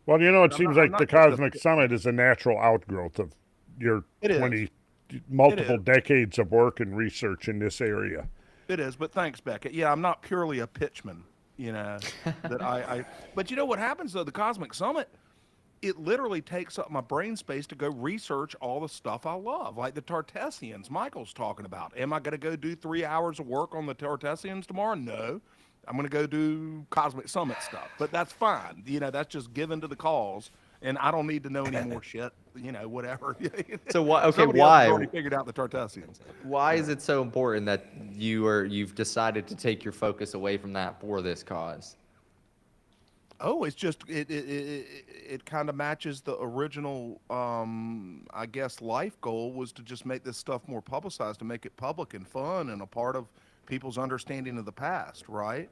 Speaker 1: Well, it seems like the
Speaker 3: not just a-
Speaker 1: Cosmic Summit is a natural outgrowth of your
Speaker 3: It is.
Speaker 1: 20, multiple
Speaker 3: is.
Speaker 1: decades of work and research in this area.
Speaker 3: It is, but thanks, Beckett. Yeah, I'm not purely a pitchman, that I but you know what happens though, the Cosmic Summit, it literally takes up my brain space to go research all the stuff I love, like the Tartessians Michael's talking about. Am I going to go do 3 hours of work on the Tartessians tomorrow? No. I'm going to go do Cosmic Summit stuff, but that's fine. That's just given to the cause, and I don't need to know any more shit, whatever.
Speaker 2: So why? Okay,
Speaker 3: Somebody else
Speaker 2: why?
Speaker 3: has already figured out the Tartessians.
Speaker 2: Why is it so important that you've decided to take your focus away from that for this cause?
Speaker 3: Oh, it's just it kind of matches the original, I guess, life goal was to just make this stuff more publicized, to make it public and fun and a part of people's understanding of the past, right?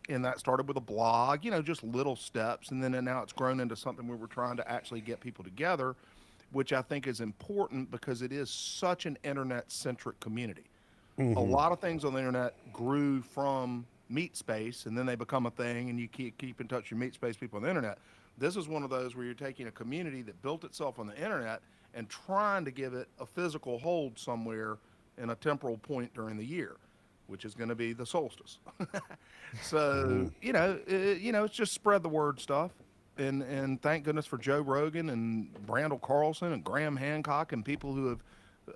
Speaker 3: And that started with a blog, just little steps, and then now it's grown into something where we're trying to actually get people together, which I think is important because it is such an internet-centric community. A lot of things on the internet grew from meet space, and then they become a thing, and you keep in touch with your meet space people on the internet. This is one of those where you're taking a community that built itself on the internet and trying to give it a physical hold somewhere in a temporal point during the year, which is going to be the solstice. So it's just spread the word stuff, and thank goodness for Joe Rogan and Randall Carlson and Graham Hancock and people who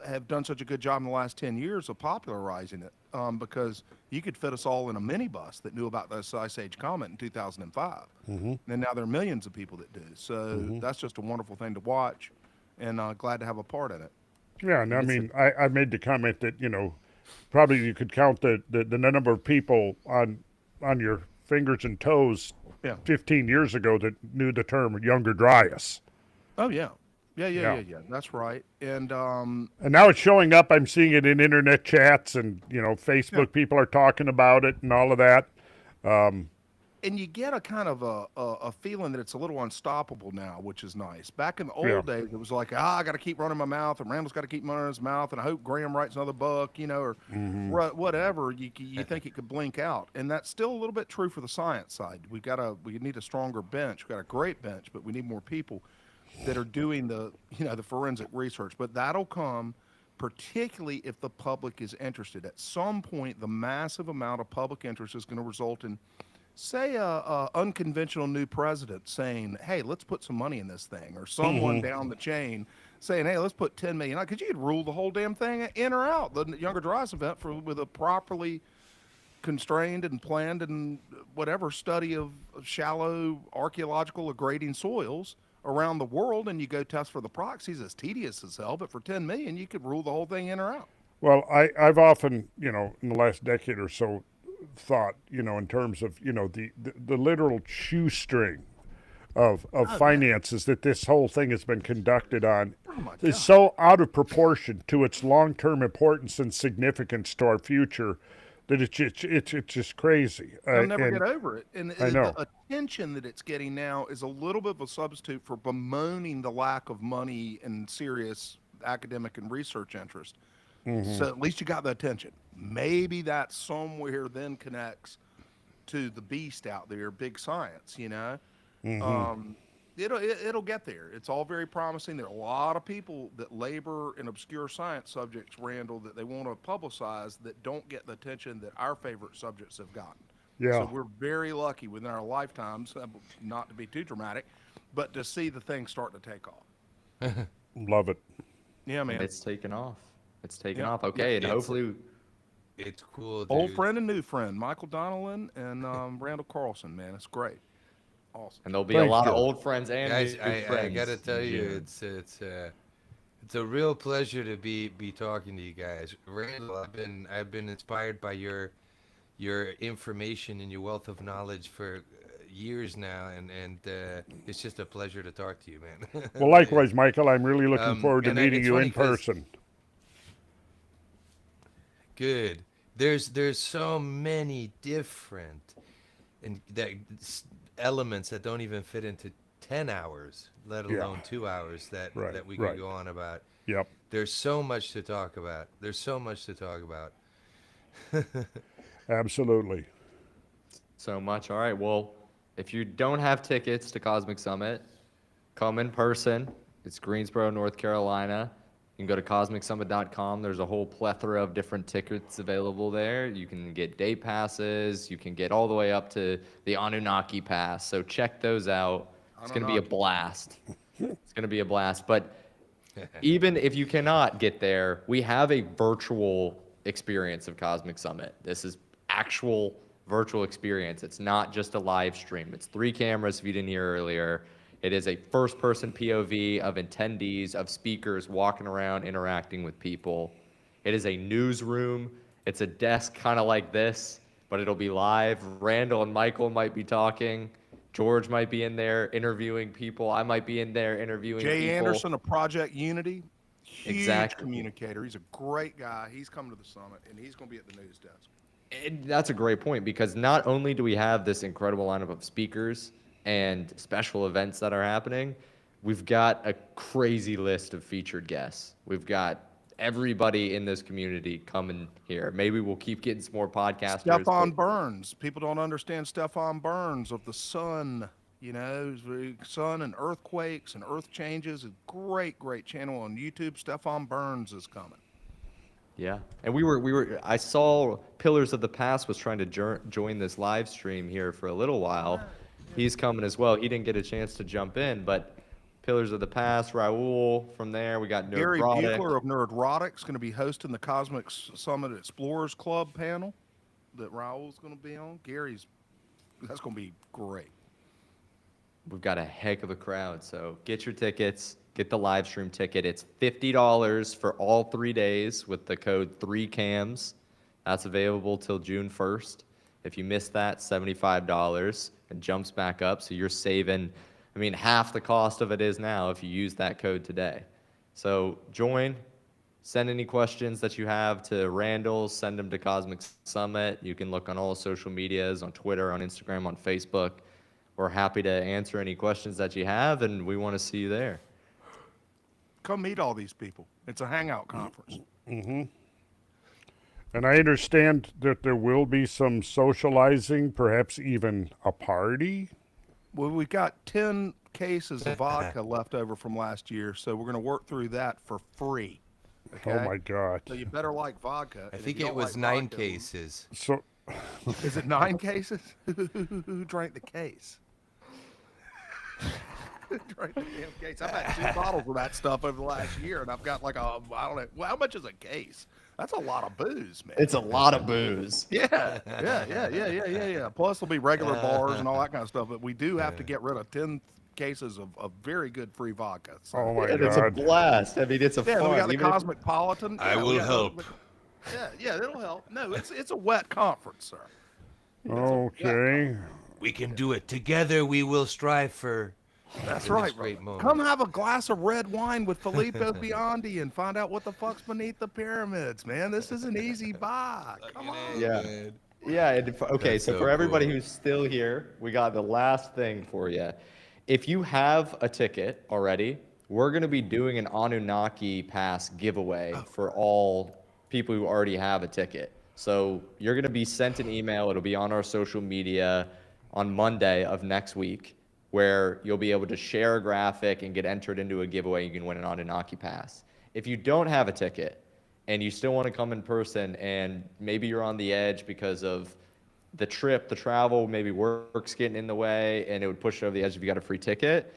Speaker 3: have done such a good job in the last 10 years of popularizing it, because you could fit us all in a minibus that knew about the Ice Age Comet in 2005. And now there are millions of people that do. So that's just a wonderful thing to watch, and glad to have a part in it.
Speaker 1: Yeah, and I mean, I made the comment that, probably you could count the number of people on your fingers and toes
Speaker 3: Yeah.
Speaker 1: 15 years ago that knew the term younger Dryas.
Speaker 3: Oh, yeah.
Speaker 1: Yeah.
Speaker 3: Yeah. That's right. And
Speaker 1: And now it's showing up. I'm seeing it in internet chats and, Facebook people are talking about it and all of that.
Speaker 3: and you get a kind of a feeling that it's a little unstoppable now, which is nice. Back in the old
Speaker 1: Yeah.
Speaker 3: days, it was like, I got to keep running my mouth, and Randall's got to keep running his mouth, and I hope Graham writes another book, or whatever. You think it could blink out, and that's still a little bit true for the science side. We need a stronger bench. We've got a great bench, but we need more people. that are doing the the forensic research, but that'll come particularly if the public is interested. At some point, the massive amount of public interest is going to result in, say, a unconventional new president saying, "Hey, let's put some money in this thing," or someone down the chain saying, "Hey, let's put 10 million," because you could rule the whole damn thing in or out the Younger Dryas event with a properly constrained and planned and whatever study of shallow archaeological or grading soils around the world, and you go test for the proxies. It's tedious as hell, but for 10 million, you could rule the whole thing in or out.
Speaker 1: Well, I've often, in the last decade or so, thought, in terms of, the literal shoestring of finances that this whole thing has been conducted on is so out of proportion to its long-term importance and significance to our future that it's just crazy.
Speaker 3: I'll never get over it. And
Speaker 1: I know.
Speaker 3: the attention that it's getting now is a little bit of a substitute for bemoaning the lack of money and serious academic and research interest. So at least you got the attention. Maybe that somewhere then connects to the beast out there, big science, It'll get there. It's all very promising. There are a lot of people that labor in obscure science subjects, Randall, that they want to publicize that don't get the attention that our favorite subjects have gotten.
Speaker 1: Yeah.
Speaker 3: So we're very lucky within our lifetimes, not to be too dramatic, but to see the thing start to take off.
Speaker 1: Love it.
Speaker 3: Yeah, man.
Speaker 2: It's taken off. It's taken off. Okay, and hopefully
Speaker 4: It's cool, dude.
Speaker 3: Old friend and new friend, Michael Donnellan and Randall Carlson, man. It's great. Awesome.
Speaker 2: and there'll be
Speaker 1: Thank
Speaker 2: a lot
Speaker 1: you.
Speaker 2: of old friends and
Speaker 4: Guys,
Speaker 2: new
Speaker 4: I
Speaker 2: friends.
Speaker 4: gotta tell you,
Speaker 2: June.
Speaker 4: it's a real pleasure to be talking to you guys. Randall, I've been inspired by your information and your wealth of knowledge for years now, and it's just a pleasure to talk to you, man.
Speaker 1: Well, likewise, Michael, I'm really looking forward to
Speaker 4: and
Speaker 1: meeting
Speaker 4: it's
Speaker 1: you
Speaker 4: funny
Speaker 1: in
Speaker 4: 'cause-
Speaker 1: person.
Speaker 4: Good. There's so many different elements that don't even fit into 10 hours, let
Speaker 1: Yeah.
Speaker 4: alone 2 hours that
Speaker 1: Right,
Speaker 4: we
Speaker 1: right.
Speaker 4: could go on about.
Speaker 1: Yep.
Speaker 4: There's so much to talk about.
Speaker 1: Absolutely.
Speaker 2: So much. All right. Well, if you don't have tickets to Cosmic Summit, come in person. It's Greensboro, North Carolina. You can go to cosmicsummit.com. There's a whole plethora of different tickets available there. You can get day passes. You can get all the way up to the Anunnaki Pass. So check those out. It's going to be a blast. It's going to be a blast. But even if you cannot get there, we have a virtual experience of Cosmic Summit. This is actual virtual experience. It's not just a live stream. It's 3 cameras, if you didn't hear earlier. It is a first-person POV of attendees, of speakers walking around, interacting with people. It is a newsroom. It's a desk kind of like this, but it'll be live. Randall and Michael might be talking. George might be in there interviewing people. I might be in there interviewing
Speaker 3: Jay
Speaker 2: people.
Speaker 3: Anderson of Project Unity, huge
Speaker 2: Exactly.
Speaker 3: communicator. He's a great guy. He's coming to the summit, and he's going to be at the news desk.
Speaker 2: And that's a great point, because not only do we have this incredible lineup of speakers and special events that are happening, we've got a crazy list of featured guests. We've got everybody in this community coming here. Maybe we'll keep getting some more podcasters.
Speaker 3: Stefan
Speaker 2: but-
Speaker 3: Burns. People don't understand Stefan Burns of the sun. Sun and earthquakes and earth changes. A great channel on YouTube. Stefan Burns is coming.
Speaker 2: Yeah, and I saw Pillars of the Past was trying to join this live stream here for a little while. He's coming as well. He didn't get a chance to jump in, but Pillars of the Past, Raul from there. We got
Speaker 3: Gary
Speaker 2: Nerdrotic.
Speaker 3: Buechler of Nerdrotic's going to be hosting the Cosmic Summit Explorers Club panel that Raul's going to be on. That's going to be great.
Speaker 2: We've got a heck of a crowd, so get your tickets. Get the live stream ticket. It's $50 for all 3 days with the code 3CAMS. That's available till June 1st. If you miss that, $75. It jumps back up, so you're saving, half the cost of it is now if you use that code today. So join. Send any questions that you have to Randall. Send them to Cosmic Summit. You can look on all social medias, on Twitter, on Instagram, on Facebook. We're happy to answer any questions that you have, and we want to see you there.
Speaker 3: Come meet all these people. It's a hangout conference.
Speaker 1: And I understand that there will be some socializing, perhaps even a party.
Speaker 3: Well, we've got 10 cases of vodka left over from last year, so we're going to work through that for free. Okay?
Speaker 1: Oh my God.
Speaker 3: So you better like vodka.
Speaker 4: I
Speaker 3: and if
Speaker 4: think
Speaker 3: you
Speaker 4: it
Speaker 3: don't
Speaker 4: was
Speaker 3: like
Speaker 4: 9
Speaker 3: vodka-
Speaker 4: cases.
Speaker 1: So,
Speaker 3: Is it 9 cases? Who drank the case? Who drank the damn case? I've had 2 bottles of that stuff over the last year, and I've got like I don't know. Well, how much is a case? That's a lot of booze, man.
Speaker 2: It's a lot of booze.
Speaker 3: Yeah. Plus, there'll be regular bars and all that kind of stuff. But we do have to get rid of 10 cases of very good free vodka. So,
Speaker 1: oh my
Speaker 2: And it's a
Speaker 1: God.
Speaker 2: blast. I mean, it's a
Speaker 3: yeah, then
Speaker 2: fun.
Speaker 3: we got the
Speaker 2: even if-
Speaker 3: Cosmopolitan.
Speaker 4: I
Speaker 3: Yeah, we
Speaker 4: will
Speaker 3: got
Speaker 4: help.
Speaker 3: Yeah, it'll help. No, it's a wet conference, sir.
Speaker 1: Okay.
Speaker 4: We can do it together. We will strive for.
Speaker 3: That's
Speaker 4: the
Speaker 3: right,
Speaker 4: next
Speaker 3: bro.
Speaker 4: great moment.
Speaker 3: Come have a glass of red wine with Filippo Biondi and find out what the fuck's beneath the pyramids, man. This is an easy buy. Come on.
Speaker 2: Yeah. Yeah. Okay.
Speaker 4: That's
Speaker 2: So
Speaker 4: so
Speaker 2: for everybody
Speaker 4: cool.
Speaker 2: who's still here, we got the last thing for you. If you have a ticket already, we're going to be doing an Anunnaki Pass giveaway for all people who already have a ticket. So you're going to be sent an email. It'll be on our social media on Monday of next week, where you'll be able to share a graphic and get entered into a giveaway. You can win an Anunnaki Pass. If you don't have a ticket and you still want to come in person and maybe you're on the edge because of the trip, the travel, maybe work's getting in the way and it would push you over the edge if you got a free ticket,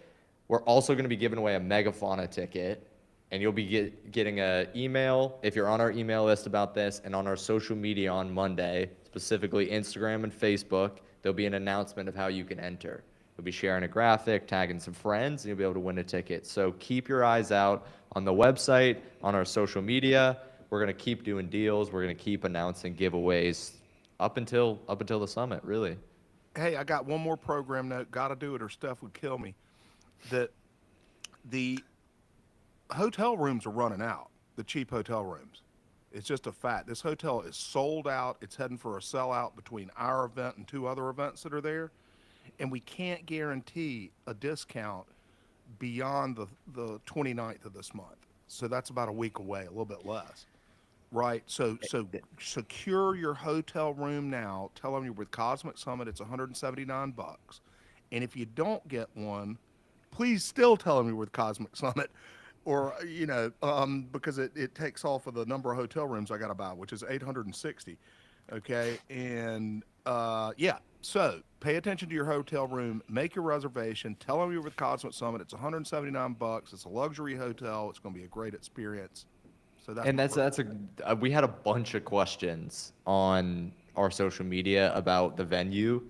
Speaker 2: we're also going to be giving away a Megafauna ticket. And you'll be getting an email if you're on our email list about this, and on our social media on Monday, specifically Instagram and Facebook, there'll be an announcement of how you can enter. You'll be sharing a graphic, tagging some friends, and you'll be able to win a ticket. So keep your eyes out on the website, on our social media. We're going to keep doing deals. We're going to keep announcing giveaways up until the summit, really.
Speaker 3: Hey, I got one more program note. Got to do it or Steph would kill me. That the hotel rooms are running out, the cheap hotel rooms. It's just a fact. This hotel is sold out. It's heading for a sellout between our event and 2 other events that are there. And we can't guarantee a discount beyond the 29th of this month. So that's about a week away, a little bit less. Right? So secure your hotel room now. Tell them you're with Cosmic Summit. It's $179. And if you don't get one, please still tell them you're with Cosmic Summit. Or, because it takes off of the number of hotel rooms I got to buy, which is 860. Okay. And, so pay attention to your hotel room, make your reservation, tell them you're with Cosmic Summit. It's $179. It's a luxury hotel. It's going to be a great experience. So
Speaker 2: we had a bunch of questions on our social media about the venue.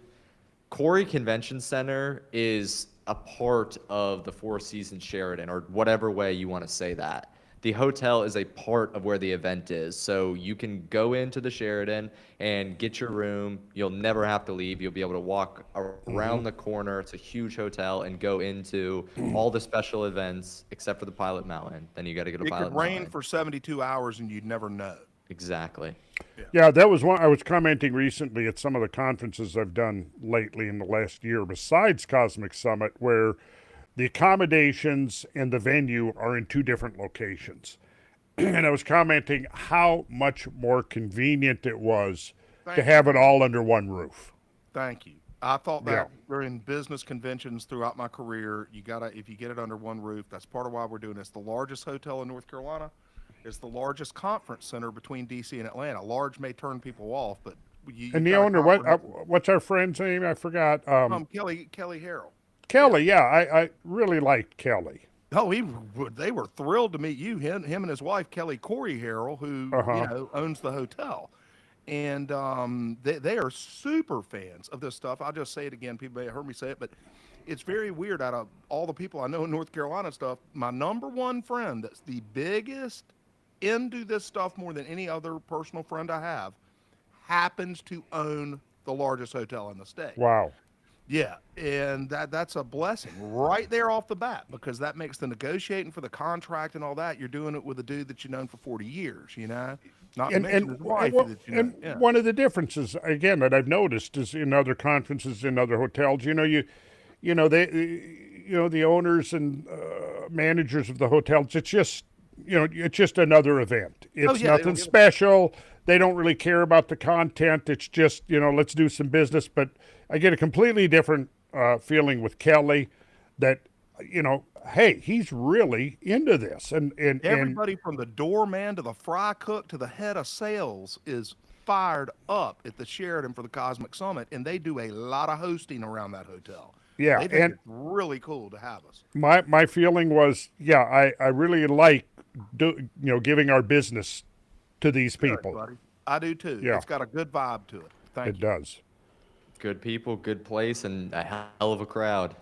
Speaker 2: Corey Convention Center is a part of the Four Seasons Sheraton, or whatever way you want to say that. The hotel is a part of where the event is. So you can go into the Sheraton and get your room. You'll never have to leave. You'll be able to walk around the corner. It's a huge hotel, and go into all the special events except for the Pilot Mountain. Then you got to go to
Speaker 3: it
Speaker 2: Pilot
Speaker 3: could rain
Speaker 2: Mountain.
Speaker 3: for 72 hours and you'd never know.
Speaker 2: Exactly.
Speaker 1: Yeah, that was one I was commenting recently at some of the conferences I've done lately in the last year, besides Cosmic Summit, where the accommodations and the venue are in 2 different locations. And I was commenting how much more convenient it was to have it all under one roof.
Speaker 3: Thank you. I thought that during business conventions throughout my career, if you get it under one roof, that's part of why we're doing this. The largest hotel in North Carolina is the largest conference center between DC and Atlanta. Large may turn people off, but
Speaker 1: and the owner, what's our friend's name? I forgot.
Speaker 3: Kelly Harrell.
Speaker 1: Kelly, yeah, I really liked Kelly.
Speaker 3: Oh, they were thrilled to meet you. Him and his wife, Kelly Corey Harrell, who owns the hotel. And they are super fans of this stuff. I'll just say it again. People may have heard me say it, but it's very weird. Out of all the people I know in North Carolina stuff, my number one friend that's the biggest into this stuff more than any other personal friend I have happens to own the largest hotel in the state.
Speaker 1: Wow.
Speaker 3: Yeah, and that's a blessing right there off the bat, because that makes the negotiating for the contract and all that. You're doing it with a dude that you've known for 40 years, not to mention his wife.
Speaker 1: One of the differences, again, that I've noticed is in other conferences, in other hotels, the owners and managers of the hotels, it's just another event. It's nothing special. They don't really care about the content. It's just, let's do some business. But I get a completely different feeling with Kelly, that hey, he's really into this, and
Speaker 3: Everybody from the doorman to the fry cook to the head of sales is fired up at the Sheraton for the Cosmic Summit, and they do a lot of hosting around that hotel.
Speaker 1: yeah,
Speaker 3: They think
Speaker 1: and
Speaker 3: it's really cool to have us.
Speaker 1: my feeling was, yeah, I really like giving our business to these
Speaker 3: Good,
Speaker 1: people.
Speaker 3: buddy. I do too.
Speaker 1: Yeah.
Speaker 3: It's got a good vibe to it. Thank
Speaker 1: It
Speaker 3: you.
Speaker 1: does.
Speaker 2: Good people, good place, and a hell of a crowd.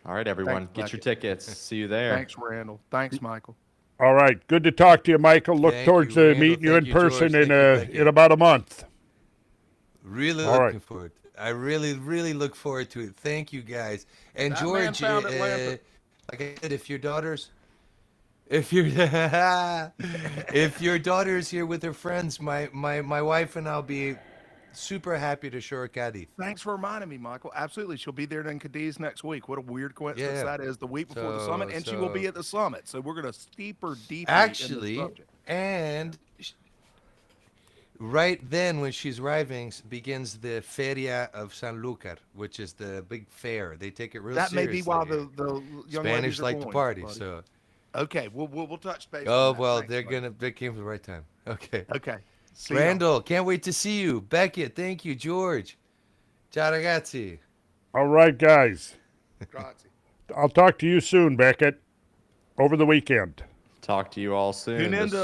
Speaker 2: All right, everyone,
Speaker 3: Thanks,
Speaker 2: get your
Speaker 3: Beckett.
Speaker 2: tickets. See you there.
Speaker 3: Thanks, Randall. Thanks, Michael.
Speaker 1: All right, good to talk to you, Michael. Look
Speaker 4: Thank
Speaker 1: towards
Speaker 4: you, Randall.
Speaker 1: meeting you
Speaker 4: Thank
Speaker 1: in
Speaker 4: you,
Speaker 1: person
Speaker 4: George.
Speaker 1: in
Speaker 4: Thank you,
Speaker 1: in about a month.
Speaker 4: Really
Speaker 1: All right.
Speaker 4: looking forward. I really, really look forward to it. Thank you, guys. And
Speaker 3: That man
Speaker 4: George,
Speaker 3: found Atlanta.
Speaker 4: like I said, if if your daughter's here with her friends, my wife and I'll be super happy to show her Cadiz.
Speaker 3: Thanks for reminding me, Michael. Absolutely. She'll be there in Cadiz next week. What a weird coincidence
Speaker 4: Yeah.
Speaker 3: that is. The week before the summit, and she will be
Speaker 4: So-
Speaker 3: at the summit. So we're going to steep her deeply
Speaker 4: Actually,
Speaker 3: in the subject.
Speaker 4: and right then when she's arriving begins the Feria of Sanlúcar, which is the big fair. They take it real
Speaker 3: That may
Speaker 4: seriously.
Speaker 3: be why
Speaker 4: here.
Speaker 3: the young
Speaker 4: Spanish
Speaker 3: ladies are
Speaker 4: like to
Speaker 3: going,
Speaker 4: party,
Speaker 3: buddy.
Speaker 4: so.
Speaker 3: Okay, we'll touch base.
Speaker 4: Oh
Speaker 3: on that.
Speaker 4: well,
Speaker 3: Thanks, buddy.
Speaker 4: they came at the right time. Okay.
Speaker 3: Okay. See y'all.
Speaker 4: Randall, can't wait to see you. Beckett, thank you. George. Ciao ragazzi.
Speaker 1: All right, guys.
Speaker 3: Grazie.
Speaker 1: I'll talk to you soon, Beckett, over the weekend.
Speaker 2: Talk to you all soon.
Speaker 3: Tune in
Speaker 2: This-
Speaker 3: to